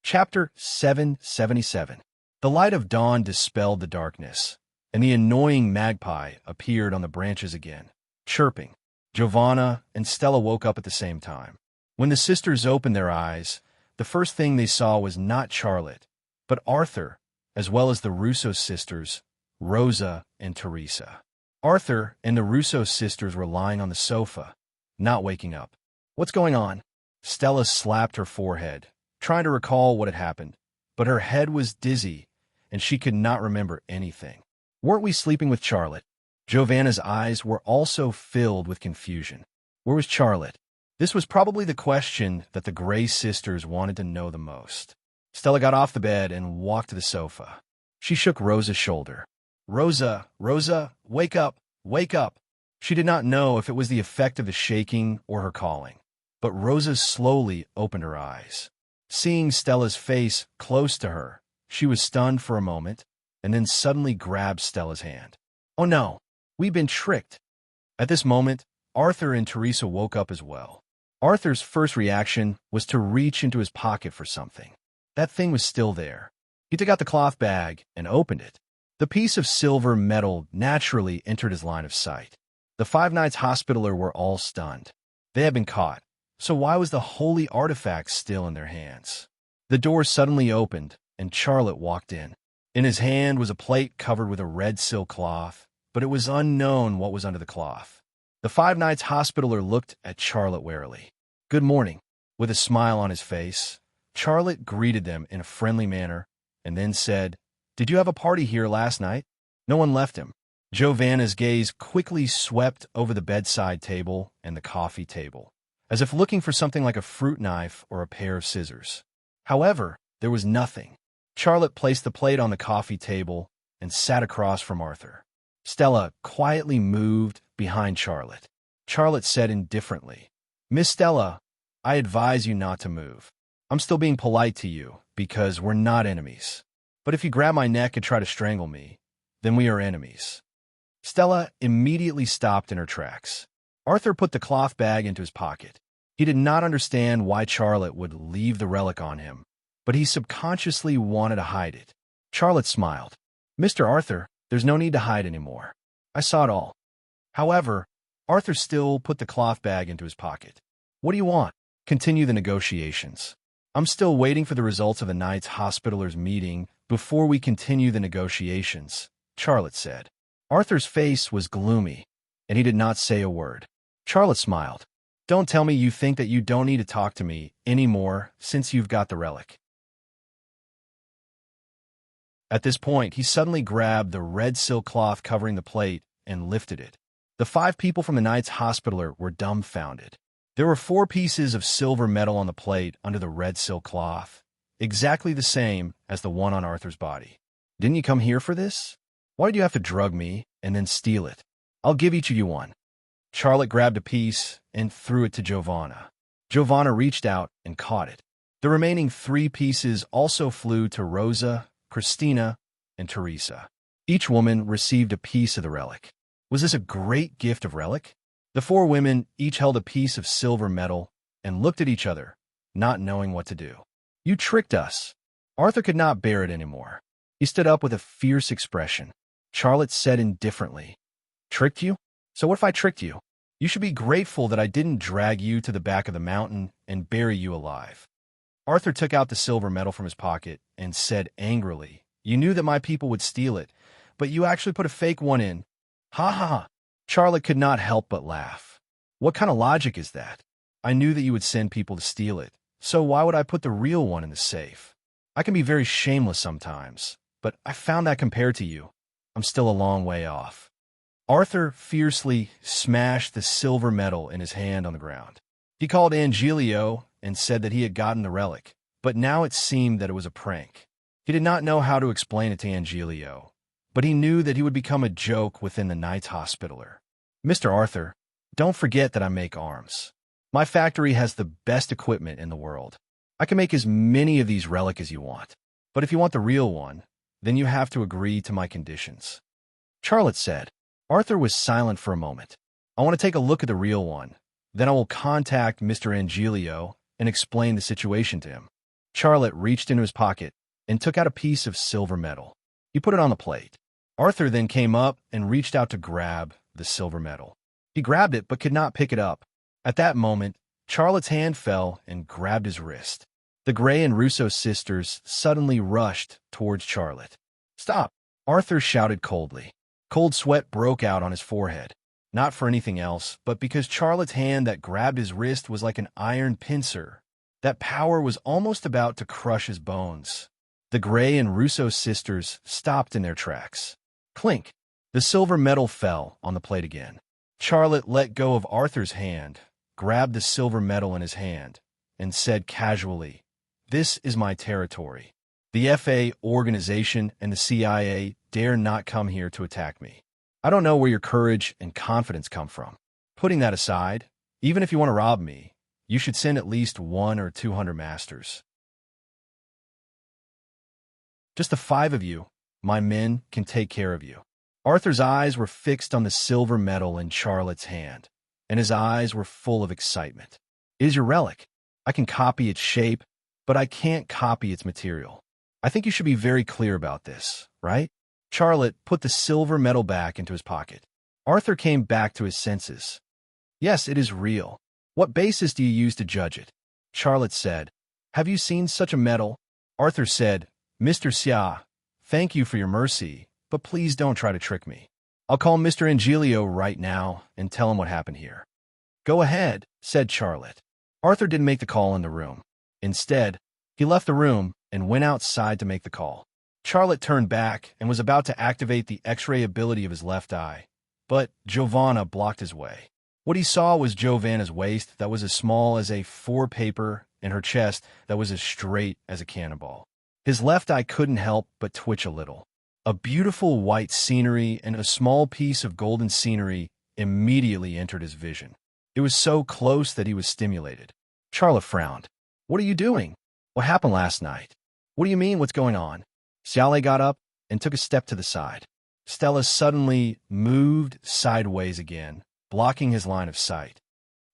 Chapter 777. The light of dawn dispelled the darkness, and the annoying magpie appeared on the branches again, chirping. Giovanna and Stella woke up at the same time. When the sisters opened their eyes, the first thing they saw was not Charlotte, but Arthur, as well as the Russo sisters, Rosa and Teresa. Arthur and the Russo sisters were lying on the sofa, not waking up. "What's going on?" Stella slapped her forehead, trying to recall what had happened, but her head was dizzy, and she could not remember anything. "Weren't we sleeping with Charlotte?" Giovanna's eyes were also filled with confusion. Where was Charlotte? This was probably the question that the Gray sisters wanted to know the most. Stella got off the bed and walked to the sofa. She shook Rosa's shoulder. "Rosa, Rosa, wake up, wake up." She did not know if it was the effect of the shaking or her calling, but Rosa slowly opened her eyes. Seeing Stella's face close to her, she was stunned for a moment, and then suddenly grabbed Stella's hand. "Oh no, we've been tricked." At this moment, Arthur and Teresa woke up as well. Arthur's first reaction was to reach into his pocket for something. That thing was still there. He took out the cloth bag and opened it. The piece of silver metal naturally entered his line of sight. The 5 Nights Hospitaller were all stunned. They had been caught, so why was the holy artifact still in their hands? The door suddenly opened, and Charlotte walked in. In his hand was a plate covered with a red silk cloth, but it was unknown what was under the cloth. The 5 Nights Hospitaller looked at Charlotte warily. "Good morning." With a smile on his face, Charlotte greeted them in a friendly manner and then said, "Did you have a party here last night?" No one left him. Giovanna's gaze quickly swept over the bedside table and the coffee table, as if looking for something like a fruit knife or a pair of scissors. However, there was nothing. Charlotte placed the plate on the coffee table and sat across from Arthur. Stella quietly moved behind Charlotte. Charlotte said indifferently, "Miss Stella, I advise you not to move. I'm still being polite to you because we're not enemies. But if you grab my neck and try to strangle me, then we are enemies." Stella immediately stopped in her tracks. Arthur put the cloth bag into his pocket. He did not understand why Charlotte would leave the relic on him, but he subconsciously wanted to hide it. Charlotte smiled. "Mr. Arthur, there's no need to hide anymore. I saw it all." However, Arthur still put the cloth bag into his pocket. "What do you want?" "Continue the negotiations. I'm still waiting for the results of the Knights Hospitaller's meeting before we continue the negotiations," Charlotte said. Arthur's face was gloomy, and he did not say a word. Charlotte smiled. "Don't tell me you think that you don't need to talk to me anymore since you've got the relic." At this point, he suddenly grabbed the red silk cloth covering the plate and lifted it. The 5 people from the Knights Hospitaller were dumbfounded. There were 4 pieces of silver metal on the plate under the red silk cloth, exactly the same as the one on Arthur's body. "Didn't you come here for this? Why did you have to drug me and then steal it? I'll give each of you one." Charlotte grabbed a piece and threw it to Giovanna. Giovanna reached out and caught it. The remaining 3 pieces also flew to Rosa, Christina, and Teresa. Each woman received a piece of the relic. Was this a great gift of relic? The 4 women each held a piece of silver metal and looked at each other, not knowing what to do. "You tricked us." Arthur could not bear it anymore. He stood up with a fierce expression. Charlotte said indifferently, "Tricked you? So what if I tricked you? You should be grateful that I didn't drag you to the back of the mountain and bury you alive." Arthur took out the silver medal from his pocket and said angrily, "You knew that my people would steal it, but you actually put a fake one in. Ha ha ha." Charlotte could not help but laugh. "What kind of logic is that? I knew that you would send people to steal it, so why would I put the real one in the safe? I can be very shameless sometimes, but I found that compared to you, I'm still a long way off." Arthur fiercely smashed the silver medal in his hand on the ground. He called Angelio and said that he had gotten the relic, but now it seemed that it was a prank. He did not know how to explain it to Angelio, but he knew that he would become a joke within the Knights Hospitaller. "Mr. Arthur, don't forget that I make arms. My factory has the best equipment in the world. I can make as many of these relics as you want, but if you want the real one, then you have to agree to my conditions," Charlotte said. Arthur was silent for a moment. "I want to take a look at the real one. Then I will contact Mr. Angelio and explain the situation to him." Charlotte reached into his pocket and took out a piece of silver metal. He put it on the plate. Arthur then came up and reached out to grab the silver metal. He grabbed it but could not pick it up. At that moment, Charlotte's hand fell and grabbed his wrist. The Gray and Russo sisters suddenly rushed towards Charlotte. "Stop!" Arthur shouted coldly. Cold sweat broke out on his forehead, not for anything else, but because Charlotte's hand that grabbed his wrist was like an iron pincer. That power was almost about to crush his bones. The Gray and Russo sisters stopped in their tracks. Clink! The silver metal fell on the plate again. Charlotte let go of Arthur's hand, grabbed the silver metal in his hand, and said casually, "This is my territory. The FA organization and the CIA dare not come here to attack me. I don't know where your courage and confidence come from. Putting that aside, even if you want to rob me, you should send at least 100 or 200 masters. Just the 5 of you, my men, can take care of you." Arthur's eyes were fixed on the silver medal in Charlotte's hand, and his eyes were full of excitement. "It is your relic. I can copy its shape, but I can't copy its material. I think you should be very clear about this, right?" Charlotte put the silver medal back into his pocket. Arthur came back to his senses. "Yes, it is real. What basis do you use to judge it?" Charlotte said, "Have you seen such a medal?" Arthur said, "Mr. Xia, thank you for your mercy, but please don't try to trick me. I'll call Mr. Angelio right now and tell him what happened here." "Go ahead," said Charlotte. Arthur didn't make the call in the room. Instead, he left the room and went outside to make the call. Charlotte turned back and was about to activate the X-ray ability of his left eye, but Giovanna blocked his way. What he saw was Giovanna's waist that was as small as a 4-paper and her chest that was as straight as a cannonball. His left eye couldn't help but twitch a little. A beautiful white scenery and a small piece of golden scenery immediately entered his vision. It was so close that he was stimulated. Charlotte frowned. "What are you doing? What happened last night? What do you mean, what's going on?" Xiale got up and took a step to the side. Stella suddenly moved sideways again, blocking his line of sight.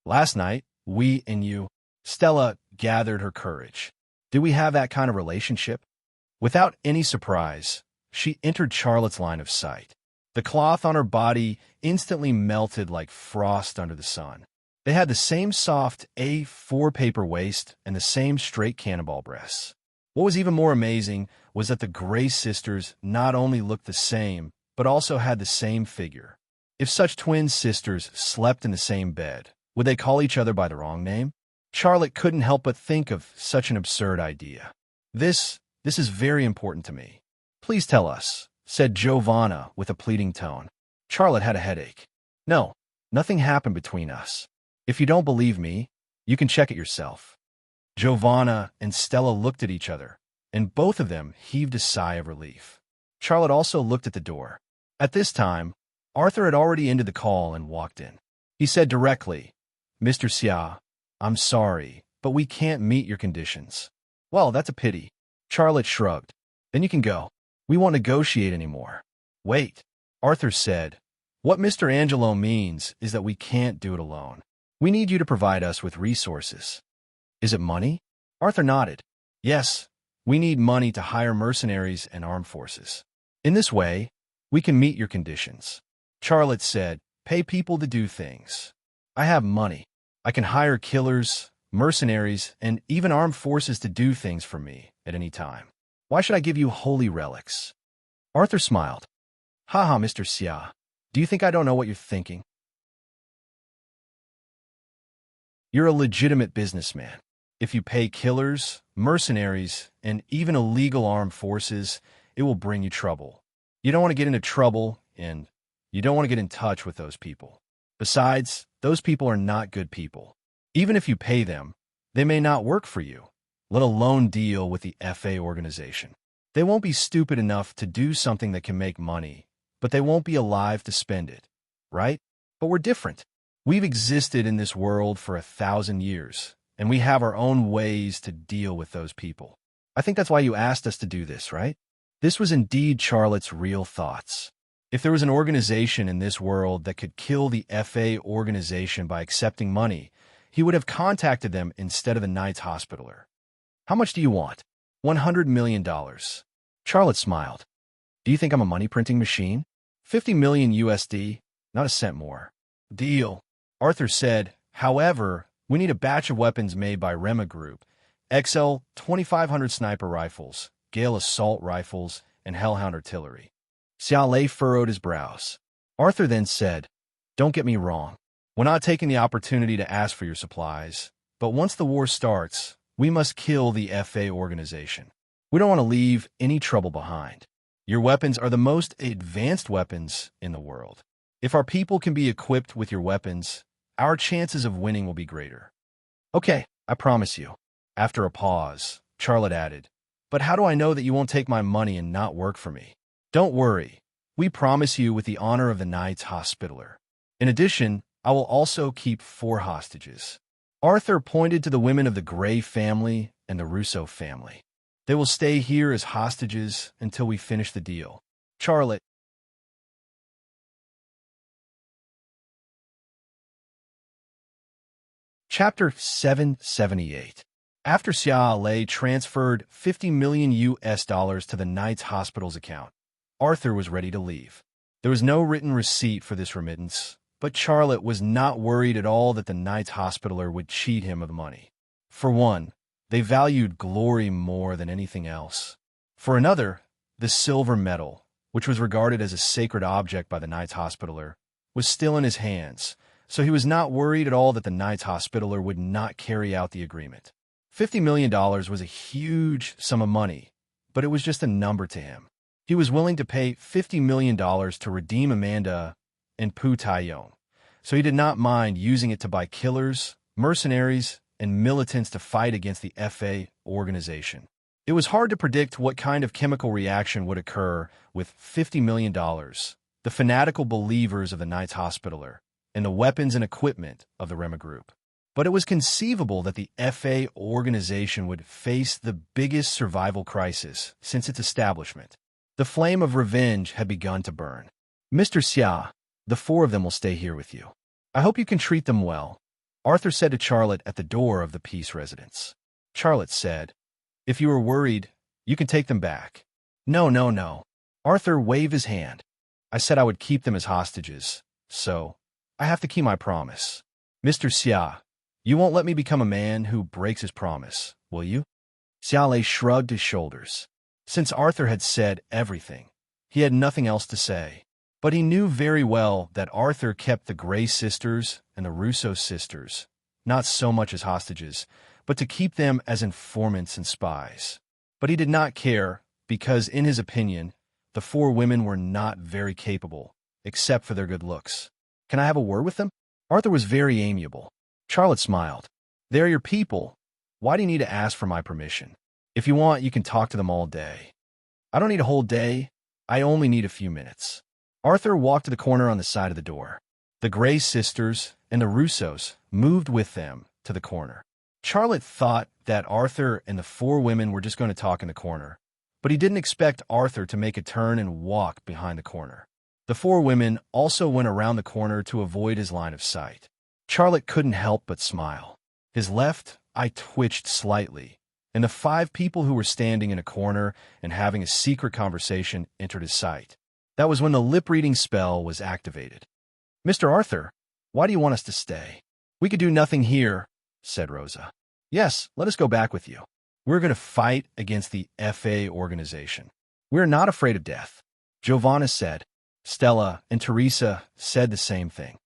"Last night, we and you..." Stella gathered her courage. "Did we have that kind of relationship?" Without any surprise, she entered Charlotte's line of sight. The cloth on her body instantly melted like frost under the sun. They had the same soft A4 paper waist and the same straight cannonball breasts. What was even more amazing was that the Gray sisters not only looked the same, but also had the same figure. If such twin sisters slept in the same bed, would they call each other by the wrong name? Charlotte couldn't help but think of such an absurd idea. This is very important to me. "Please tell us," said Giovanna with a pleading tone. Charlotte had a headache. "No, nothing happened between us. If you don't believe me, you can check it yourself." Giovanna and Stella looked at each other, and both of them heaved a sigh of relief. Charlotte also looked at the door. At this time, Arthur had already ended the call and walked in. He said directly, "Mr. Xia, I'm sorry, but we can't meet your conditions." "Well, that's a pity." Charlotte shrugged. "Then you can go. We won't negotiate anymore." "Wait," Arthur said. "What Mr. Angelo means is that we can't do it alone. We need you to provide us with resources." "Is it money?" Arthur nodded. "Yes, we need money to hire mercenaries and armed forces. In this way, we can meet your conditions." Charlotte said, "Pay people to do things. I have money. I can hire killers, mercenaries, and even armed forces to do things for me at any time. Why should I give you holy relics?" Arthur smiled. "Haha, Mr. Xia. Do you think I don't know what you're thinking? You're a legitimate businessman. If you pay killers, mercenaries, and even illegal armed forces, it will bring you trouble. You don't want to get into trouble, and you don't want to get in touch with those people. Besides, those people are not good people. Even if you pay them, they may not work for you, let alone deal with the FA organization. They won't be stupid enough to do something that can make money, but they won't be alive to spend it, right? But we're different. We've existed in this world for 1,000 years, and we have our own ways to deal with those people. I think that's why you asked us to do this, right?" This was indeed Charlotte's real thoughts. If there was an organization in this world that could kill the FA organization by accepting money, he would have contacted them instead of the Knights Hospitaller. "How much do you want?" $100 million. Charlotte smiled. "Do you think I'm a money-printing machine?" 50 million USD, not a cent more. "Deal," Arthur said. "However, we need a batch of weapons made by Rema Group. XL 2500 sniper rifles, Gale assault rifles, and Hellhound artillery." Xiaolei furrowed his brows. Arthur then said, "Don't get me wrong. We're not taking the opportunity to ask for your supplies, but once the war starts, we must kill the FA organization. We don't want to leave any trouble behind. Your weapons are the most advanced weapons in the world. If our people can be equipped with your weapons, our chances of winning will be greater." "Okay, I promise you." After a pause, Charlotte added, "But how do I know that you won't take my money and not work for me?" "Don't worry. We promise you with the honor of the Knights Hospitaller. In addition, I will also keep 4 hostages." Arthur pointed to the women of the Gray family and the Russo family. "They will stay here as hostages until we finish the deal." Charlotte Chapter 778. After Xia Lei transferred 50 million US dollars to the Knight's Hospital's account, Arthur was ready to leave. There was no written receipt for this remittance, but Charlotte was not worried at all that the Knight's Hospitaller would cheat him of the money. For one, they valued glory more than anything else. For another, the silver medal, which was regarded as a sacred object by the Knight's Hospitaller, was still in his hands, so he was not worried at all that the Knight's Hospitaller would not carry out the agreement. $50 million was a huge sum of money, but it was just a number to him. He was willing to pay $50 million to redeem Amanda and Pu Taiyong, so he did not mind using it to buy killers, mercenaries, and militants to fight against the FA organization. It was hard to predict what kind of chemical reaction would occur with $50 million, the fanatical believers of the Knight's Hospitaller, and the weapons and equipment of the Rema Group. But it was conceivable that the FA organization would face the biggest survival crisis since its establishment. The flame of revenge had begun to burn. Mr. Xia, the four of them will stay here with you. I hope you can treat them well, Arthur said to Charlotte at the door of the Peace residence. Charlotte said, if you are worried, you can take them back. No. Arthur waved his hand. I said I would keep them as hostages, so I have to keep my promise. Mr. Xia, you won't let me become a man who breaks his promise, will you? Xia Lei shrugged his shoulders. Since Arthur had said everything, he had nothing else to say. But he knew very well that Arthur kept the Grey sisters and the Russo sisters, not so much as hostages, but to keep them as informants and spies. But he did not care, because in his opinion, the four women were not very capable, except for their good looks. Can I have a word with them? Arthur was very amiable. Charlotte smiled. They're your people. Why do you need to ask for my permission? If you want, you can talk to them all day. I don't need a whole day. I only need a few minutes. Arthur walked to the corner on the side of the door. The Grey sisters and the Russos moved with them to the corner. Charlotte thought that Arthur and the four women were just going to talk in the corner, but he didn't expect Arthur to make a turn and walk behind the corner. The four women also went around the corner to avoid his line of sight. Charlotte couldn't help but smile. His left eye twitched slightly, and the five people who were standing in a corner and having a secret conversation entered his sight. That was when the lip-reading spell was activated. Mr. Arthur, why do you want us to stay? We could do nothing here, said Rosa. Yes, let us go back with you. We're going to fight against the FA organization. We're not afraid of death, Giovanna said. Stella and Teresa said the same thing.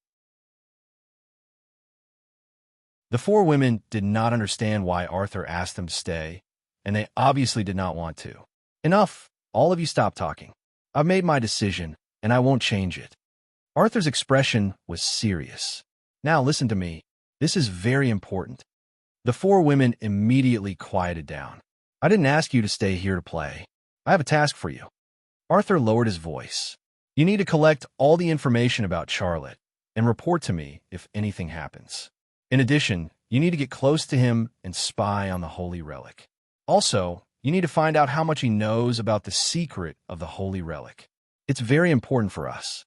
The four women did not understand why Arthur asked them to stay, and they obviously did not want to. Enough, all of you stop talking. I've made my decision, and I won't change it. Arthur's expression was serious. Now listen to me. This is very important. The four women immediately quieted down. I didn't ask you to stay here to play. I have a task for you. Arthur lowered his voice. You need to collect all the information about Charlotte and report to me if anything happens. In addition, you need to get close to him and spy on the Holy Relic. Also, you need to find out how much he knows about the secret of the Holy Relic. It's very important for us.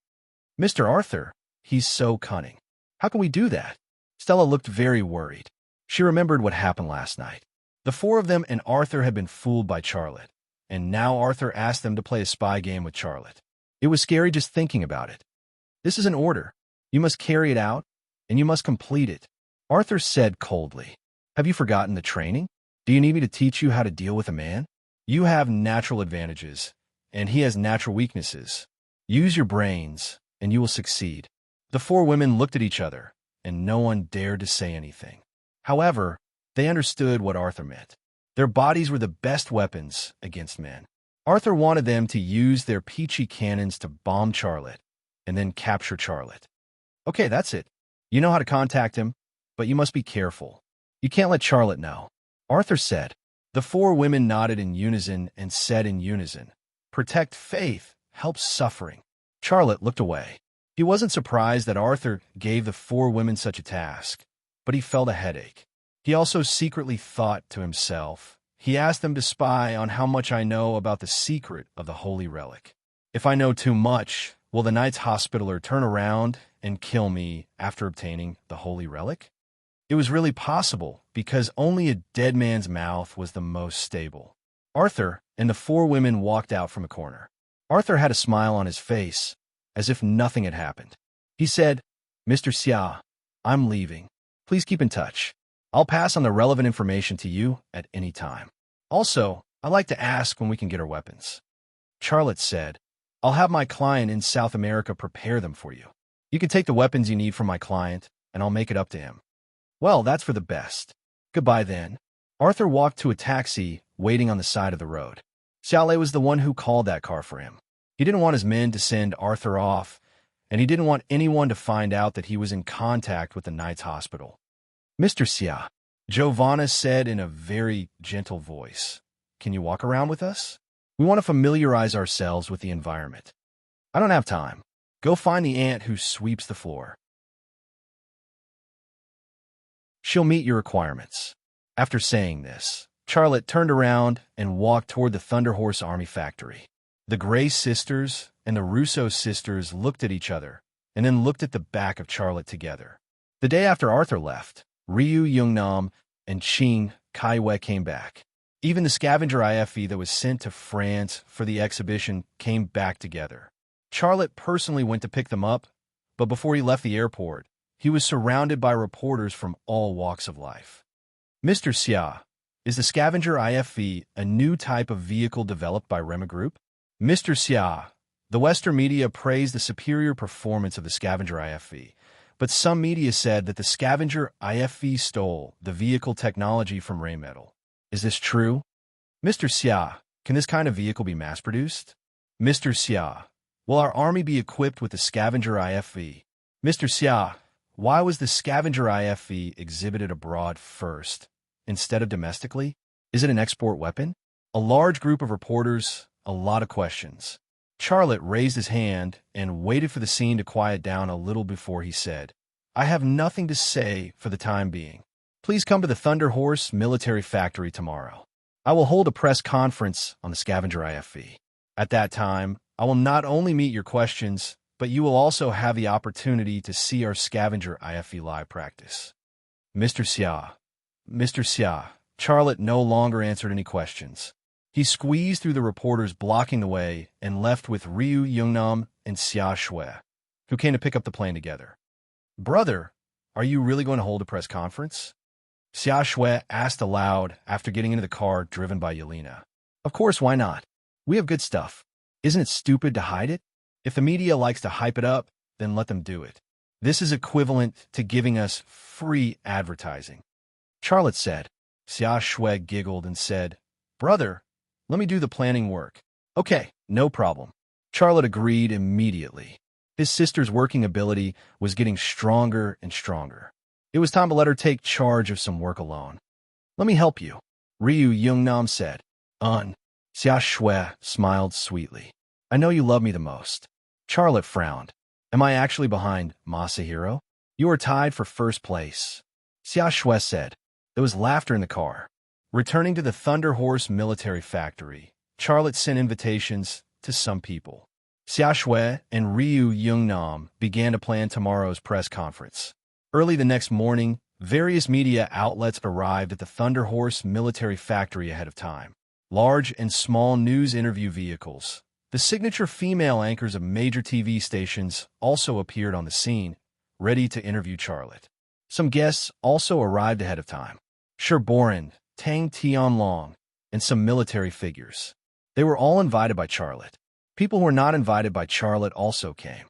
Mr. Arthur, he's so cunning. How can we do that? Stella looked very worried. She remembered what happened last night. The four of them and Arthur had been fooled by Charlotte, and now Arthur asked them to play a spy game with Charlotte. It was scary just thinking about it. This is an order. You must carry it out, and you must complete it. Arthur said coldly, have you forgotten the training? Do you need me to teach you how to deal with a man? You have natural advantages, and he has natural weaknesses. Use your brains, and you will succeed. The four women looked at each other, and no one dared to say anything. However, they understood what Arthur meant. Their bodies were the best weapons against men. Arthur wanted them to use their peachy cannons to bomb Charlotte, and then capture Charlotte. Okay, that's it. You know how to contact him, but you must be careful. You can't let Charlotte know. Arthur said. The four women nodded in unison and said in unison, protect faith, help suffering. Charlotte looked away. He wasn't surprised that Arthur gave the four women such a task, but he felt a headache. He also secretly thought to himself, he asked them to spy on how much I know about the secret of the Holy Relic. If I know too much, will the Knight's Hospitaller turn around and kill me after obtaining the Holy Relic? It was really possible because only a dead man's mouth was the most stable. Arthur and the four women walked out from a corner. Arthur had a smile on his face, as if nothing had happened. He said, "Mr. Xia, I'm leaving. Please keep in touch. I'll pass on the relevant information to you at any time. Also, I'd like to ask when we can get our weapons." Charlotte said, "I'll have my client in South America prepare them for you. You can take the weapons you need from my client, and I'll make it up to him." "Well, that's for the best. Goodbye then." Arthur walked to a taxi waiting on the side of the road. Xiaolei was the one who called that car for him. He didn't want his men to send Arthur off, and he didn't want anyone to find out that he was in contact with the Knight's hospital. "Mr. Xia," Giovanna said in a very gentle voice, "can you walk around with us? We want to familiarize ourselves with the environment." "I don't have time. Go find the ant who sweeps the floor. She'll meet your requirements." After saying this, Charlotte turned around and walked toward the Thunder Horse Army factory. The Gray sisters and the Russo sisters looked at each other and then looked at the back of Charlotte together. The day after Arthur left, Ryu Youngnam and Qin Kaiwei came back. Even the scavenger IFE that was sent to France for the exhibition came back together. Charlotte personally went to pick them up, but before he left the airport, he was surrounded by reporters from all walks of life. "Mr. Xia, is the scavenger IFE a new type of vehicle developed by Rema Group?" "Mr. Xia, the Western media praised the superior performance of the scavenger IFE, but some media said that the scavenger IFE stole the vehicle technology from Rheinmetall. Is this true?" "Mr. Xia, can this kind of vehicle be mass-produced?" "Mr. Xia, will our army be equipped with the scavenger IFE?" "Mr. Xia, why was the scavenger IFE exhibited abroad first, instead of domestically? Is it an export weapon?" A large group of reporters, a lot of questions. Charlotte raised his hand and waited for the scene to quiet down a little before he said, "I have nothing to say for the time being. Please come to the Thunder Horse military factory tomorrow. I will hold a press conference on the scavenger IFE. At that time, I will not only meet your questions, but you will also have the opportunity to see our scavenger IFE live practice." "Mr. Xia, Mr. Xia." Charlotte no longer answered any questions. He squeezed through the reporters blocking the way and left with Ryu Youngnam and Xia Shui, who came to pick up the plane together. "Brother, are you really going to hold a press conference?" Xia Shui asked aloud after getting into the car driven by Yelena. "Of course, why not? We have good stuff. Isn't it stupid to hide it? If the media likes to hype it up, then let them do it. This is equivalent to giving us free advertising." Charlotte said. Xia Shui giggled and said, "Brother, let me do the planning work." "Okay, no problem." Charlotte agreed immediately. His sister's working ability was getting stronger and stronger. It was time to let her take charge of some work alone. "Let me help you," Ryu Youngnam said. Xia Shui smiled sweetly. "I know you love me the most." Charlotte frowned. "Am I actually behind Masahiro?" "You are tied for first place," Xia Shui said. There was laughter in the car. Returning to the Thunder Horse military factory, Charlotte sent invitations to some people. Xia Shui and Ryu Youngnam began to plan tomorrow's press conference. Early the next morning, various media outlets arrived at the Thunder Horse military factory ahead of time. Large and small news interview vehicles, the signature female anchors of major TV stations, also appeared on the scene, ready to interview Charlotte. Some guests also arrived ahead of time. Sherboran, Tang Tianlong, and some military figures. They were all invited by Charlotte. People who were not invited by Charlotte also came.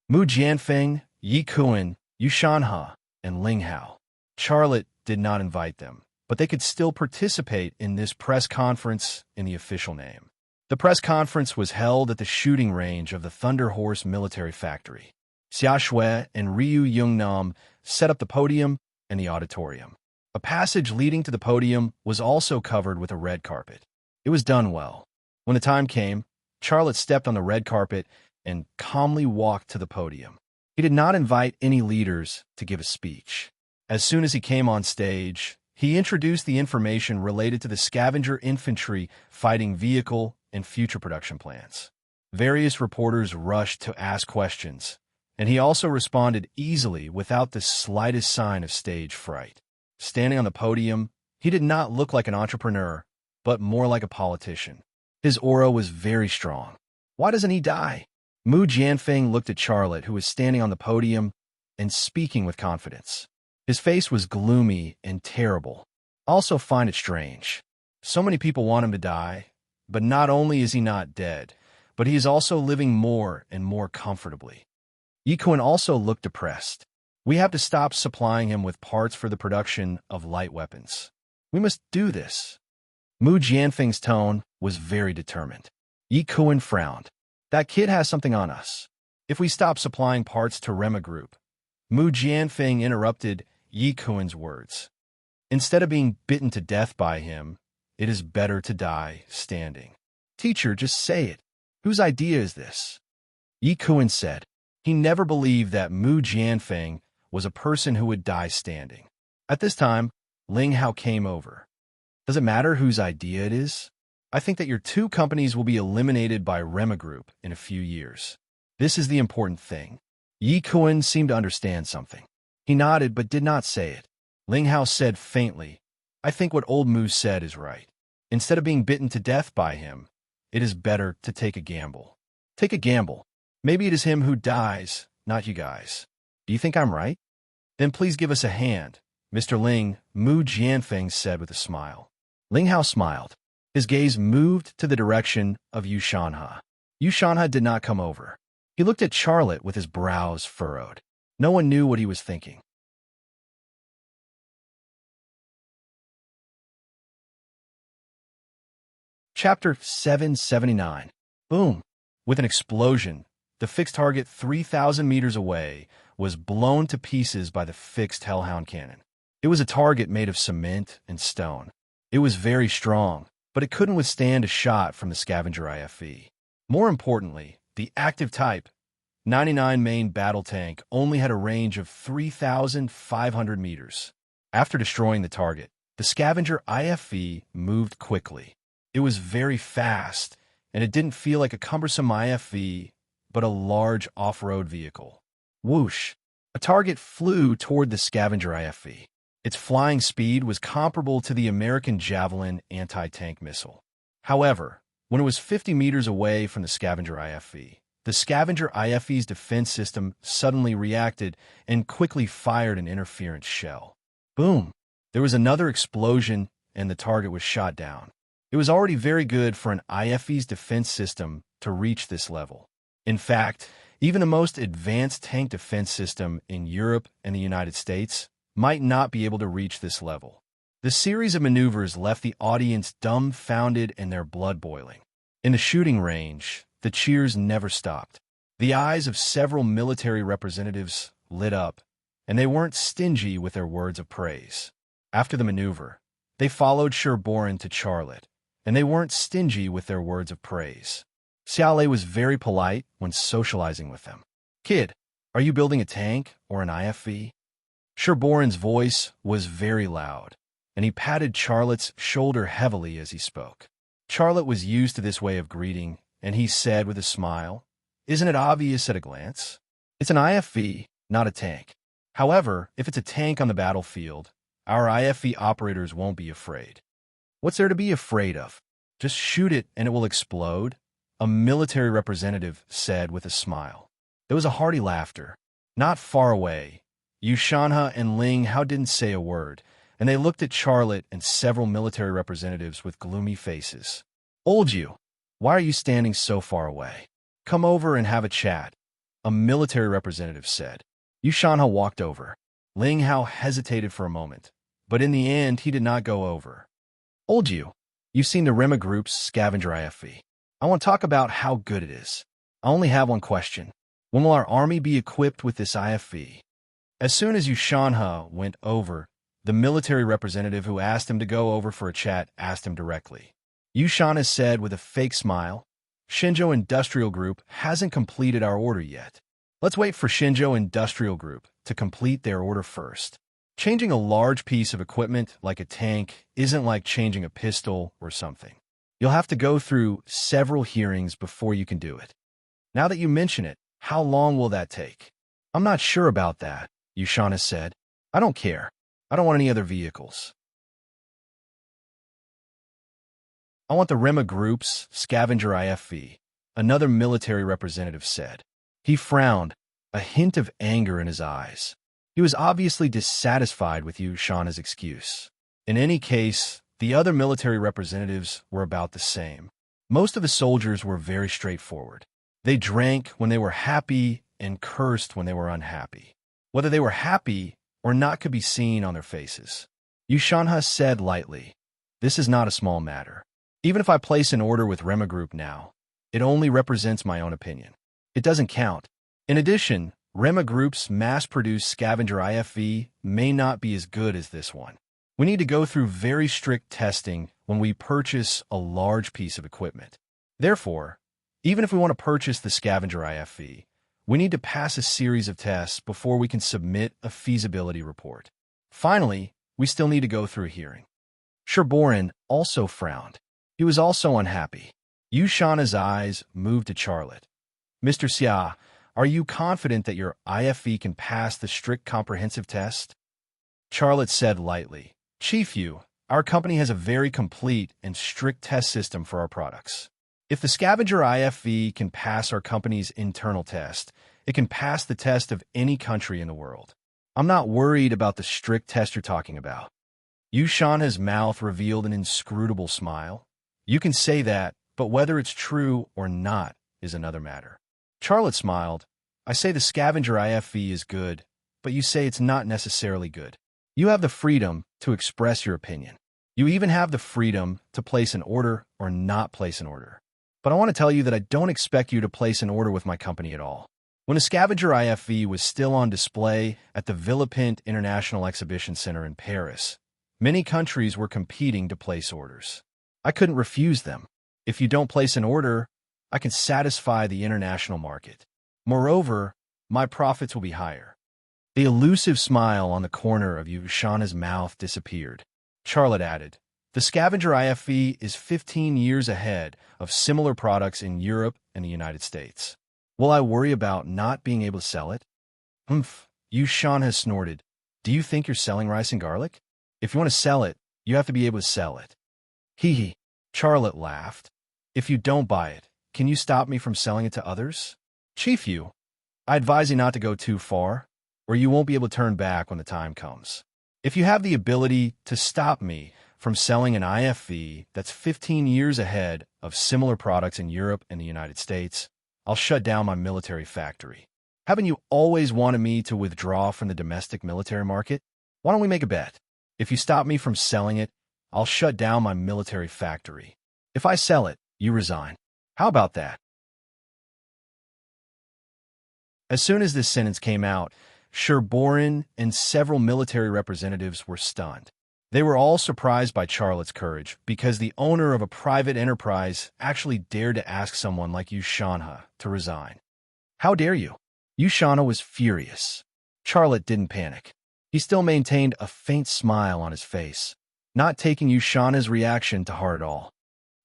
Mu Jianfeng, Yi Kuan, Yu Shanhe, and Ling Hao. Charlotte did not invite them, but they could still participate in this press conference in the official name. The press conference was held at the shooting range of the Thunder Horse military factory. Xia Shui and Ryu Youngnam set up the podium and the auditorium. A passage leading to the podium was also covered with a red carpet. It was done well. When the time came, Charlotte stepped on the red carpet and calmly walked to the podium. He did not invite any leaders to give a speech. As soon as he came on stage, he introduced the information related to the scavenger infantry fighting vehicle and future production plans. Various reporters rushed to ask questions, and he also responded easily without the slightest sign of stage fright. Standing on the podium, he did not look like an entrepreneur, but more like a politician. His aura was very strong. Why doesn't he die? Mu Jianfeng looked at Charlotte, who was standing on the podium and speaking with confidence. His face was gloomy and terrible. I also find it strange. So many people want him to die, but not only is he not dead, but he is also living more and more comfortably. Yi Kun also looked depressed. We have to stop supplying him with parts for the production of light weapons. We must do this. Mu Jianfeng's tone was very determined. Yi Kun frowned. That kid has something on us. If we stop supplying parts to Rema Group, Mu Jianfeng interrupted Yi Kun's words. Instead of being bitten to death by him, it is better to die standing. Teacher, just say it. Whose idea is this? Yi Kun said. He never believed that Mu Jianfeng was a person who would die standing. At this time, Ling Hao came over. Does it matter whose idea it is? I think that your two companies will be eliminated by Rema Group in a few years. This is the important thing. Yi Kun seemed to understand something. He nodded but did not say it. Ling Hao said faintly, I think what old Mu said is right. Instead of being bitten to death by him, it is better to take a gamble. Take a gamble. Maybe it is him who dies, not you guys. Do you think I'm right? Then please give us a hand, Mr. Ling, Mu Jianfeng said with a smile. Ling Hao smiled. His gaze moved to the direction of Yu Shanha. Yu Shanha did not come over. He looked at Charlotte with his brows furrowed. No one knew what he was thinking. Chapter 779. Boom! With an explosion, the fixed target 3,000 meters away was blown to pieces by the fixed Hellhound cannon. It was a target made of cement and stone. It was very strong, but it couldn't withstand a shot from the scavenger IFE. More importantly, the active Type 99 main battle tank only had a range of 3,500 meters. After destroying the target, the scavenger IFE moved quickly. It was very fast, and it didn't feel like a cumbersome IFE, but a large off-road vehicle. Whoosh! A target flew toward the scavenger IFE. Its flying speed was comparable to the American Javelin anti-tank missile. However, when it was 50 meters away from the scavenger IFE, the scavenger IFE's defense system suddenly reacted and quickly fired an interference shell. Boom! There was another explosion, and the target was shot down. It was already very good for an IFE's defense system to reach this level. In fact, even the most advanced tank defense system in Europe and the United States might not be able to reach this level. The series of maneuvers left the audience dumbfounded and their blood boiling. In the shooting range, the cheers never stopped. The eyes of several military representatives lit up, and they weren't stingy with their words of praise. After the maneuver, they followed Sherboran to Charlotte, and they weren't stingy with their words of praise. Xiaolei was very polite when socializing with them. Kid, are you building a tank or an IFE? Sherboran's voice was very loud, and he patted Charlotte's shoulder heavily as he spoke. Charlotte was used to this way of greeting, and he said with a smile, Isn't it obvious at a glance? It's an IFE, not a tank. However, if it's a tank on the battlefield, our IFE operators won't be afraid. What's there to be afraid of? Just shoot it and it will explode, a military representative said with a smile. There was a hearty laughter. Not far away, Yu Shanha and Ling Hao didn't say a word, and they looked at Charlotte and several military representatives with gloomy faces. Old Yu, why are you standing so far away? Come over and have a chat, a military representative said. Yu Shanha walked over. Ling Hao hesitated for a moment, but in the end he did not go over. Old Yu, you've seen the Rema Group's scavenger IFE. I want to talk about how good it is. I only have one question. When will our army be equipped with this IFE? As soon as Yu Shanha went over, the military representative who asked him to go over for a chat asked him directly. Yu Shanha said with a fake smile, Shenzhou Industrial Group hasn't completed our order yet. Let's wait for Shenzhou Industrial Group to complete their order first. Changing a large piece of equipment like a tank isn't like changing a pistol or something. You'll have to go through several hearings before you can do it. Now that you mention it, how long will that take? I'm not sure about that, Yushana said. I don't care. I don't want any other vehicles. I want the Rema Group's Scavenger IFV, another military representative said. He frowned, a hint of anger in his eyes. He was obviously dissatisfied with Yushana's excuse. In any case, the other military representatives were about the same. Most of the soldiers were very straightforward. They drank when they were happy and cursed when they were unhappy. Whether they were happy or not could be seen on their faces. Yushana said lightly, "This is not a small matter. Even if I place an order with Rema Group now, it only represents my own opinion. It doesn't count. In addition, Rema Group's mass-produced Scavenger IFV may not be as good as this one. We need to go through very strict testing when we purchase a large piece of equipment. Therefore, even if we want to purchase the Scavenger IFV, we need to pass a series of tests before we can submit a feasibility report. Finally, we still need to go through a hearing." Sherborin also frowned. He was also unhappy. Yushana's eyes moved to Charlotte. "Mr. Xia, are you confident that your IFV can pass the strict comprehensive test?" Charlotte said lightly, "Chief Yu, our company has a very complete and strict test system for our products. If the Scavenger IFV can pass our company's internal test, it can pass the test of any country in the world. I'm not worried about the strict test you're talking about." Yushana's mouth revealed an inscrutable smile. "You can say that, but whether it's true or not is another matter." Charlotte smiled. "I say the Scavenger IFV is good, but you say it's not necessarily good. You have the freedom to express your opinion. You even have the freedom to place an order or not place an order. But I want to tell you that I don't expect you to place an order with my company at all." When a Scavenger IFV was still on display at the Villepinte International Exhibition Center in Paris, many countries were competing to place orders. I couldn't refuse them. If you don't place an order, I can satisfy the international market. Moreover, my profits will be higher. The elusive smile on the corner of Yushana's mouth disappeared. Charlotte added, "The Scavenger IFV is 15 years ahead of similar products in Europe and the United States. Will I worry about not being able to sell it?" Yushana snorted. "Do you think you're selling rice and garlic? If you want to sell it, you have to be able to sell it." Hee hee. Charlotte laughed. "If you don't buy it, can you stop me from selling it to others?" "Chief Yu, I advise you not to go too far, or you won't be able to turn back when the time comes. If you have the ability to stop me from selling an IFV that's 15 years ahead of similar products in Europe and the United States, I'll shut down my military factory. Haven't you always wanted me to withdraw from the domestic military market? Why don't we make a bet? If you stop me from selling it, I'll shut down my military factory. If I sell it, you resign. How about that?" As soon as this sentence came out, Sherborin and several military representatives were stunned. They were all surprised by Charlotte's courage because the owner of a private enterprise actually dared to ask someone like Yushana to resign. "How dare you?" Yushana was furious. Charlotte didn't panic. He still maintained a faint smile on his face, not taking Yushana's reaction to heart at all.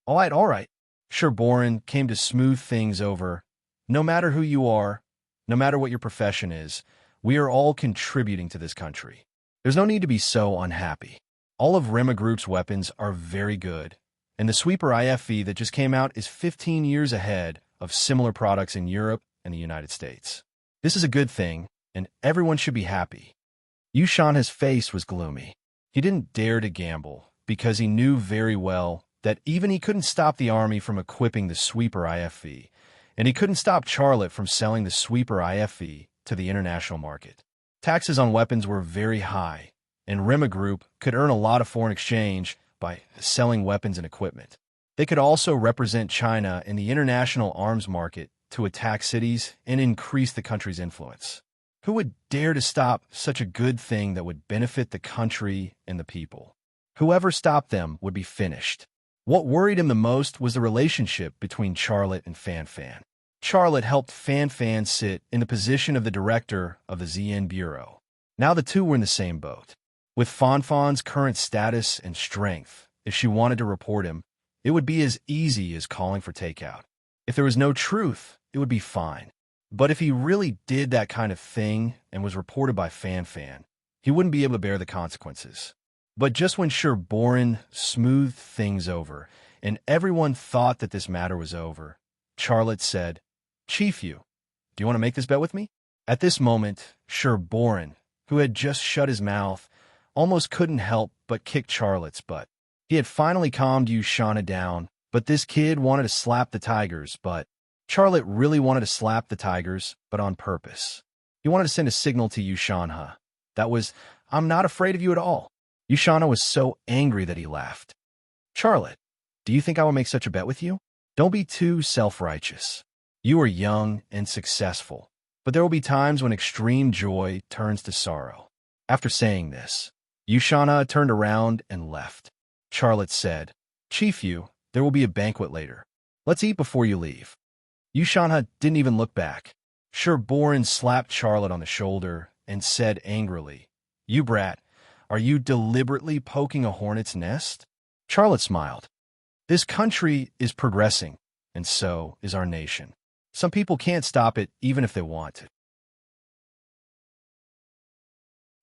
All right. Sherborin came to smooth things over. "No matter who you are, no matter what your profession is, we are all contributing to this country. There's no need to be so unhappy. All of Rema Group's weapons are very good, and the Sweeper IFV that just came out is 15 years ahead of similar products in Europe and the United States. This is a good thing, and everyone should be happy." Yushana's face was gloomy. He didn't dare to gamble because he knew very well that even he couldn't stop the army from equipping the Sweeper IFV, and he couldn't stop Charlotte from selling the Sweeper IFV to the international market. Taxes on weapons were very high, and Rema Group could earn a lot of foreign exchange by selling weapons and equipment. They could also represent China in the international arms market to attack cities and increase the country's influence. Who would dare to stop such a good thing that would benefit the country and the people? Whoever stopped them would be finished. What worried him the most was the relationship between Charlotte and Fan Fan. Charlotte helped Fan Fan sit in the position of the director of the ZN Bureau. Now the two were in the same boat. With Fan Fan's current status and strength, if she wanted to report him, it would be as easy as calling for takeout. If there was no truth, it would be fine. But if he really did that kind of thing and was reported by Fan, he wouldn't be able to bear the consequences. But just when Boren smoothed things over, and everyone thought that this matter was over, Charlotte said, "Chief, do you want to make this bet with me?" At this moment, Boren, who had just shut his mouth, almost couldn't help but kick Charlotte's butt. He had finally calmed Yushana down, but this kid wanted to slap the tigers, but Charlotte really wanted to slap the tigers, but on purpose. He wanted to send a signal to Yushana. That was, "I'm not afraid of you at all." Yushana was so angry that he laughed. "Charlotte, do you think I will make such a bet with you? Don't be too self-righteous. You are young and successful, but there will be times when extreme joy turns to sorrow." After saying this, Yushana turned around and left. Charlotte said, "Chief, there will be a banquet later. Let's eat before you leave." Yushana didn't even look back. Boren slapped Charlotte on the shoulder and said angrily, "You brat, are you deliberately poking a hornet's nest?" Charlotte smiled. "This country is progressing, and so is our nation. Some people can't stop it even if they want to.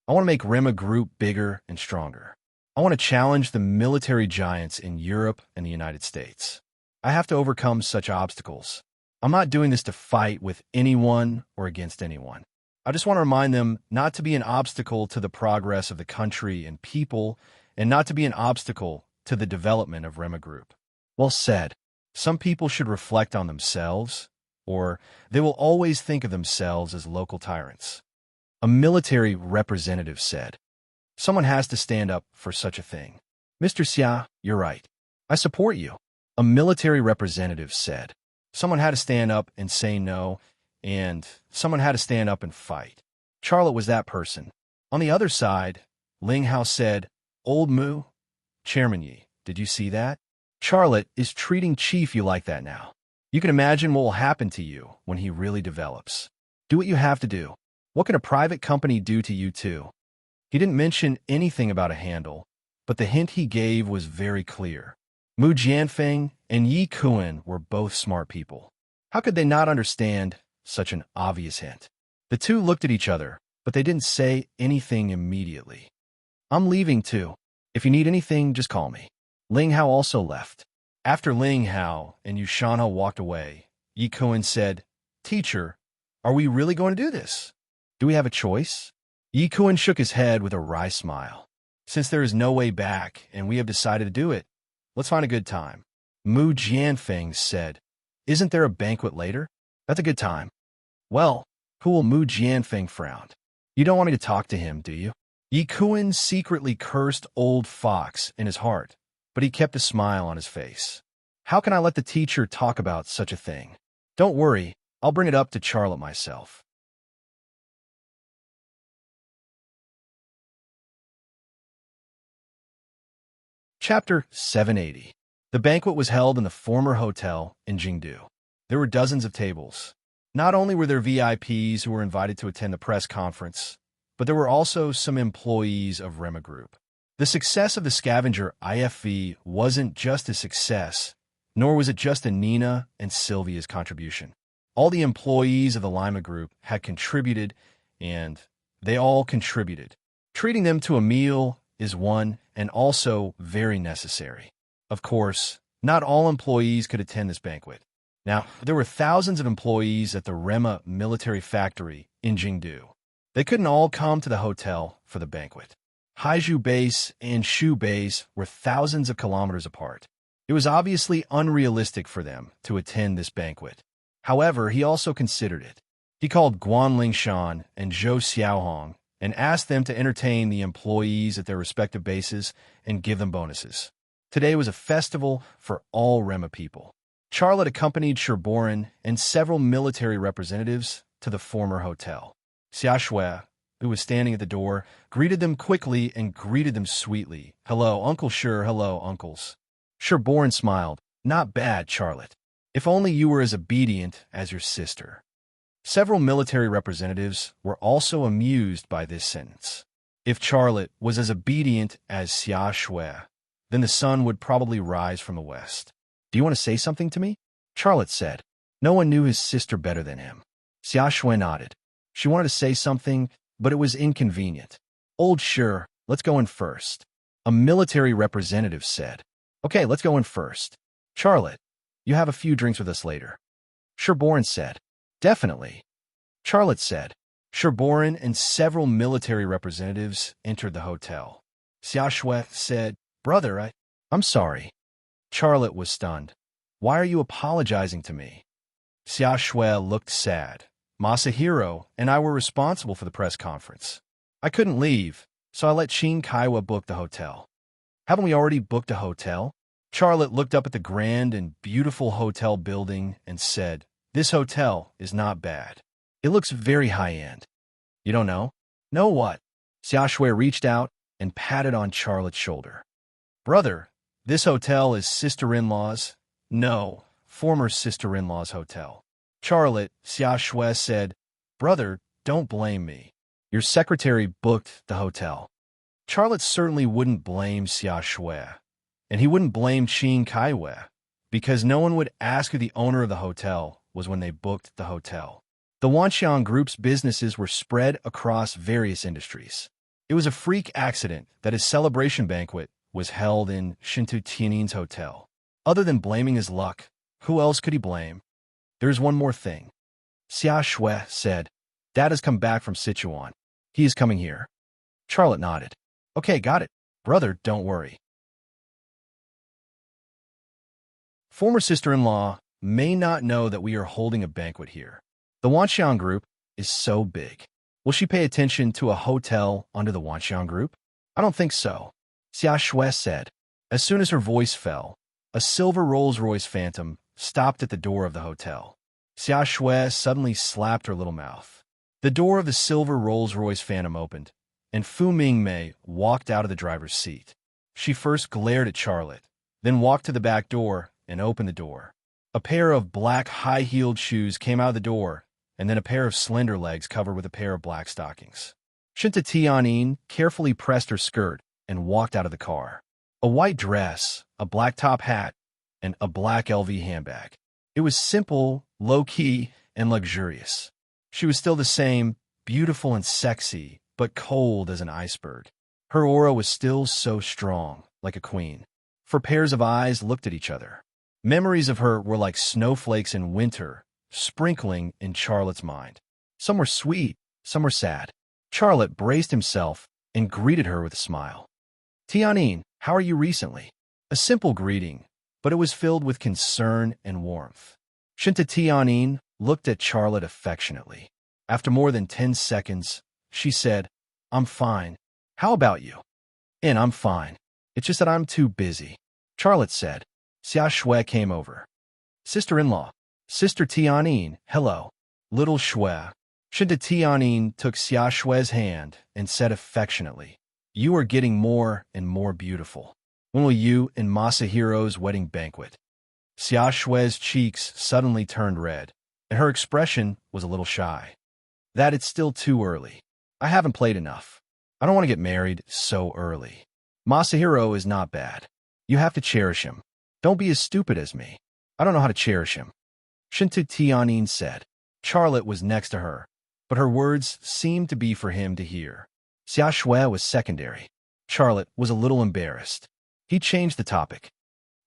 I want to make Rema Group bigger and stronger. I want to challenge the military giants in Europe and the United States. I have to overcome such obstacles. I'm not doing this to fight with anyone or against anyone. I just want to remind them not to be an obstacle to the progress of the country and people, and not to be an obstacle to the development of Rema Group." Well said. Some people should reflect on themselves, or they will always think of themselves as local tyrants. A military representative said, "Someone has to stand up for such a thing." "Mr. Xia, you're right. I support you." A military representative said, "Someone had to stand up and say no, and someone had to stand up and fight." Charlotte was that person. On the other side, Ling Hao said, "Old Mu, Chairman Yi, did you see that? Charlotte is treating Chief Yu like that now. You can imagine what will happen to you when he really develops. Do what you have to do. What can a private company do to you too?" He didn't mention anything about a handle, but the hint he gave was very clear. Mu Jianfeng and Yi Kuan were both smart people. How could they not understand such an obvious hint? The two looked at each other, but they didn't say anything immediately. "I'm leaving too. If you need anything, just call me." Ling Hao also left. After Ling Hao and Yushana walked away, Yi Kuan said, "Teacher, are we really going to do this? Do we have a choice?" Yi Kuan shook his head with a wry smile. "Since there is no way back and we have decided to do it, let's find a good time." Mu Jianfeng said, "Isn't there a banquet later? That's a good time." "Well, cool." Mu Jianfeng frowned. "You don't want me to talk to him, do you?" Yi Kuan secretly cursed Old Fox in his heart, but he kept a smile on his face. "How can I let the teacher talk about such a thing? Don't worry, I'll bring it up to Charlotte myself." Chapter 780. The banquet was held in the former hotel in Jingdu. There were dozens of tables. Not only were there VIPs who were invited to attend the press conference, but there were also some employees of Rema Group. The success of the scavenger IFV wasn't just a success, nor was it just Nina and Sylvia's contribution. All the employees of the Lima Group had contributed, and they all contributed. Treating them to a meal is one and also very necessary. Of course, not all employees could attend this banquet. Now, there were thousands of employees at the Rema military factory in Jingdu. They couldn't all come to the hotel for the banquet. Haizhu Base and Shu Base were thousands of kilometers apart. It was obviously unrealistic for them to attend this banquet. However, he also considered it. He called Guan Lingshan and Zhou Xiaohong and asked them to entertain the employees at their respective bases and give them bonuses. Today was a festival for all Rema people. Charlotte accompanied Boren and several military representatives to the former hotel. Xia Shui, who was standing at the door, greeted them quickly and greeted them sweetly. "Hello, Uncle Sure, hello, uncles." Boren smiled. "Not bad, Charlotte. If only you were as obedient as your sister." Several military representatives were also amused by this sentence. If Charlotte was as obedient as Xia Shui, then the sun would probably rise from the west. "Do you want to say something to me?" Charlotte said. No one knew his sister better than him. Xia Shui nodded. She wanted to say something, but it was inconvenient. Old sure, let's go in first. A military representative said. Okay, let's go in first. Charlotte, you have a few drinks with us later. Sherborne said. Definitely. Charlotte said. Sherborne and several military representatives entered the hotel. Xia Shui said, Brother, I'm sorry. Charlotte was stunned. Why are you apologizing to me? Xia Shui looked sad. Masahiro and I were responsible for the press conference. I couldn't leave, so I let Qin Kaiwa book the hotel. Haven't we already booked a hotel? Charlotte looked up at the grand and beautiful hotel building and said, This hotel is not bad. It looks very high-end. You don't know? Know what? Xia Shui reached out and patted on Charlotte's shoulder. Brother, this hotel is sister-in-law's? No, former sister-in-law's hotel. Charlotte, Xia Shui said, Brother, don't blame me. Your secretary booked the hotel. Charlotte certainly wouldn't blame Xia Shui, and he wouldn't blame Qin Kaiwa, because no one would ask who the owner of the hotel was when they booked the hotel. The Wanxiang Group's businesses were spread across various industries. It was a freak accident that his celebration banquet was held in Shintu Tianin's hotel. Other than blaming his luck, who else could he blame? There's one more thing. Xia Shui said, Dad has come back from Sichuan. He is coming here. Charlotte nodded. Okay, got it. Brother, don't worry. Former sister-in-law may not know that we are holding a banquet here. The Wanxiang Group is so big. Will she pay attention to a hotel under the Wanxiang Group? I don't think so. Xia Shui said. As soon as her voice fell, a silver Rolls-Royce Phantom stopped at the door of the hotel. Xia Shui suddenly slapped her little mouth. The door of the silver Rolls-Royce Phantom opened, and Fu Mingmei walked out of the driver's seat. She first glared at Charlotte, then walked to the back door and opened the door. A pair of black high-heeled shoes came out of the door, and then a pair of slender legs covered with a pair of black stockings. Shinta Tianin carefully pressed her skirt and walked out of the car. A white dress, a black top hat, and a black LV handbag. It was simple, low-key, and luxurious. She was still the same, beautiful and sexy, but cold as an iceberg. Her aura was still so strong, like a queen. For pairs of eyes looked at each other. Memories of her were like snowflakes in winter, sprinkling in Charlotte's mind. Some were sweet, some were sad. Charlotte braced himself and greeted her with a smile. Tianin, how are you recently? A simple greeting, but it was filled with concern and warmth. Shinta Tianin looked at Charlotte affectionately. After more than 10 seconds, she said, I'm fine. How about you? And I'm fine. It's just that I'm too busy. Charlotte said. Xia Shui came over. Sister-in-law. Sister Tianin, hello. Little Shui. Shinta Tianin took Xia Shui's hand and said affectionately, You are getting more and more beautiful. When will you and Masahiro's wedding banquet? Xia Shui's cheeks suddenly turned red, and her expression was a little shy. That it's still too early. I haven't played enough. I don't want to get married so early. Masahiro is not bad. You have to cherish him. Don't be as stupid as me. I don't know how to cherish him. Shintu Tianin said. Charlotte was next to her, but her words seemed to be for him to hear. Xia Shui was secondary. Charlotte was a little embarrassed. He changed the topic.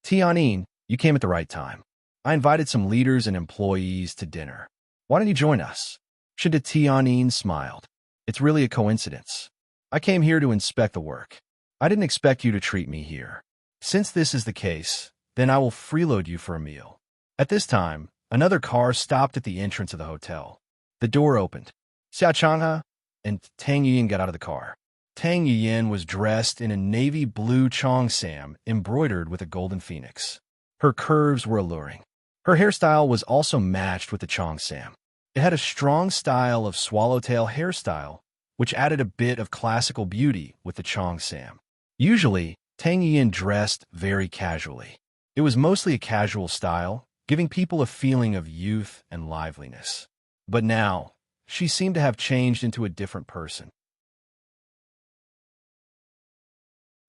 Tianin, you came at the right time. I invited some leaders and employees to dinner. Why don't you join us? Shinta Tianin smiled. It's really a coincidence. I came here to inspect the work. I didn't expect you to treat me here. Since this is the case, then I will freeload you for a meal. At this time, another car stopped at the entrance of the hotel. The door opened. Xia Changha and Tang Yuyin got out of the car. Tang Yuyin was dressed in a navy blue cheongsam embroidered with a golden phoenix. Her curves were alluring. Her hairstyle was also matched with the cheongsam. It had a strong style of swallowtail hairstyle, which added a bit of classical beauty with the cheongsam. Usually, Tang Yuyin dressed very casually. It was mostly a casual style, giving people a feeling of youth and liveliness. But now, she seemed to have changed into a different person.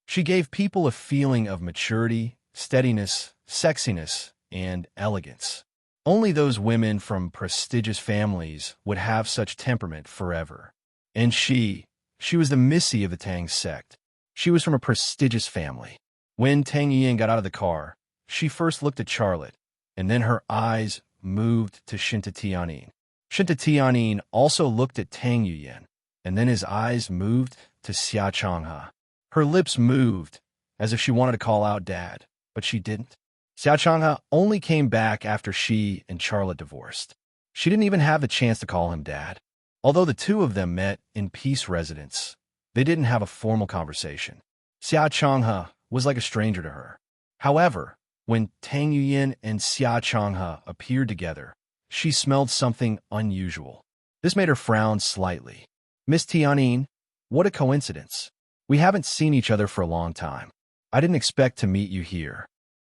She gave people a feeling of maturity, steadiness, sexiness, and elegance. Only those women from prestigious families would have such temperament forever. And she was the Missy of the Tang sect. She was from a prestigious family. When Tang Yuyin got out of the car, she first looked at Charlotte, and then her eyes moved to Shinta Tianyin. Shinta Tianyin also looked at Tang Yuyin, and then his eyes moved to Xia Changhe. Her lips moved, as if she wanted to call out Dad, but she didn't. Xia Changhe only came back after she and Charlotte divorced. She didn't even have the chance to call him Dad. Although the two of them met in peace residence, they didn't have a formal conversation. Xia Changhe was like a stranger to her. However, when Tang Yuyin and Xia Changhe appeared together, she smelled something unusual. This made her frown slightly. Miss Tianyin, what a coincidence. We haven't seen each other for a long time. I didn't expect to meet you here.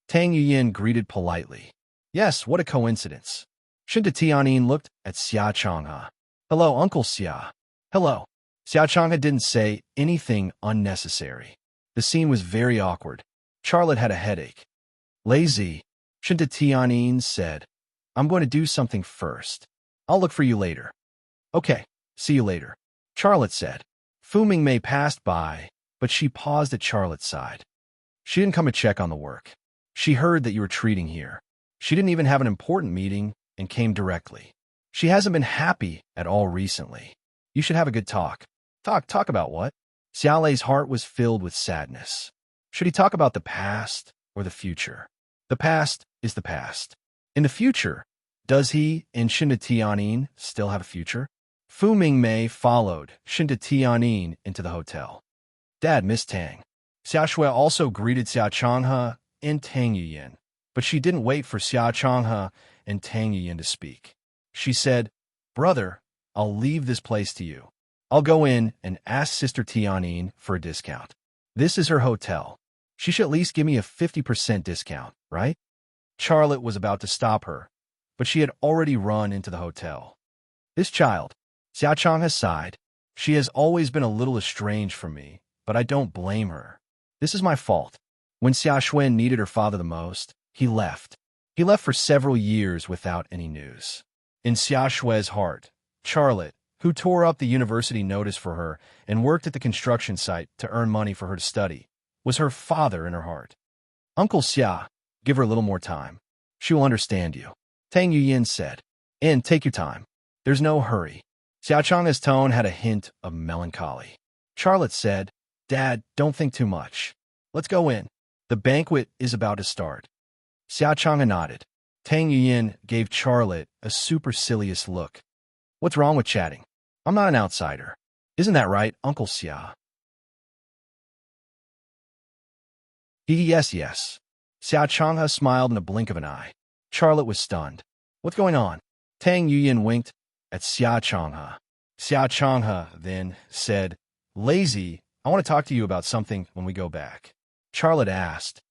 Tang Yuyin greeted politely. Yes, what a coincidence. Shinta Tianyin looked at Xia Changhe. Hello, Uncle Xia. Hello. Xia Changhe didn't say anything unnecessary. The scene was very awkward. Charlotte had a headache. Lazy, Shinta Tianyin said. I'm going to do something first. I'll look for you later. Okay, see you later. Charlotte said. Fu Mingmei passed by, but she paused at Charlotte's side. She didn't come to check on the work. She heard that you were treating here. She didn't even have an important meeting and came directly. She hasn't been happy at all recently. You should have a good talk. Talk about what? Xiaolei's heart was filled with sadness. Should he talk about the past or the future? The past is the past. In the future, does he and Shinta Tianyin still have a future? Fu Mingmei followed Shinta Tianyin into the hotel. Dad, Miss Tang. Xia Shui also greeted Xia Changhe and Tang Yuyin, but she didn't wait for Xia Changhe and Tang Yuyin to speak. She said, Brother, I'll leave this place to you. I'll go in and ask Sister Tianyin for a discount. This is her hotel. She should at least give me a 50% discount, right? Charlotte was about to stop her, but she had already run into the hotel. This child, Xia Changhe sighed. She has always been a little estranged from me, but I don't blame her. This is my fault. When Xia Xuan needed her father the most, he left. He left for several years without any news. In Xia Shui's heart, Charlotte, who tore up the university notice for her and worked at the construction site to earn money for her to study, was her father in her heart. Uncle Xia, give her a little more time. She will understand you. Tang Yuyin said. And take your time. There's no hurry. Xia Chang's tone had a hint of melancholy. Charlotte said, Dad, don't think too much. Let's go in. The banquet is about to start. Xia Changhe nodded. Tang Yuyin gave Charlotte a supercilious look. What's wrong with chatting? I'm not an outsider. Isn't that right, Uncle Xia? Yes. Xia Changhe smiled in a blink of an eye. Charlotte was stunned. What's going on? Tang Yuyin winked at Xia Changhe. Xia Changhe then said, Lazy, I want to talk to you about something when we go back. Charlotte asked,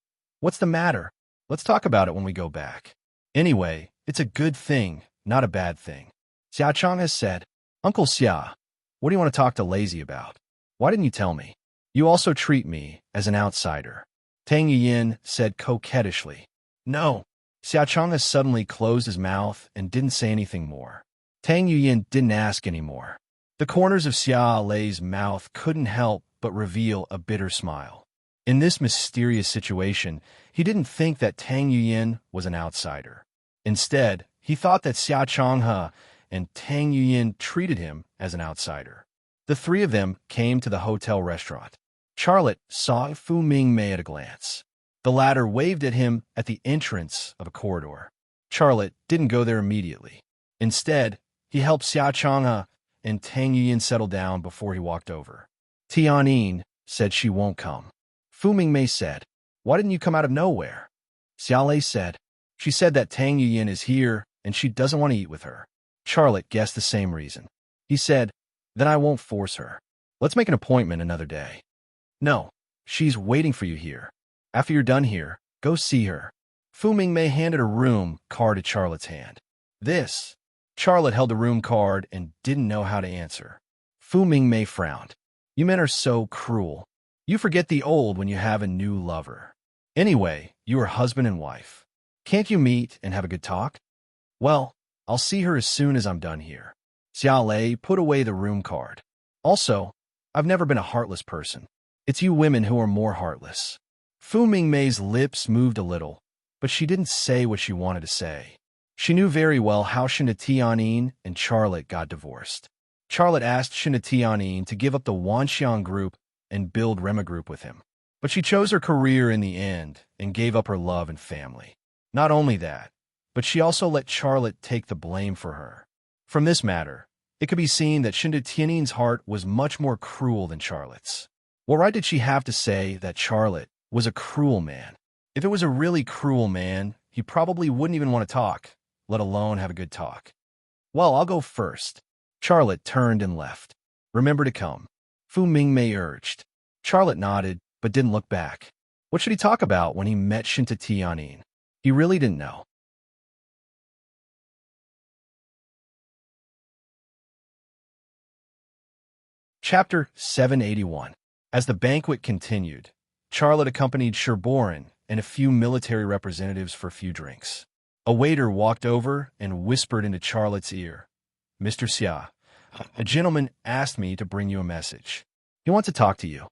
What's the matter? Let's talk about it when we go back. Anyway, it's a good thing, not a bad thing. Xia Changhe said, Uncle Xia, what do you want to talk to Lazy about? Why didn't you tell me? You also treat me as an outsider. Tang Yuyin said coquettishly. No. Xia Changhe suddenly closed his mouth and didn't say anything more. Tang Yuyin didn't ask anymore. The corners of Xia Lei's mouth couldn't help but reveal a bitter smile. In this mysterious situation, he didn't think that Tang Yuyin was an outsider. Instead, he thought that Xia Changhe and Tang Yuyin treated him as an outsider. The three of them came to the hotel restaurant. Charlotte saw Fu Mingmei at a glance. The latter waved at him at the entrance of a corridor. Charlotte didn't go there immediately. Instead, he helped Xia Changhe and Tang Yuyin settle down before he walked over. Tianyin said she won't come. Fu Mingmei said, Why didn't you come out of nowhere? Xiaolei said, She said that Tang Yuyin is here and she doesn't want to eat with her. Charlotte guessed the same reason. He said, Then I won't force her. Let's make an appointment another day. No, she's waiting for you here. After you're done here, go see her. Fu Mingmei handed a room card to Charlotte's hand. This. Charlotte held the room card and didn't know how to answer. Fu Mingmei frowned. You men are so cruel. You forget the old when you have a new lover. Anyway, you are husband and wife. Can't you meet and have a good talk? Well, I'll see her as soon as I'm done here. Xia Lei put away the room card. Also, I've never been a heartless person. It's you women who are more heartless. Fu Mingmei's lips moved a little, but she didn't say what she wanted to say. She knew very well how Shinda Tianyin and Charlotte got divorced. Charlotte asked Shinda Tianyin to give up the Wanxiang group and build Rema Group with him. But she chose her career in the end and gave up her love and family. Not only that, but she also let Charlotte take the blame for her. From this matter, it could be seen that Shinda Tianyin's heart was much more cruel than Charlotte's. What right did she have to say that Charlotte was a cruel man? If it was a really cruel man, he probably wouldn't even want to talk, let alone have a good talk. Well, I'll go first. Charlotte turned and left. Remember to come, Fu Mingmei urged. Charlotte nodded, but didn't look back. What should he talk about when he met Shinta Tianyin? He really didn't know. Chapter 781. As the banquet continued, Charlotte accompanied Sherborin and a few military representatives for a few drinks. A waiter walked over and whispered into Charlotte's ear, "Mr. Xia, a gentleman asked me to bring you a message. He wants to talk to you."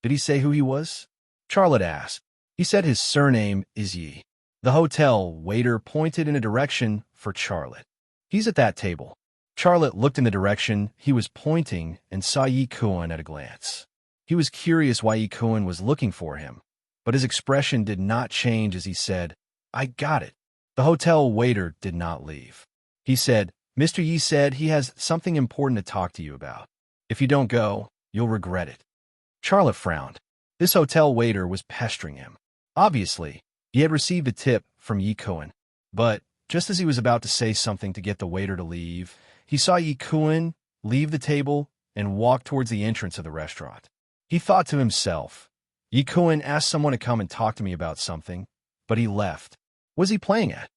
Did he say who he was? Charlotte asked. He said his surname is Yi. The hotel waiter pointed in a direction for Charlotte. "He's at that table." Charlotte looked in the direction he was pointing and saw Yi Kuan at a glance. He was curious why Yi Kuan was looking for him, but his expression did not change as he said, "I got it." The hotel waiter did not leave. He said, "Mr. Yi said he has something important to talk to you about. If you don't go, you'll regret it." Charlotte frowned. This hotel waiter was pestering him. Obviously, he had received a tip from Yi Kuan, but just as he was about to say something to get the waiter to leave, he saw Yi Kuan leave the table and walk towards the entrance of the restaurant. He thought to himself, Yi Kuan asked someone to come and talk to me about something, but he left. What was he playing at?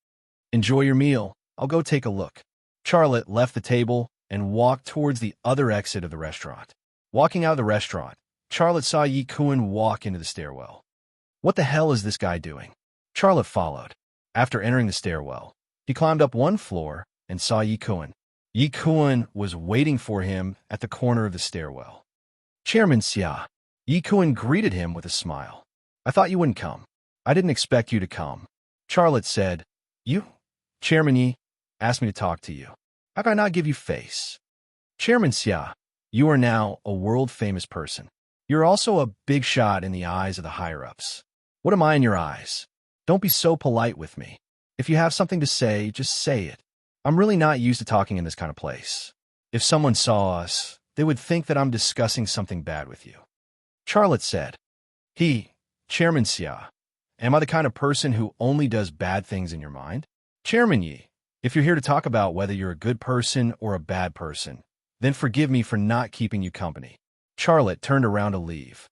"Enjoy your meal. I'll go take a look." Charlotte left the table and walked towards the other exit of the restaurant. Walking out of the restaurant, Charlotte saw Yi Kuan walk into the stairwell. What the hell is this guy doing? Charlotte followed. After entering the stairwell, he climbed up one floor and saw Yi Kuan. Yi Kuan was waiting for him at the corner of the stairwell. "Chairman Xia." Yi Kuan greeted him with a smile. "I thought you wouldn't come. I didn't expect you to come." Charlotte said, "You, Chairman Yi, asked me to talk to you. How can I not give you face?" "Chairman Xia, you are now a world-famous person. You're also a big shot in the eyes of the higher-ups. What am I in your eyes? Don't be so polite with me. If you have something to say, just say it. I'm really not used to talking in this kind of place. If someone saw us, they would think that I'm discussing something bad with you." Charlotte said, Chairman Xia, am I the kind of person who only does bad things in your mind? Chairman Yi, if you're here to talk about whether you're a good person or a bad person, then forgive me for not keeping you company." Charlotte turned around to leave.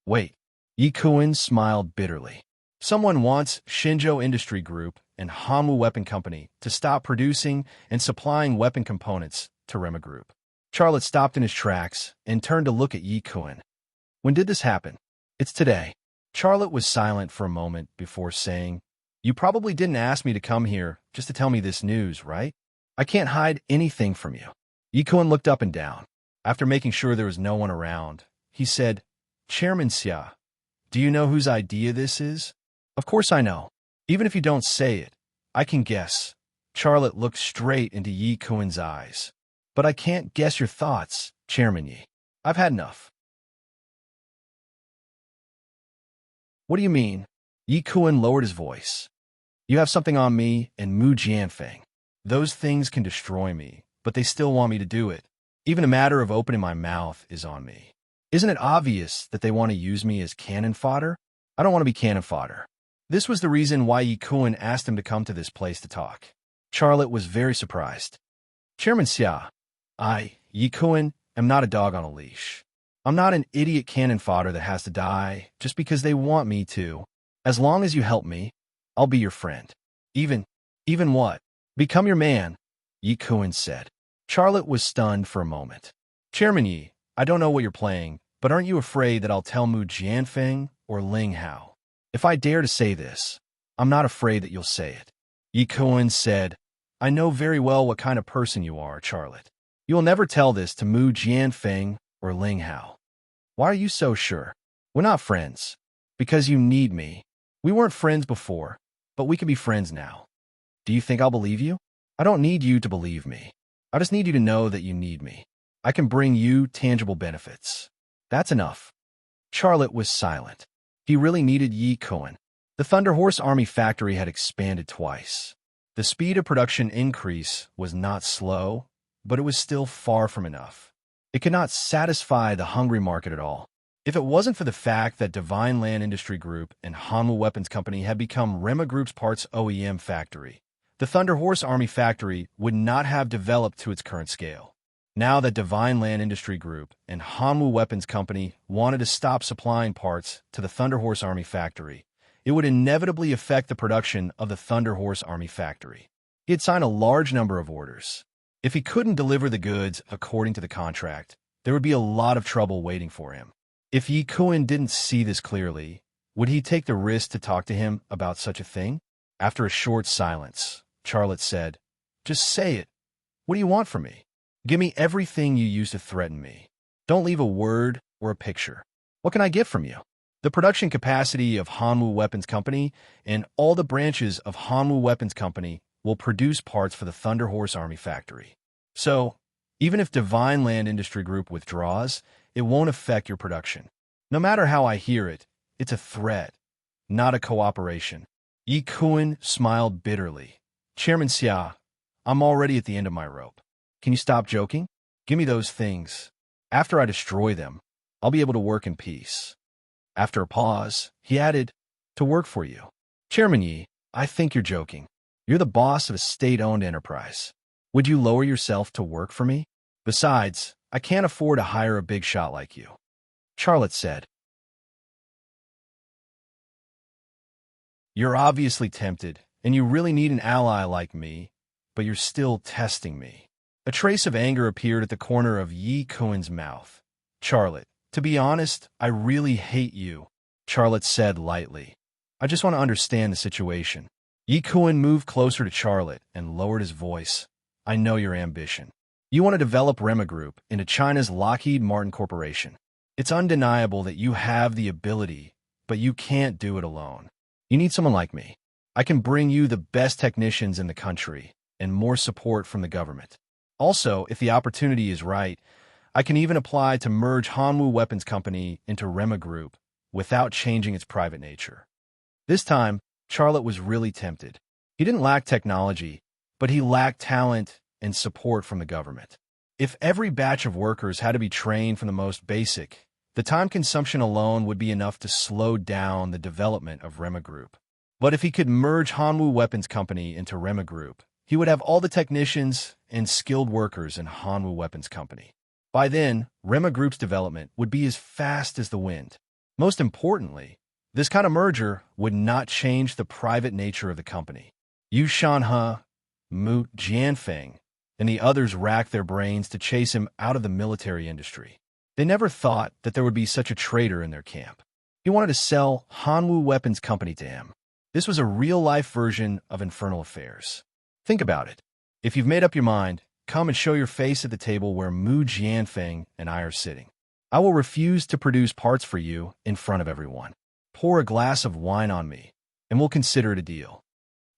"Wait." Yi Kuan smiled bitterly. "Someone wants Shinzhou Industry Group and Hanwu Weapon Company to stop producing and supplying weapon components to Rema Group." Charlotte stopped in his tracks and turned to look at Yi Kuan. "When did this happen?" "It's today." Charlotte was silent for a moment before saying, "You probably didn't ask me to come here just to tell me this news, right? I can't hide anything from you." Yi Kuan looked up and down. After making sure there was no one around, he said, "Chairman Xia, do you know whose idea this is?" "Of course I know. Even if you don't say it, I can guess." Charlotte looked straight into Yi Kuan's eyes. "But I can't guess your thoughts, Chairman Yi. I've had enough." "What do you mean?" Yi Kuan lowered his voice. "You have something on me and Mu Jianfeng. Those things can destroy me, but they still want me to do it. Even a matter of opening my mouth is on me. Isn't it obvious that they want to use me as cannon fodder? I don't want to be cannon fodder." This was the reason why Yi Kuan asked him to come to this place to talk. Charlotte was very surprised. "Chairman Xia, I, Yi Kuan, am not a dog on a leash. I'm not an idiot cannon fodder that has to die just because they want me to. As long as you help me, I'll be your friend." Even what? "Become your man," Yi Kuan said. Charlotte was stunned for a moment. "Chairman Yi, I don't know what you're playing, but aren't you afraid that I'll tell Mu Jianfeng or Ling Hao? If I dare to say this, I'm not afraid that you'll say it." Yi Kuan said, I know very well what kind of person you are, Charlotte. You will never tell this to Mu Jianfeng or Ling Hao. Why are you so sure? We're not friends. Because you need me. We weren't friends before, but we can be friends now. Do you think I'll believe you? I don't need you to believe me. I just need you to know that you need me. I can bring you tangible benefits. That's enough. Charlotte was silent. He really needed Yi Kuan. The Thunder Horse Army factory had expanded twice. The speed of production increase was not slow, but it was still far from enough. It could not satisfy the hungry market at all. If it wasn't for the fact that Divine Land Industry Group and Hanwoo Weapons Company had become Rema Group's parts OEM factory, the Thunder Horse Army factory would not have developed to its current scale. Now that Divine Land Industry Group and Hanwoo Weapons Company wanted to stop supplying parts to the Thunder Horse Army factory, it would inevitably affect the production of the Thunder Horse Army factory. He had signed a large number of orders. If he couldn't deliver the goods according to the contract, there would be a lot of trouble waiting for him. If Yi Kuan didn't see this clearly, would he take the risk to talk to him about such a thing? After a short silence, Charlotte said, "Just say it. What do you want from me? Give me everything you used to threaten me. Don't leave a word or a picture. What can I get from you?" The production capacity of Hanwoo Weapons Company and all the branches of Hanwoo Weapons Company will produce parts for the Thunder Horse Army factory. So, even if Divine Land Industry Group withdraws, it won't affect your production. No matter how I hear it, it's a threat, not a cooperation. Yi Kuan smiled bitterly. "Chairman Xia, I'm already at the end of my rope. Can you stop joking? Give me those things. After I destroy them, I'll be able to work in peace." After a pause, he added, "To work for you." "Chairman Yi, I think you're joking. You're the boss of a state-owned enterprise. Would you lower yourself to work for me? Besides, I can't afford to hire a big shot like you." Charlotte said, "You're obviously tempted, and you really need an ally like me, but you're still testing me." A trace of anger appeared at the corner of Yi Kuan's mouth. "Charlotte, to be honest, I really hate you," Charlotte said lightly. "I just want to understand the situation." Yi Kuan moved closer to Charlotte and lowered his voice. "I know your ambition. You want to develop Rema Group into China's Lockheed Martin Corporation. It's undeniable that you have the ability, but you can't do it alone. You need someone like me. I can bring you the best technicians in the country and more support from the government. Also, if the opportunity is right, I can even apply to merge Hanwoo Weapons Company into Rema Group without changing its private nature." This time, Charlotte was really tempted. He didn't lack technology, but he lacked talent and support from the government. If every batch of workers had to be trained from the most basic, the time consumption alone would be enough to slow down the development of Rema Group. But if he could merge Hanwoo Weapons Company into Rema Group, he would have all the technicians and skilled workers in Hanwoo Weapons Company. By then, Rema Group's development would be as fast as the wind. Most importantly, this kind of merger would not change the private nature of the company. Yu Shanhe, Mu Jianfeng, and the others racked their brains to chase him out of the military industry. They never thought that there would be such a traitor in their camp. He wanted to sell Hanwoo Weapons Company to him. This was a real-life version of Infernal Affairs. Think about it. If you've made up your mind, come and show your face at the table where Mu Jianfeng and I are sitting. I will refuse to produce parts for you in front of everyone. Pour a glass of wine on me, and we'll consider it a deal."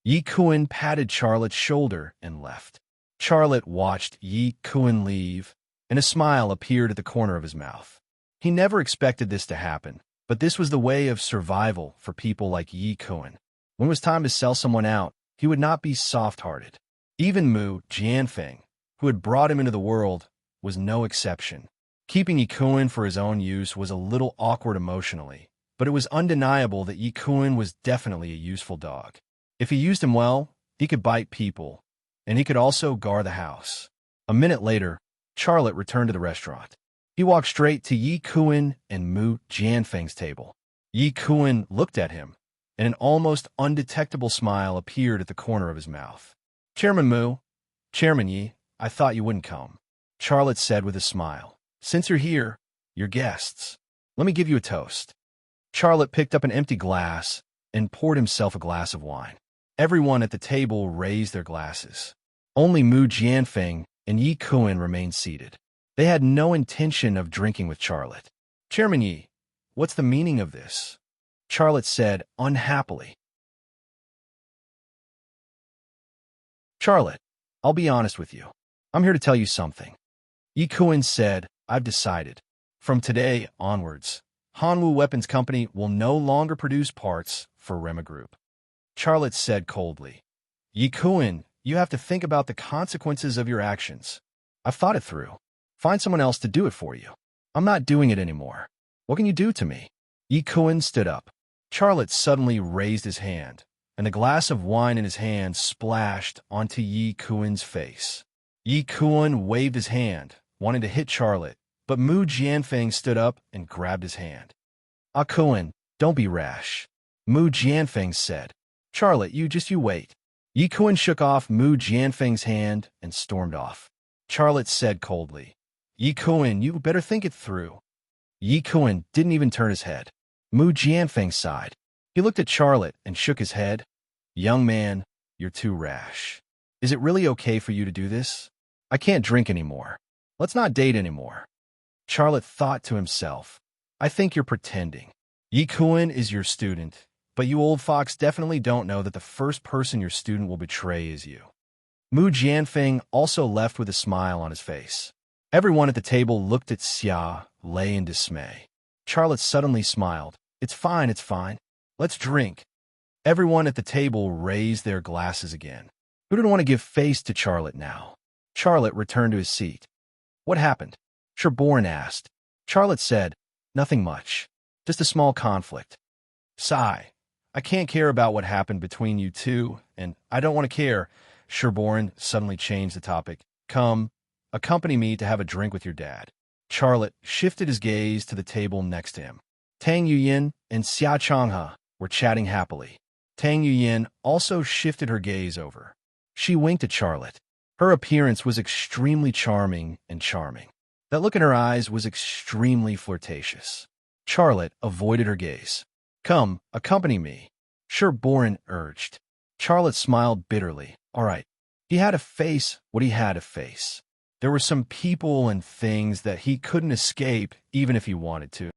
Yi Kuan patted Charlotte's shoulder and left. Charlotte watched Yi Kuan leave, and a smile appeared at the corner of his mouth. He never expected this to happen, but this was the way of survival for people like Yi Kuan. When it was time to sell someone out, he would not be soft-hearted. Even Mu Jianfeng, who had brought him into the world, was no exception. Keeping Yi Kuan for his own use was a little awkward emotionally, but it was undeniable that Yi Kuan was definitely a useful dog. If he used him well, he could bite people, and he could also guard the house. A minute later, Charlotte returned to the restaurant. He walked straight to Yi Kuan and Mu Jianfeng's table. Yi Kuan looked at him, and an almost undetectable smile appeared at the corner of his mouth. "Chairman Mu, Chairman Yi, I thought you wouldn't come," Charlotte said with a smile. "Since you're here, you're guests. Let me give you a toast." Charlotte picked up an empty glass and poured himself a glass of wine. Everyone at the table raised their glasses. Only Mu Jianfeng and Yi Kuan remained seated. They had no intention of drinking with Charlotte. Chairman Yi, what's the meaning of this? Charlotte said unhappily. Charlotte, I'll be honest with you. I'm here to tell you something. Yi Kuan said, I've decided. From today onwards, Hanwoo Weapons Company will no longer produce parts for Rema Group. Charlotte said coldly. Yi Kuan, you have to think about the consequences of your actions. I've thought it through. Find someone else to do it for you. I'm not doing it anymore. What can you do to me? Yi Kuan stood up. Charlotte suddenly raised his hand, and a glass of wine in his hand splashed onto Yi Kuan's face. Yi Kuan waved his hand, wanting to hit Charlotte, but Mu Jianfeng stood up and grabbed his hand. Ah Kuan, don't be rash. Mu Jianfeng said. Charlotte, you wait. Yi Kuan shook off Mu Jianfeng's hand and stormed off. Charlotte said coldly. Yi Kuan, you better think it through. Yi Kuan didn't even turn his head. Mu Jianfeng sighed. He looked at Charlotte and shook his head. Young man, you're too rash. Is it really okay for you to do this? I can't drink anymore. Let's not date anymore. Charlotte thought to himself, I think you're pretending. Yi Kuan is your student, but you old fox definitely don't know that the first person your student will betray is you. Mu Jianfeng also left with a smile on his face. Everyone at the table looked at Xia, Lei in dismay. Charlotte suddenly smiled. It's fine. Let's drink. Everyone at the table raised their glasses again. Who didn't want to give face to Charlotte now? Charlotte returned to his seat. What happened? Sherborne asked. Charlotte said, nothing much. Just a small conflict. Sigh. I can't care about what happened between you two, and I don't want to care. Sherborne suddenly changed the topic. Come, accompany me to have a drink with your dad. Charlotte shifted his gaze to the table next to him. Tang Yuyin and Xia Changhe were chatting happily. Tang Yuyin also shifted her gaze over. She winked at Charlotte. Her appearance was extremely charming and charming. That look in her eyes was extremely flirtatious. Charlotte avoided her gaze. Come, accompany me, Sherborne urged. Charlotte smiled bitterly. All right. He had to face what he had to face. There were some people and things that he couldn't escape even if he wanted to.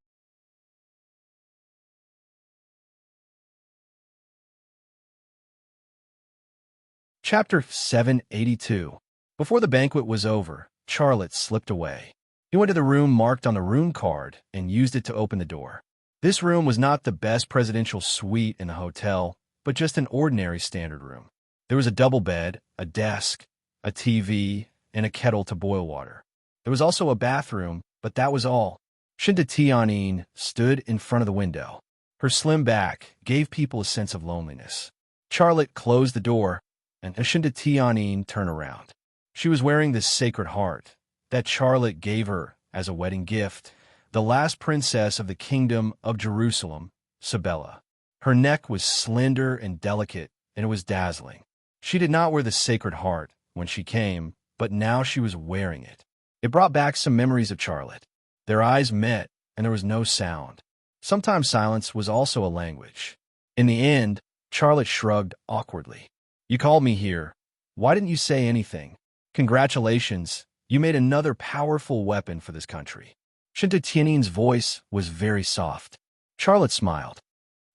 Chapter 782. Before the banquet was over, Charlotte slipped away. He went to the room marked on the room card and used it to open the door. This room was not the best presidential suite in the hotel, but just an ordinary standard room. There was a double bed, a desk, a TV, and a kettle to boil water. There was also a bathroom, but that was all. Shinta Tianyin stood in front of the window. Her slim back gave people a sense of loneliness. Charlotte closed the door, and Shinta Tianyin turned around. She was wearing this sacred heart that Charlotte gave her as a wedding gift, the last princess of the kingdom of Jerusalem, Sabella. Her neck was slender and delicate, and it was dazzling. She did not wear the sacred heart when she came, but now she was wearing it. It brought back some memories of Charlotte. Their eyes met, and there was no sound. Sometimes silence was also a language. In the end, Charlotte shrugged awkwardly. You called me here. Why didn't you say anything? Congratulations, you made another powerful weapon for this country. Shinta Tianyin's voice was very soft. Charlotte smiled.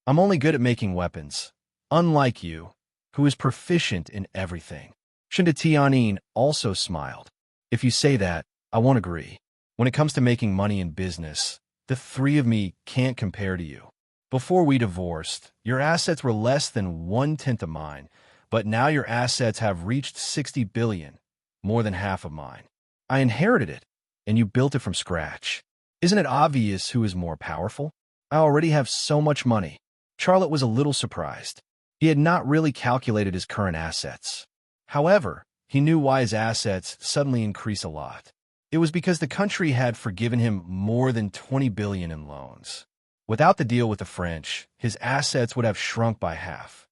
I'm only good at making weapons, unlike you, who is proficient in everything. Shinta Tianyin also smiled. If you say that, I won't agree. When it comes to making money in business, the three of me can't compare to you. Before we divorced, your assets were less than 1/10 of mine, but now your assets have reached 60 billion, more than half of mine. I inherited it, and you built it from scratch. Isn't it obvious who is more powerful? I already have so much money. Charlotte was a little surprised. He had not really calculated his current assets. However, he knew why his assets suddenly increased a lot. It was because the country had forgiven him more than 20 billion in loans. Without the deal with the French, his assets would have shrunk by half.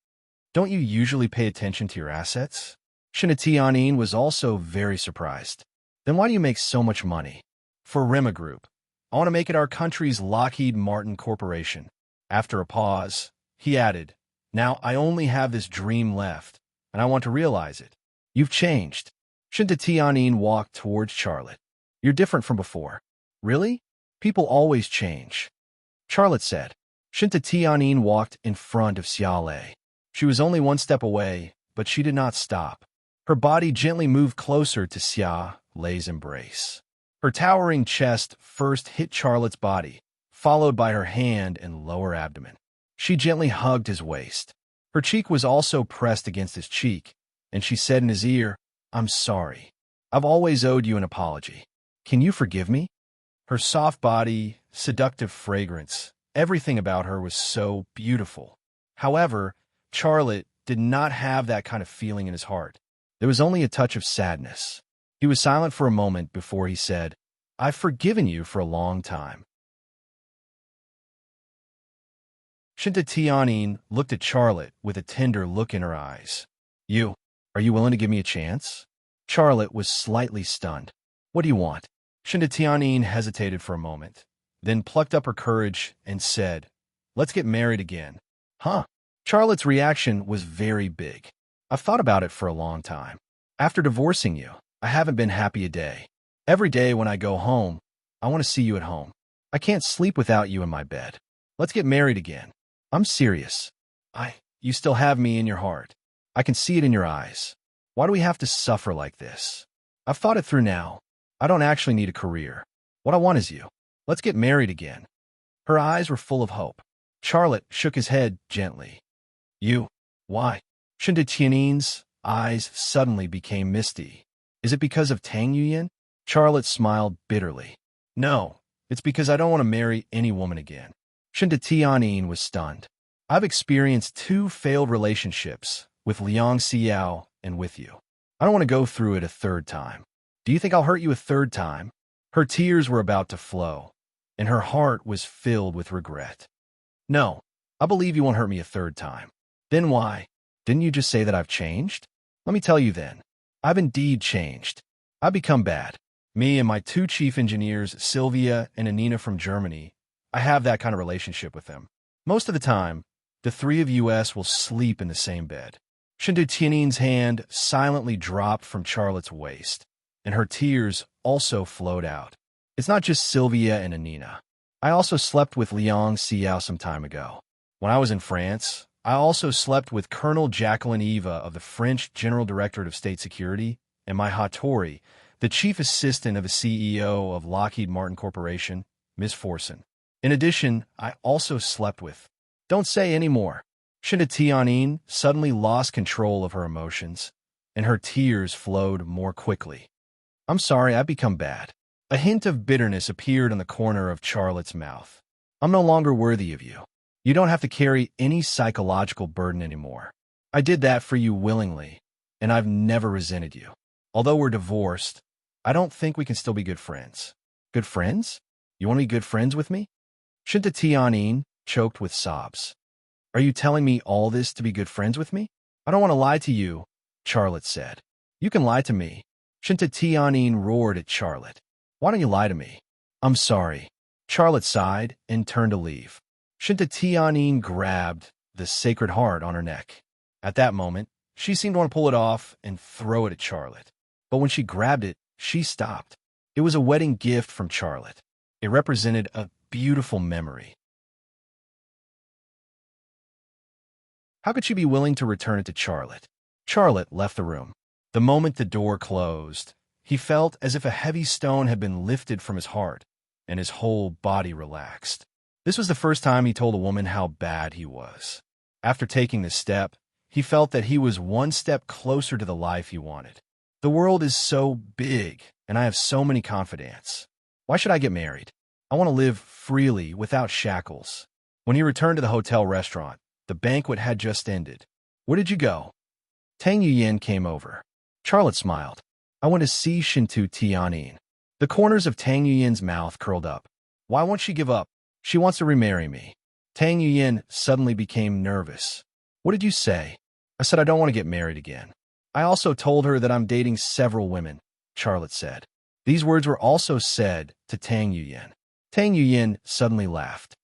Don't you usually pay attention to your assets? Shinta Tianyin was also very surprised. Then why do you make so much money? For Rema Group. I want to make it our country's Lockheed Martin Corporation. After a pause, he added, now I only have this dream left, and I want to realize it. You've changed. Shinta Tianyin walked towards Charlotte. You're different from before. Really? People always change. Charlotte said. Shinta Tianyin walked in front of Xiaolei. She was only one step away, but she did not stop. Her body gently moved closer to Xiaolei's embrace. Her towering chest first hit Charlotte's body, followed by her hand and lower abdomen. She gently hugged his waist. Her cheek was also pressed against his cheek, and she said in his ear, I'm sorry. I've always owed you an apology. Can you forgive me? Her soft body, seductive fragrance, everything about her was so beautiful. However, Charlotte did not have that kind of feeling in his heart. There was only a touch of sadness. He was silent for a moment before he said, I've forgiven you for a long time. Shinta Tianyin looked at Charlotte with a tender look in her eyes. Are you willing to give me a chance? Charlotte was slightly stunned. What do you want? Shinta Tianyin hesitated for a moment, then plucked up her courage and said, Let's get married again. Huh? Charlotte's reaction was very big. I've thought about it for a long time. After divorcing you, I haven't been happy a day. Every day when I go home, I want to see you at home. I can't sleep without you in my bed. Let's get married again. I'm serious. You still have me in your heart. I can see it in your eyes. Why do we have to suffer like this? I've thought it through now. I don't actually need a career. What I want is you. Let's get married again. Her eyes were full of hope. Charlotte shook his head gently. Why? Shinta Tianyin's eyes suddenly became misty. Is it because of Tang Yuyan? Charlotte smiled bitterly. No, it's because I don't want to marry any woman again. Shinta Tianyin was stunned. I've experienced 2 failed relationships with Liang Xiao and with you. I don't want to go through it a 3rd time. Do you think I'll hurt you a 3rd time? Her tears were about to flow, and her heart was filled with regret. No, I believe you won't hurt me a 3rd time. Then why? Didn't you just say that I've changed? Let me tell you then. I've indeed changed. I've become bad. Me and my 2 chief engineers, Sylvia and Anina from Germany, I have that kind of relationship with them. Most of the time, the 3 of us will sleep in the same bed. Shinta Tianyin's hand silently dropped from Charlotte's waist, and her tears also flowed out. It's not just Sylvia and Anina. I also slept with Liang Xiao some time ago. When I was in France, I also slept with Colonel Jacqueline Eva of the French General Directorate of State Security and my Hattori, the chief assistant of the CEO of Lockheed Martin Corporation, Ms. Forson. In addition, I also slept with... Don't say any more. Shinta Tianyin suddenly lost control of her emotions, and her tears flowed more quickly. I'm sorry, I've become bad. A hint of bitterness appeared on the corner of Charlotte's mouth. I'm no longer worthy of you. You don't have to carry any psychological burden anymore. I did that for you willingly, and I've never resented you. Although we're divorced, I don't think we can still be good friends. Good friends? You want to be good friends with me? Shinta Tianyin choked with sobs. Are you telling me all this to be good friends with me? I don't want to lie to you, Charlotte said. You can lie to me. Shinta Tianyin roared at Charlotte. Why don't you lie to me? I'm sorry. Charlotte sighed and turned to leave. Shinta Tianyin grabbed the sacred heart on her neck. At that moment, she seemed to want to pull it off and throw it at Charlotte. But when she grabbed it, she stopped. It was a wedding gift from Charlotte. It represented a beautiful memory. How could she be willing to return it to Charlotte? Charlotte left the room. The moment the door closed, he felt as if a heavy stone had been lifted from his heart, and his whole body relaxed. This was the first time he told a woman how bad he was. After taking this step, he felt that he was one step closer to the life he wanted. The world is so big, and I have so many confidants. Why should I get married? I want to live freely without shackles. When he returned to the hotel restaurant, the banquet had just ended. Where did you go? Tang Yuyan came over. Charlotte smiled. I went to see Shinta Tianyin. The corners of Tang Yuyan's mouth curled up. Why won't she give up? She wants to remarry me. Tang Yuyan suddenly became nervous. What did you say? I said I don't want to get married again. I also told her that I'm dating several women, Charlotte said. These words were also said to Tang Yuyan. Tang Yuyan suddenly laughed.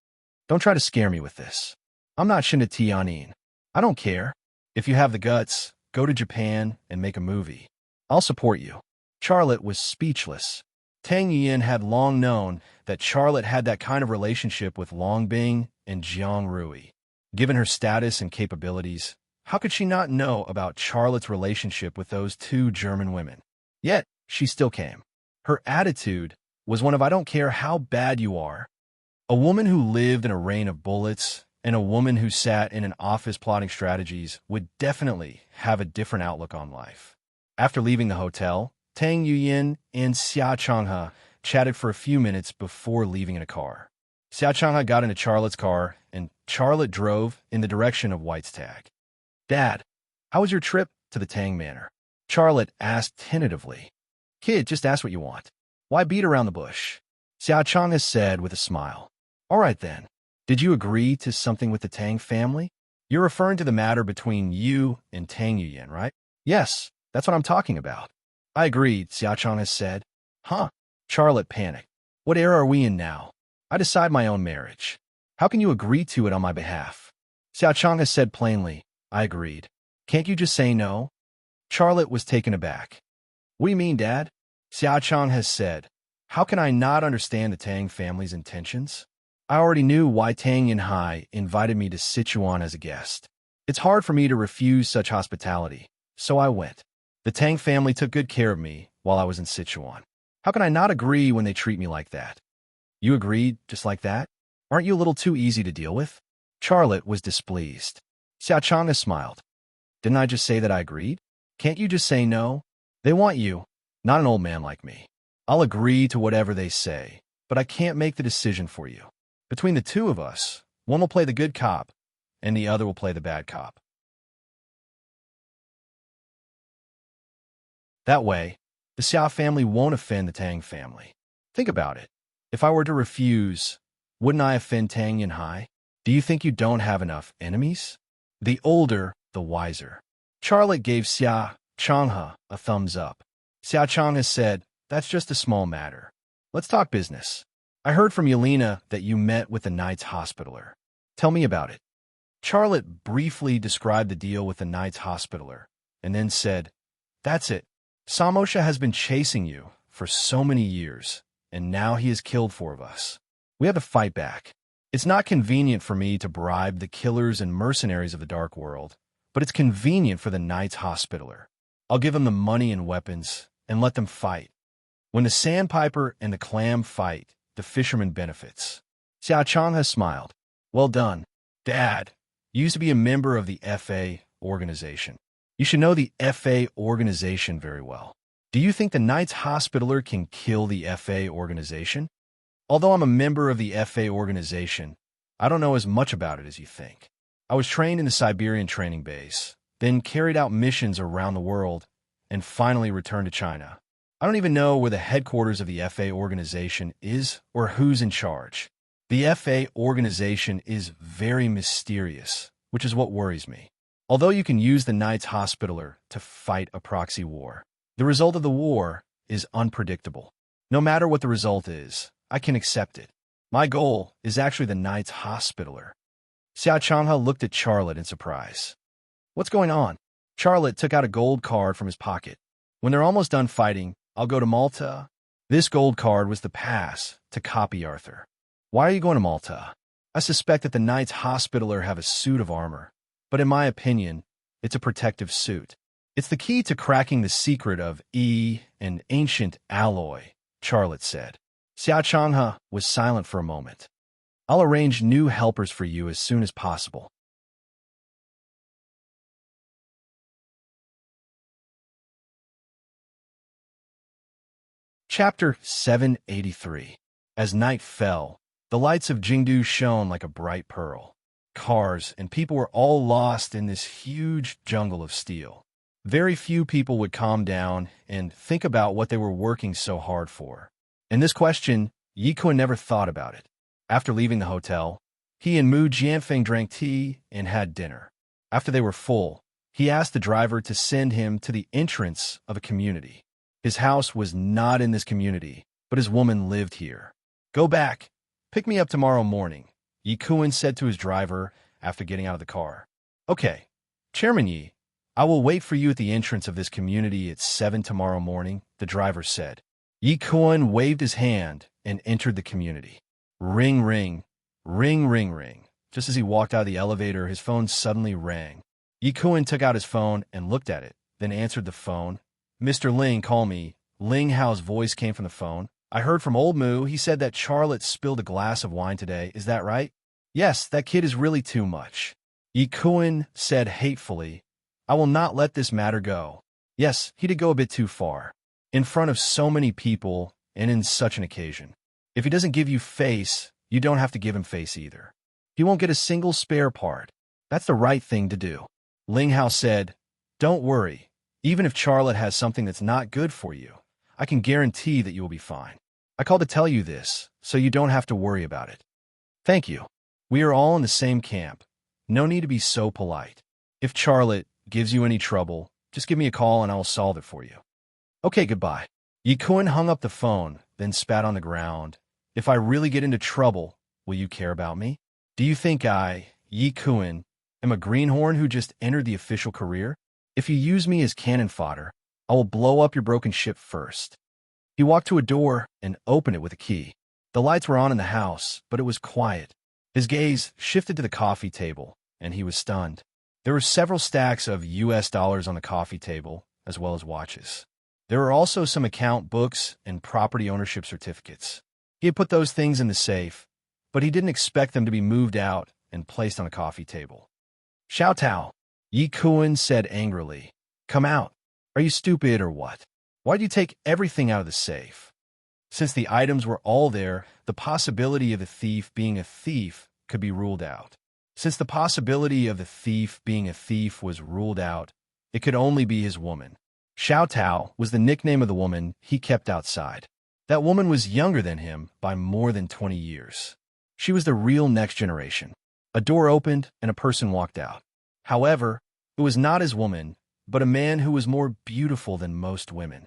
Don't try to scare me with this. I'm not Shinta Tianyin. I don't care. If you have the guts, go to Japan and make a movie. I'll support you." Charlotte was speechless. Tang Yuyin had long known that Charlotte had that kind of relationship with Long Bing and Jiang Rui. Given her status and capabilities, how could she not know about Charlotte's relationship with those two German women? Yet, she still came. Her attitude was one of "I don't care how bad you are." A woman who lived in a rain of bullets and a woman who sat in an office plotting strategies would definitely have a different outlook on life. After leaving the hotel, Tang Yuyin and Xia Changhe chatted for a few minutes before leaving in a car. Xia Changhe got into Charlotte's car, and Charlotte drove in the direction of White's tag. "Dad, how was your trip to the Tang Manor?" Charlotte asked tentatively. "Kid, just ask what you want. Why beat around the bush?" Xia Changhe said with a smile. "All right then. Did you agree to something with the Tang family? You're referring to the matter between you and Tang Yuyin, right?" "Yes, that's what I'm talking about." "I agreed," Xia Changhe said. "Huh?" Charlotte panicked. "What era are we in now? I decide my own marriage. How can you agree to it on my behalf?" Xia Changhe said plainly, "I agreed. Can't you just say no?" Charlotte was taken aback. "What do you mean, Dad?" Xia Changhe said. "How can I not understand the Tang family's intentions? I already knew why Tang Yinhai invited me to Sichuan as a guest. It's hard for me to refuse such hospitality, so I went. The Tang family took good care of me while I was in Sichuan. How can I not agree when they treat me like that?" "You agreed just like that? Aren't you a little too easy to deal with?" Charlotte was displeased. Xia Changhe smiled. "Didn't I just say that I agreed? Can't you just say no? They want you, not an old man like me. I'll agree to whatever they say, but I can't make the decision for you. Between the two of us, one will play the good cop, and the other will play the bad cop. That way, the Xiao family won't offend the Tang family. Think about it. If I were to refuse, wouldn't I offend Tang Yinhai? Do you think you don't have enough enemies?" The older, the wiser. Charlotte gave Xia Changhe a thumbs up. Xia Changhe said, "That's just a small matter. Let's talk business. I heard from Yelena that you met with the Knight's Hospitaller. Tell me about it." Charlotte briefly described the deal with the Knight's Hospitaller, and then said, "That's it. Samosha has been chasing you for so many years, and now he has killed 4 of us. We have to fight back. It's not convenient for me to bribe the killers and mercenaries of the Dark World, but it's convenient for the Knight's Hospitaller. I'll give them the money and weapons, and let them fight. When the Sandpiper and the Clam fight, the fisherman benefits." Xia Changhe smiled. "Well done. Dad, you used to be a member of the FA organization. You should know the FA organization very well. Do you think the Knight's Hospitaller can kill the FA organization? Although I'm a member of the FA organization, I don't know as much about it as you think. I was trained in the Siberian training base, then carried out missions around the world, and finally returned to China. I don't even know where the headquarters of the FA organization is or who's in charge. The FA organization is very mysterious, which is what worries me. Although you can use the Knight's Hospitaller to fight a proxy war, the result of the war is unpredictable. No matter what the result is, I can accept it. My goal is actually the Knight's Hospitaller." Xia Changhe looked at Charlotte in surprise. "What's going on?" Charlotte took out a gold card from his pocket. "When they're almost done fighting, I'll go to Malta." This gold card was the pass to copy Arthur. "Why are you going to Malta?" "I suspect that the Knight's Hospitaller have a suit of armor, but in my opinion, it's a protective suit. It's the key to cracking the secret of an ancient alloy," Charlotte said. Xia Changhe was silent for a moment. "I'll arrange new helpers for you as soon as possible." Chapter 783. As night fell, the lights of Jingdu shone like a bright pearl. Cars and people were all lost in this huge jungle of steel. Very few people would calm down and think about what they were working so hard for. In this question, Yi Kun never thought about it. After leaving the hotel, he and Mu Jianfeng drank tea and had dinner. After they were full, he asked the driver to send him to the entrance of a community. His house was not in this community, but his woman lived here. "Go back. Pick me up tomorrow morning," Yi Kun said to his driver after getting out of the car. "Okay, Chairman Yi, I will wait for you at the entrance of this community at 7 tomorrow morning, the driver said. Yi Kun waved his hand and entered the community. Ring, ring, ring, ring, ring. Just as he walked out of the elevator, his phone suddenly rang. Yi Kun took out his phone and looked at it, then answered the phone. Mr. Ling, call me. Ling Hao's voice came from the phone. I heard from old Moo. He said that Charlotte spilled a glass of wine today. Is that right? Yes, that kid is really too much. Yi Kun said hatefully, I will not let this matter go. Yes, he did go a bit too far. In front of so many people and in such an occasion. If he doesn't give you face, you don't have to give him face either. He won't get a single spare part. That's the right thing to do. Ling Hao said, Don't worry. Even if Charlotte has something that's not good for you, I can guarantee that you will be fine. I called to tell you this, so you don't have to worry about it. Thank you. We are all in the same camp. No need to be so polite. If Charlotte gives you any trouble, just give me a call and I will solve it for you. Okay, goodbye. Yi Kun hung up the phone, then spat on the ground. If I really get into trouble, will you care about me? Do you think I, Yi Kun, am a greenhorn who just entered the official career? If you use me as cannon fodder, I will blow up your broken ship first. He walked to a door and opened it with a key. The lights were on in the house, but it was quiet. His gaze shifted to the coffee table, and he was stunned. There were several stacks of US dollars on the coffee table, as well as watches. There were also some account books and property ownership certificates. He had put those things in the safe, but he didn't expect them to be moved out and placed on a coffee table. Xiao Tao, Yi Kun said angrily. Come out. Are you stupid or what? Why'd you take everything out of the safe? Since the items were all there, the possibility of the thief being a thief could be ruled out. Since the possibility of the thief being a thief was ruled out, it could only be his woman. Xiao Tao was the nickname of the woman he kept outside. That woman was younger than him by more than 20 years. She was the real next generation. A door opened and a person walked out. However, it was not his woman, but a man who was more beautiful than most women.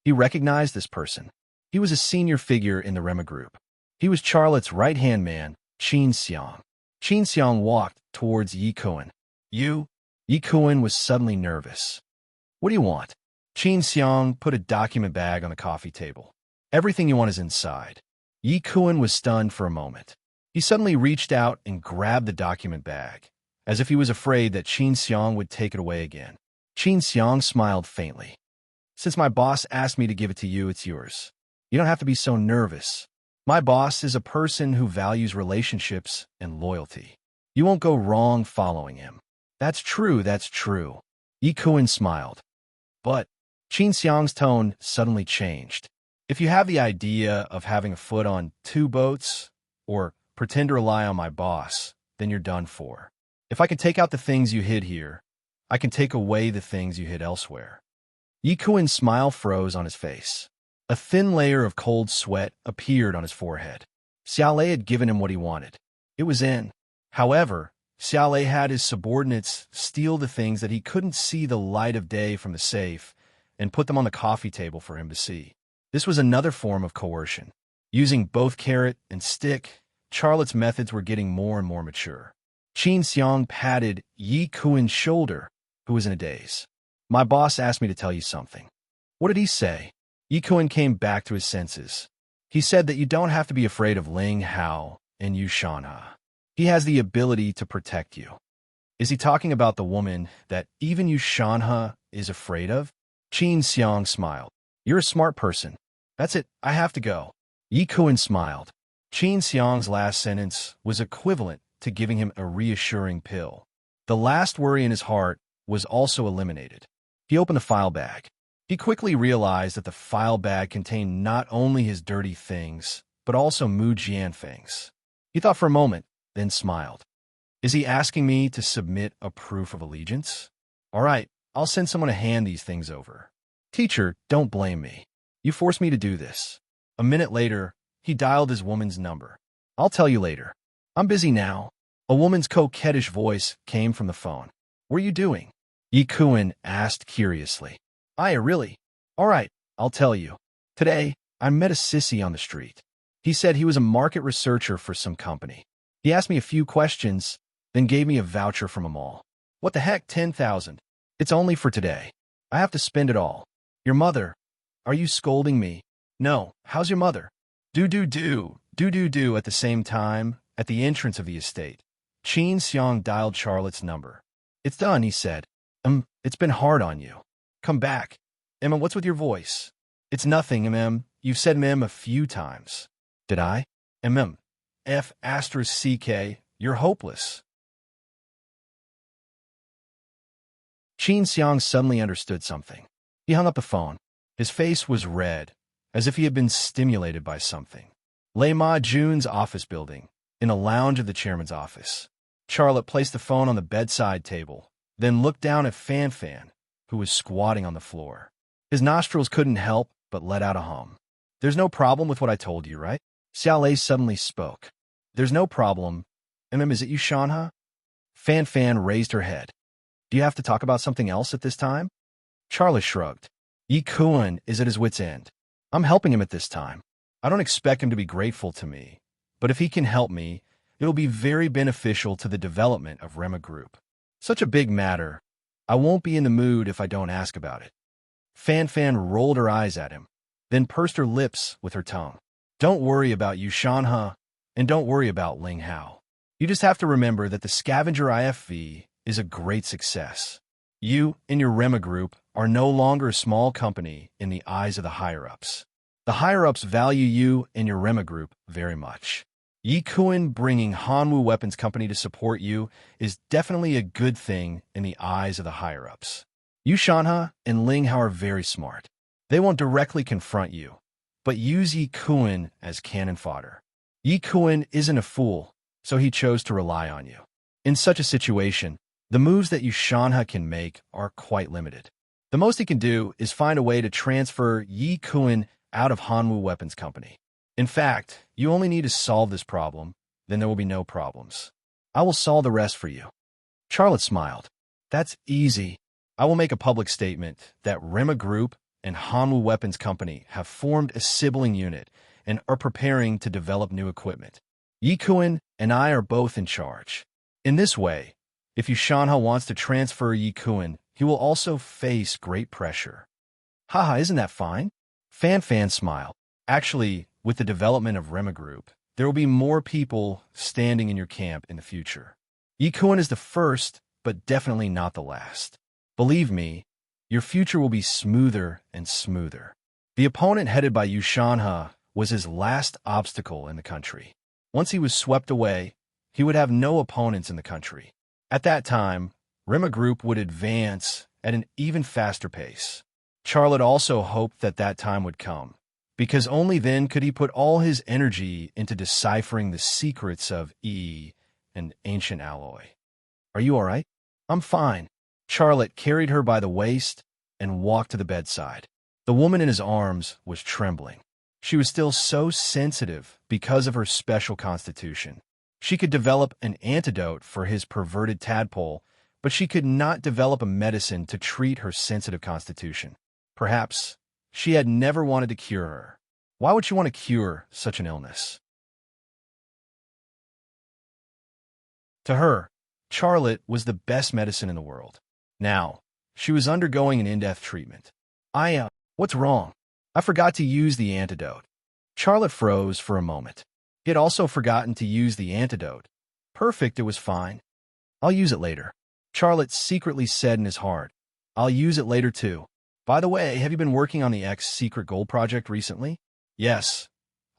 He recognized this person. He was a senior figure in the Rema group. He was Charlotte's right-hand man, Qin Xiang. Qin Xiang walked towards Yi Kun. You? Yi Kun was suddenly nervous. What do you want? Qin Xiang put a document bag on the coffee table. Everything you want is inside. Yi Kun was stunned for a moment. He suddenly reached out and grabbed the document bag, as if he was afraid that Qin Xiang would take it away again. Qin Xiang smiled faintly. Since my boss asked me to give it to you, it's yours. You don't have to be so nervous. My boss is a person who values relationships and loyalty. You won't go wrong following him. That's true, that's true. Yi Kun smiled. But Qin Xiang's tone suddenly changed. If you have the idea of having a foot on two boats, or pretend to rely on my boss, then you're done for. If I can take out the things you hid here, I can take away the things you hid elsewhere. Yi Kun's smile froze on his face. A thin layer of cold sweat appeared on his forehead. Xiaolei had given him what he wanted. It was in. However, Xiaolei had his subordinates steal the things that he couldn't see the light of day from the safe and put them on the coffee table for him to see. This was another form of coercion. Using both carrot and stick, Charlotte's methods were getting more and more mature. Qin Xiang patted Yi Kun's shoulder, who was in a daze. My boss asked me to tell you something. What did he say? Yi Kun came back to his senses. He said that you don't have to be afraid of Ling Hao and Yu Shanhe. He has the ability to protect you. Is he talking about the woman that even Yu Shanhe is afraid of? Qin Xiang smiled. You're a smart person. That's it, I have to go. Yi Kun smiled. Qin Xiang's last sentence was equivalent to giving him a reassuring pill. The last worry in his heart was also eliminated. He opened the file bag. He quickly realized that the file bag contained not only his dirty things, but also Mu Jian things. He thought for a moment, then smiled. Is he asking me to submit a proof of allegiance? All right, I'll send someone to hand these things over. Teacher, don't blame me. You forced me to do this. A minute later, he dialed his woman's number. I'll tell you later. I'm busy now. A woman's coquettish voice came from the phone. What are you doing? Yi Kun asked curiously. Really? All right, I'll tell you. Today, I met a sissy on the street. He said he was a market researcher for some company. He asked me a few questions, then gave me a voucher from a mall. What the heck, 10,000? It's only for today. I have to spend it all. Your mother. Are you scolding me? No. How's your mother? Do at the same time, at the entrance of the estate. Qin Xiang dialed Charlotte's number. It's done, he said. It's been hard on you. Come back. What's with your voice? It's nothing, You've said a few times. Did I? F asterisk CK, you're hopeless. Qin Xiang suddenly understood something. He hung up the phone. His face was red, as if he had been stimulated by something. Lei Ma Jun's office building, in a lounge of the chairman's office. Charlotte placed the phone on the bedside table, then looked down at Fan Fan, who was squatting on the floor. His nostrils couldn't help but let out a hum. There's no problem with what I told you, right? Xiao Lei suddenly spoke. There's no problem. Is it you, Shanha? Fan Fan raised her head. Do you have to talk about something else at this time? Charlotte shrugged. Yi Kuan is at his wit's end. I'm helping him at this time. I don't expect him to be grateful to me, but if he can help me, it'll be very beneficial to the development of Rema Group. Such a big matter. I won't be in the mood if I don't ask about it. Fan Fan rolled her eyes at him, then pursed her lips with her tongue. Don't worry about you, Shanha, and don't worry about Ling Hao. You just have to remember that the Scavenger IFV is a great success. You and your Rema Group are no longer a small company in the eyes of the higher-ups. The higher-ups value you and your Rema Group very much. Yi Kuan bringing Hanwu Weapons Company to support you is definitely a good thing in the eyes of the higher-ups. You, Shanha, and Ling Hao are very smart. They won't directly confront you, but use Yi Kuan as cannon fodder. Yi Kuan isn't a fool, so he chose to rely on you. In such a situation, the moves that you Shanha can make are quite limited. The most he can do is find a way to transfer Yi Kuan out of Hanwu Weapons Company. In fact, you only need to solve this problem, then there will be no problems. I will solve the rest for you. Charlotte smiled. That's easy. I will make a public statement that Rema Group and Hanwu Weapons Company have formed a sibling unit and are preparing to develop new equipment. Yi Kuan and I are both in charge. In this way, if Yushanha wants to transfer Yi Kuan, he will also face great pressure. Haha, isn't that fine? Fan Fan smiled. Actually, with the development of Rema Group, there will be more people standing in your camp in the future. Yi Kuan is the first, but definitely not the last. Believe me, your future will be smoother and smoother. The opponent headed by Yushanha was his last obstacle in the country. Once he was swept away, he would have no opponents in the country. At that time, Rema Group would advance at an even faster pace. Charlotte also hoped that that time would come, because only then could he put all his energy into deciphering the secrets of E and ancient alloy. Are you all right? I'm fine. Charlotte carried her by the waist and walked to the bedside. The woman in his arms was trembling. She was still so sensitive because of her special constitution. She could develop an antidote for his perverted tadpole, but she could not develop a medicine to treat her sensitive constitution. Perhaps she had never wanted to cure her. Why would she want to cure such an illness? To her, Charlotte was the best medicine in the world. Now, she was undergoing an in-depth treatment. What's wrong? I forgot to use the antidote. Charlotte froze for a moment. He had also forgotten to use the antidote. Perfect, it was fine. I'll use it later. Charlotte secretly said in his heart, I'll use it later too. By the way, have you been working on the X secret gold project recently? Yes.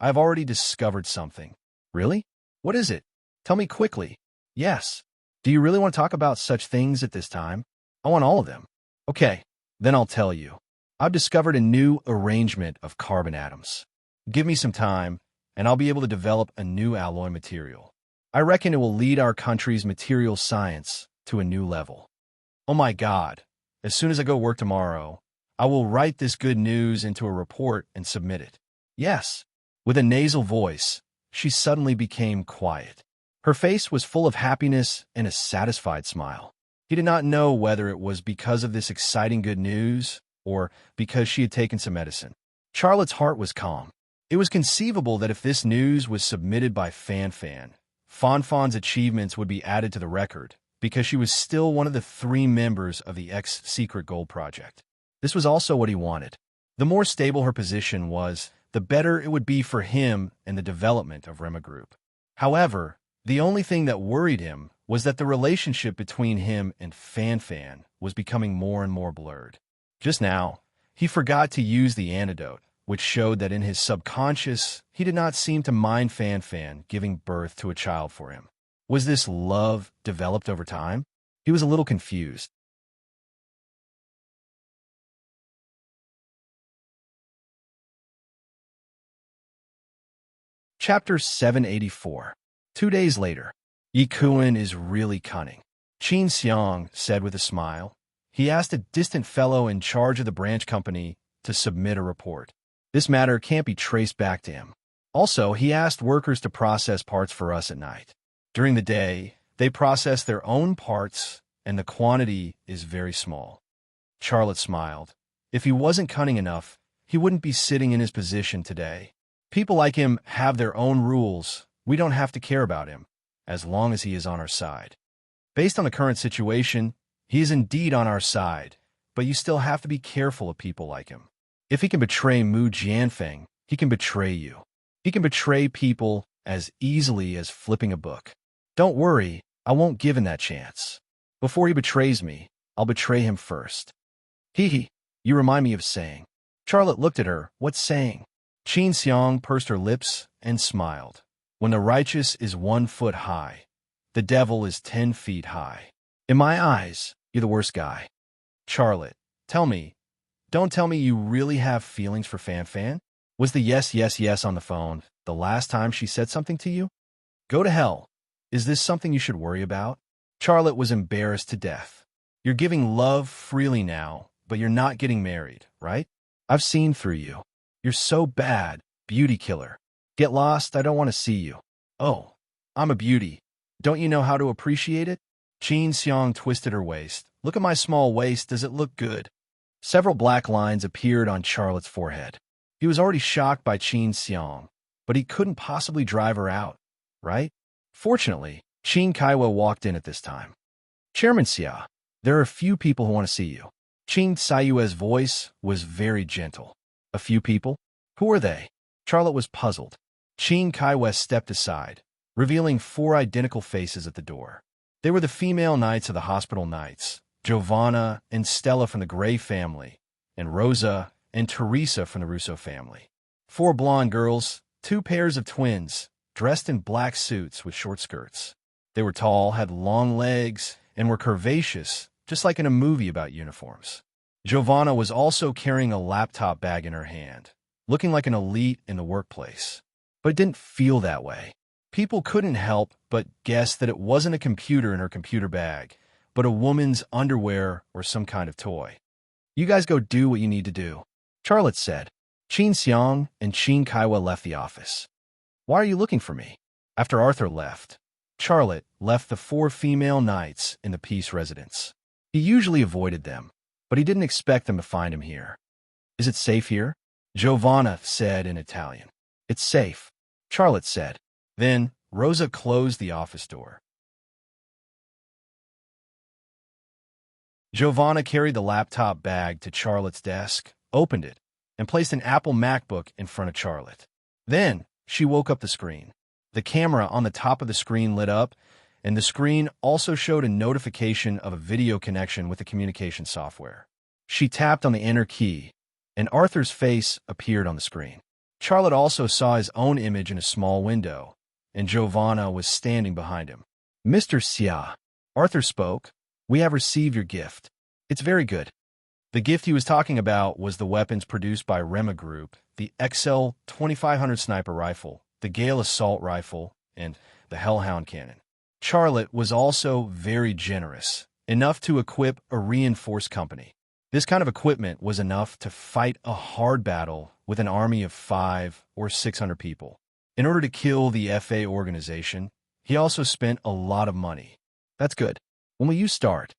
I've already discovered something. Really? What is it? Tell me quickly. Yes. Do you really want to talk about such things at this time? I want all of them. Okay, then I'll tell you. I've discovered a new arrangement of carbon atoms. Give me some time, and I'll be able to develop a new alloy material. I reckon it will lead our country's material science to a new level. Oh my God. As soon as I go work tomorrow, I will write this good news into a report and submit it. Yes. With a nasal voice, she suddenly became quiet. Her face was full of happiness and a satisfied smile. He did not know whether it was because of this exciting good news or because she had taken some medicine. Charlotte's heart was calm. It was conceivable that if this news was submitted by Fan Fan, Fanfan's achievements would be added to the record because she was still one of the 3 members of the Secret Gold Project. This was also what he wanted. The more stable her position was, the better it would be for him and the development of Rema Group. However, the only thing that worried him was that the relationship between him and Fanfan was becoming more and more blurred. Just now, he forgot to use the antidote, which showed that in his subconscious, he did not seem to mind Fanfan giving birth to a child for him. Was this love developed over time? He was a little confused. Chapter 784. 2 days later. Yi Kuan is really cunning, Qin Xiang said with a smile. He asked a distant fellow in charge of the branch company to submit a report. This matter can't be traced back to him. Also, he asked workers to process parts for us at night. During the day, they process their own parts, and the quantity is very small. Charlotte smiled. If he wasn't cunning enough, he wouldn't be sitting in his position today. People like him have their own rules. We don't have to care about him, as long as he is on our side. Based on the current situation, he is indeed on our side, but you still have to be careful of people like him. If he can betray Mu Jianfeng, he can betray you. He can betray people as easily as flipping a book. Don't worry, I won't give him that chance. Before he betrays me, I'll betray him first. Hee, you remind me of saying. Charlotte looked at her. What saying? Qin Xiang pursed her lips and smiled. When the righteous is 1 foot high, the devil is 10 feet high. In my eyes, you're the worst guy. Charlotte, don't tell me you really have feelings for Fanfan? Was the yes on the phone the last time she said something to you? Go to hell. Is this something you should worry about? Charlotte was embarrassed to death. You're giving love freely now, but you're not getting married, right? I've seen through you. You're so bad, beauty killer. Get lost, I don't want to see you. Oh, I'm a beauty. Don't you know how to appreciate it? Qin Xiang twisted her waist. Look at my small waist, does it look good? Several black lines appeared on Charlotte's forehead. He was already shocked by Qin Xiang, but he couldn't possibly drive her out, right? Fortunately, Qin Kaiwa walked in at this time. Chairman Xia, there are a few people who want to see you. Qin Saiyue's voice was very gentle. A few people? Who are they? Charlotte was puzzled. Qin Kaiwa stepped aside, revealing 4 identical faces at the door. They were the female knights of the hospital knights, Giovanna and Stella from the Gray family, and Rosa and Teresa from the Russo family. 4 blonde girls, 2 pairs of twins, dressed in black suits with short skirts. They were tall, had long legs, and were curvaceous, just like in a movie about uniforms. Giovanna was also carrying a laptop bag in her hand, looking like an elite in the workplace. But it didn't feel that way. People couldn't help but guess that it wasn't a computer in her computer bag, but a woman's underwear or some kind of toy. You guys go do what you need to do, Charlotte said. Qin Xiang and Qin Kaiwa left the office. Why are you looking for me? After Arthur left, Charlotte left the 4 female knights in the Peace residence. He usually avoided them, but he didn't expect them to find him here. Is it safe here? Giovanna said in Italian. It's safe, Charlotte said. Then, Rosa closed the office door. Giovanna carried the laptop bag to Charlotte's desk, opened it, and placed an Apple MacBook in front of Charlotte. Then, she woke up the screen. The camera on the top of the screen lit up, and the screen also showed a notification of a video connection with the communication software. She tapped on the enter key, and Arthur's face appeared on the screen. Charlotte also saw his own image in a small window, and Giovanna was standing behind him. Mr. Xia, Arthur spoke. We have received your gift. It's very good. The gift he was talking about was the weapons produced by Rema Group, the XL 2500 sniper rifle, the Gale assault rifle, and the Hellhound cannon. Charlotte was also very generous, enough to equip a reinforced company. This kind of equipment was enough to fight a hard battle with an army of 500 or 600 people. In order to kill the FA organization, he also spent a lot of money. That's good. When will you start?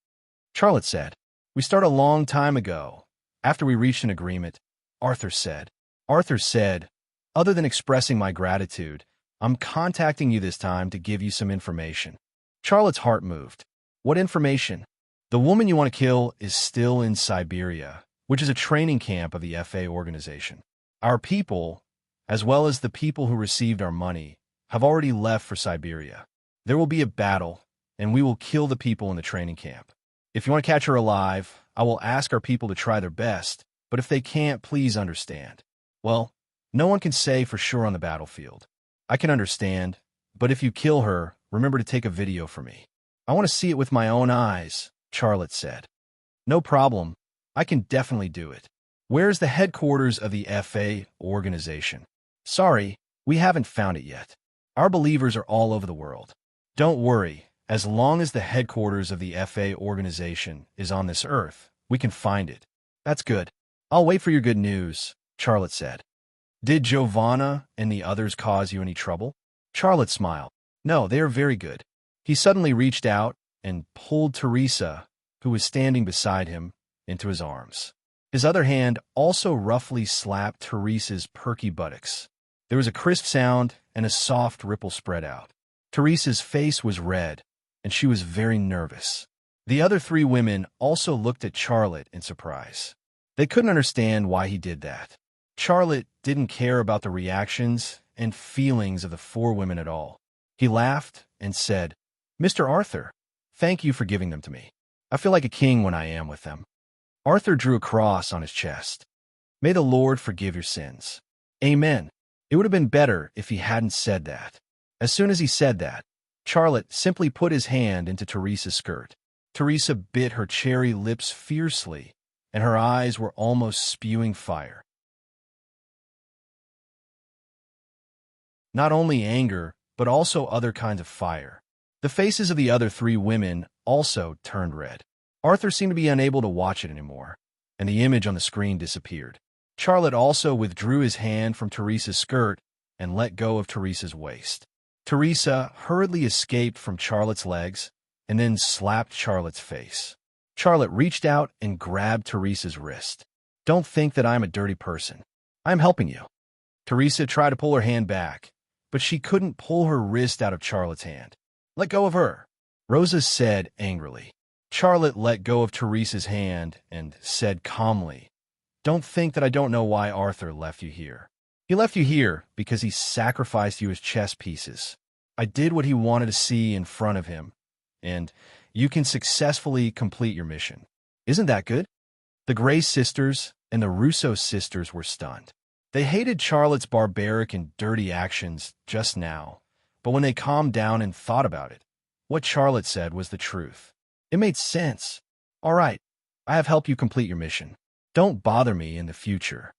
Charlotte said. We start a long time ago. After we reached an agreement, Arthur said. Other than expressing my gratitude, I'm contacting you this time to give you some information. Charlotte's heart moved. What information? The woman you want to kill is still in Siberia, which is a training camp of the FA organization. Our people, as well as the people who received our money, have already left for Siberia. There will be a battle, and we will kill the people in the training camp. If you want to catch her alive, I will ask our people to try their best, but if they can't, please understand. Well, no one can say for sure on the battlefield. I can understand, but if you kill her, remember to take a video for me. I want to see it with my own eyes, Charlotte said. No problem. I can definitely do it. Where's the headquarters of the FA organization? Sorry, we haven't found it yet. Our believers are all over the world. Don't worry, as long as the headquarters of the FA organization is on this earth, we can find it. That's good. I'll wait for your good news, Charlotte said. Did Giovanna and the others cause you any trouble? Charlotte smiled. No, they are very good. He suddenly reached out and pulled Teresa, who was standing beside him, into his arms. His other hand also roughly slapped Teresa's perky buttocks. There was a crisp sound and a soft ripple spread out. Teresa's face was red, and she was very nervous. The other three women also looked at Charlotte in surprise. They couldn't understand why he did that. Charlotte didn't care about the reactions and feelings of the four women at all. He laughed and said, Mr. Arthur, thank you for giving them to me. I feel like a king when I am with them. Arthur drew a cross on his chest. May the Lord forgive your sins. Amen. It would have been better if he hadn't said that. As soon as he said that, Charlotte simply put his hand into Teresa's skirt. Teresa bit her cherry lips fiercely, and her eyes were almost spewing fire. Not only anger, but also other kinds of fire. The faces of the other three women also turned red. Arthur seemed to be unable to watch it anymore, and the image on the screen disappeared. Charlotte also withdrew his hand from Teresa's skirt and let go of Teresa's waist. Teresa hurriedly escaped from Charlotte's legs and then slapped Charlotte's face. Charlotte reached out and grabbed Teresa's wrist. Don't think that I'm a dirty person. I'm helping you. Teresa tried to pull her hand back, but she couldn't pull her wrist out of Charlotte's hand. Let go of her, Rosa said angrily. Charlotte let go of Teresa's hand and said calmly, Don't think that I don't know why Arthur left you here. He left you here because he sacrificed you as chess pieces. I did what he wanted to see in front of him, and you can successfully complete your mission. Isn't that good? The Gray sisters and the Russo sisters were stunned. They hated Charlotte's barbaric and dirty actions just now, but when they calmed down and thought about it, what Charlotte said was the truth. It made sense. All right, I have helped you complete your mission. Don't bother me in the future.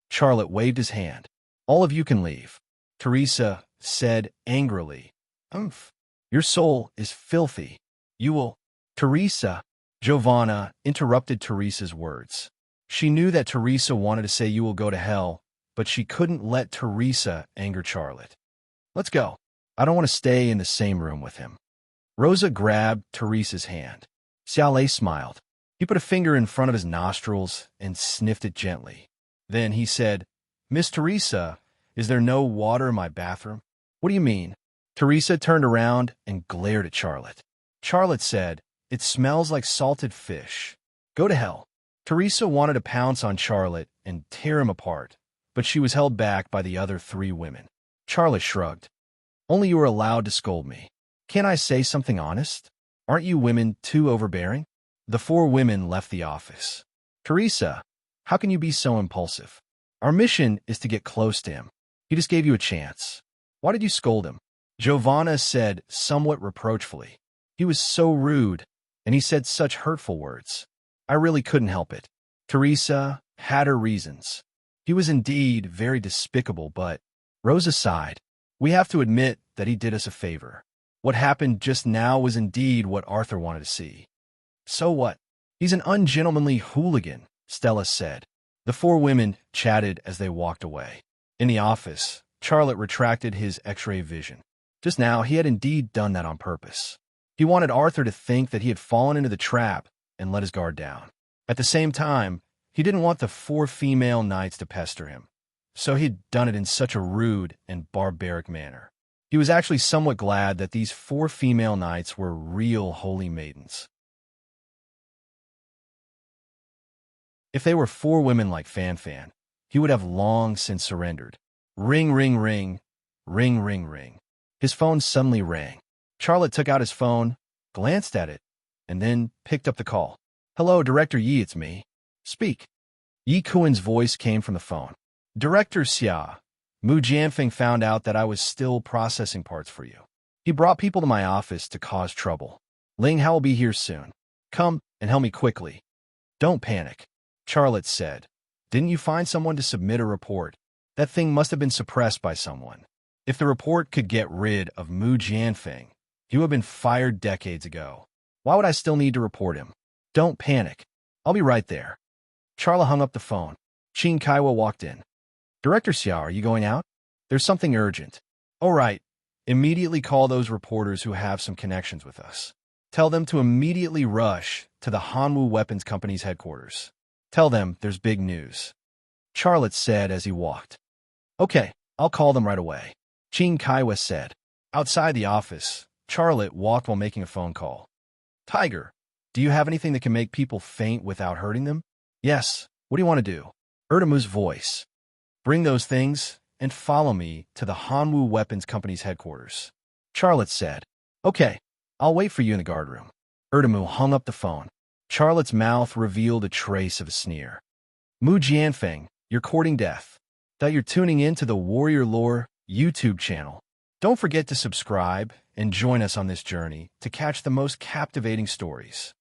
Charlotte waved his hand. All of you can leave. Teresa said angrily, Umph, your soul is filthy. You will. Teresa. Giovanna interrupted Teresa's words. She knew that Teresa wanted to say you will go to hell, but she couldn't let Teresa anger Charlotte. Let's go. I don't want to stay in the same room with him. Rosa grabbed Teresa's hand. Saleh smiled. He put a finger in front of his nostrils and sniffed it gently. Then he said, Miss Teresa, is there no water in my bathroom? What do you mean? Teresa turned around and glared at Charlotte. Charlotte said, It smells like salted fish. Go to hell. Teresa wanted to pounce on Charlotte and tear him apart, but she was held back by the other three women. Charlotte shrugged. Only you are allowed to scold me. Can't I say something honest? Aren't you women too overbearing? The four women left the office. Teresa, how can you be so impulsive? Our mission is to get close to him. He just gave you a chance. Why did you scold him? Giovanna said somewhat reproachfully. He was so rude, and he said such hurtful words. I really couldn't help it. Teresa had her reasons. He was indeed very despicable, but Rosa sighed. We have to admit that he did us a favor. What happened just now was indeed what Arthur wanted to see. So what? He's an ungentlemanly hooligan, Stella said. The four women chatted as they walked away. In the office, Charlotte retracted his X-ray vision. Just now, he had indeed done that on purpose. He wanted Arthur to think that he had fallen into the trap and let his guard down. At the same time, he didn't want the four female knights to pester him, so he'd done it in such a rude and barbaric manner. He was actually somewhat glad that these 4 female knights were real holy maidens. If they were 4 women like Fan Fan, he would have long since surrendered. Ring, ring, ring, ring, ring, ring. His phone suddenly rang. Charlotte took out his phone, glanced at it, and then picked up the call. "Hello, Director Yi, it's me. Speak." Yi Kuen's voice came from the phone. "Director Xia, Mu Jianfeng found out that I was still processing parts for you. He brought people to my office to cause trouble. Ling Hao will be here soon. Come and help me quickly." "Don't panic," Charlotte said. "Didn't you find someone to submit a report? That thing must have been suppressed by someone. If the report could get rid of Mu Jianfeng, he would have been fired decades ago. Why would I still need to report him? Don't panic. I'll be right there." Charlotte hung up the phone. Qin Kaiwa walked in. "Director Xiao, are you going out? There's something urgent." "All right. Immediately call those reporters who have some connections with us. Tell them to immediately rush to the Hanwu Weapons Company's headquarters. Tell them there's big news," Charlotte said as he walked. "Okay, I'll call them right away," Qin Kaiwa said. Outside the office, Charlotte walked while making a phone call. "Tiger, do you have anything that can make people faint without hurting them?" "Yes, what do you want to do?" Erdamu's voice. "Bring those things and follow me to the Hanwu Weapons Company's headquarters," Charlotte said. "Okay, I'll wait for you in the guardroom." Erdamu hung up the phone. Charlotte's mouth revealed a trace of a sneer. "Mu Jianfeng, you're courting death. That you're tuning in to the Warrior Lore YouTube channel. Don't forget to subscribe and join us on this journey to catch the most captivating stories.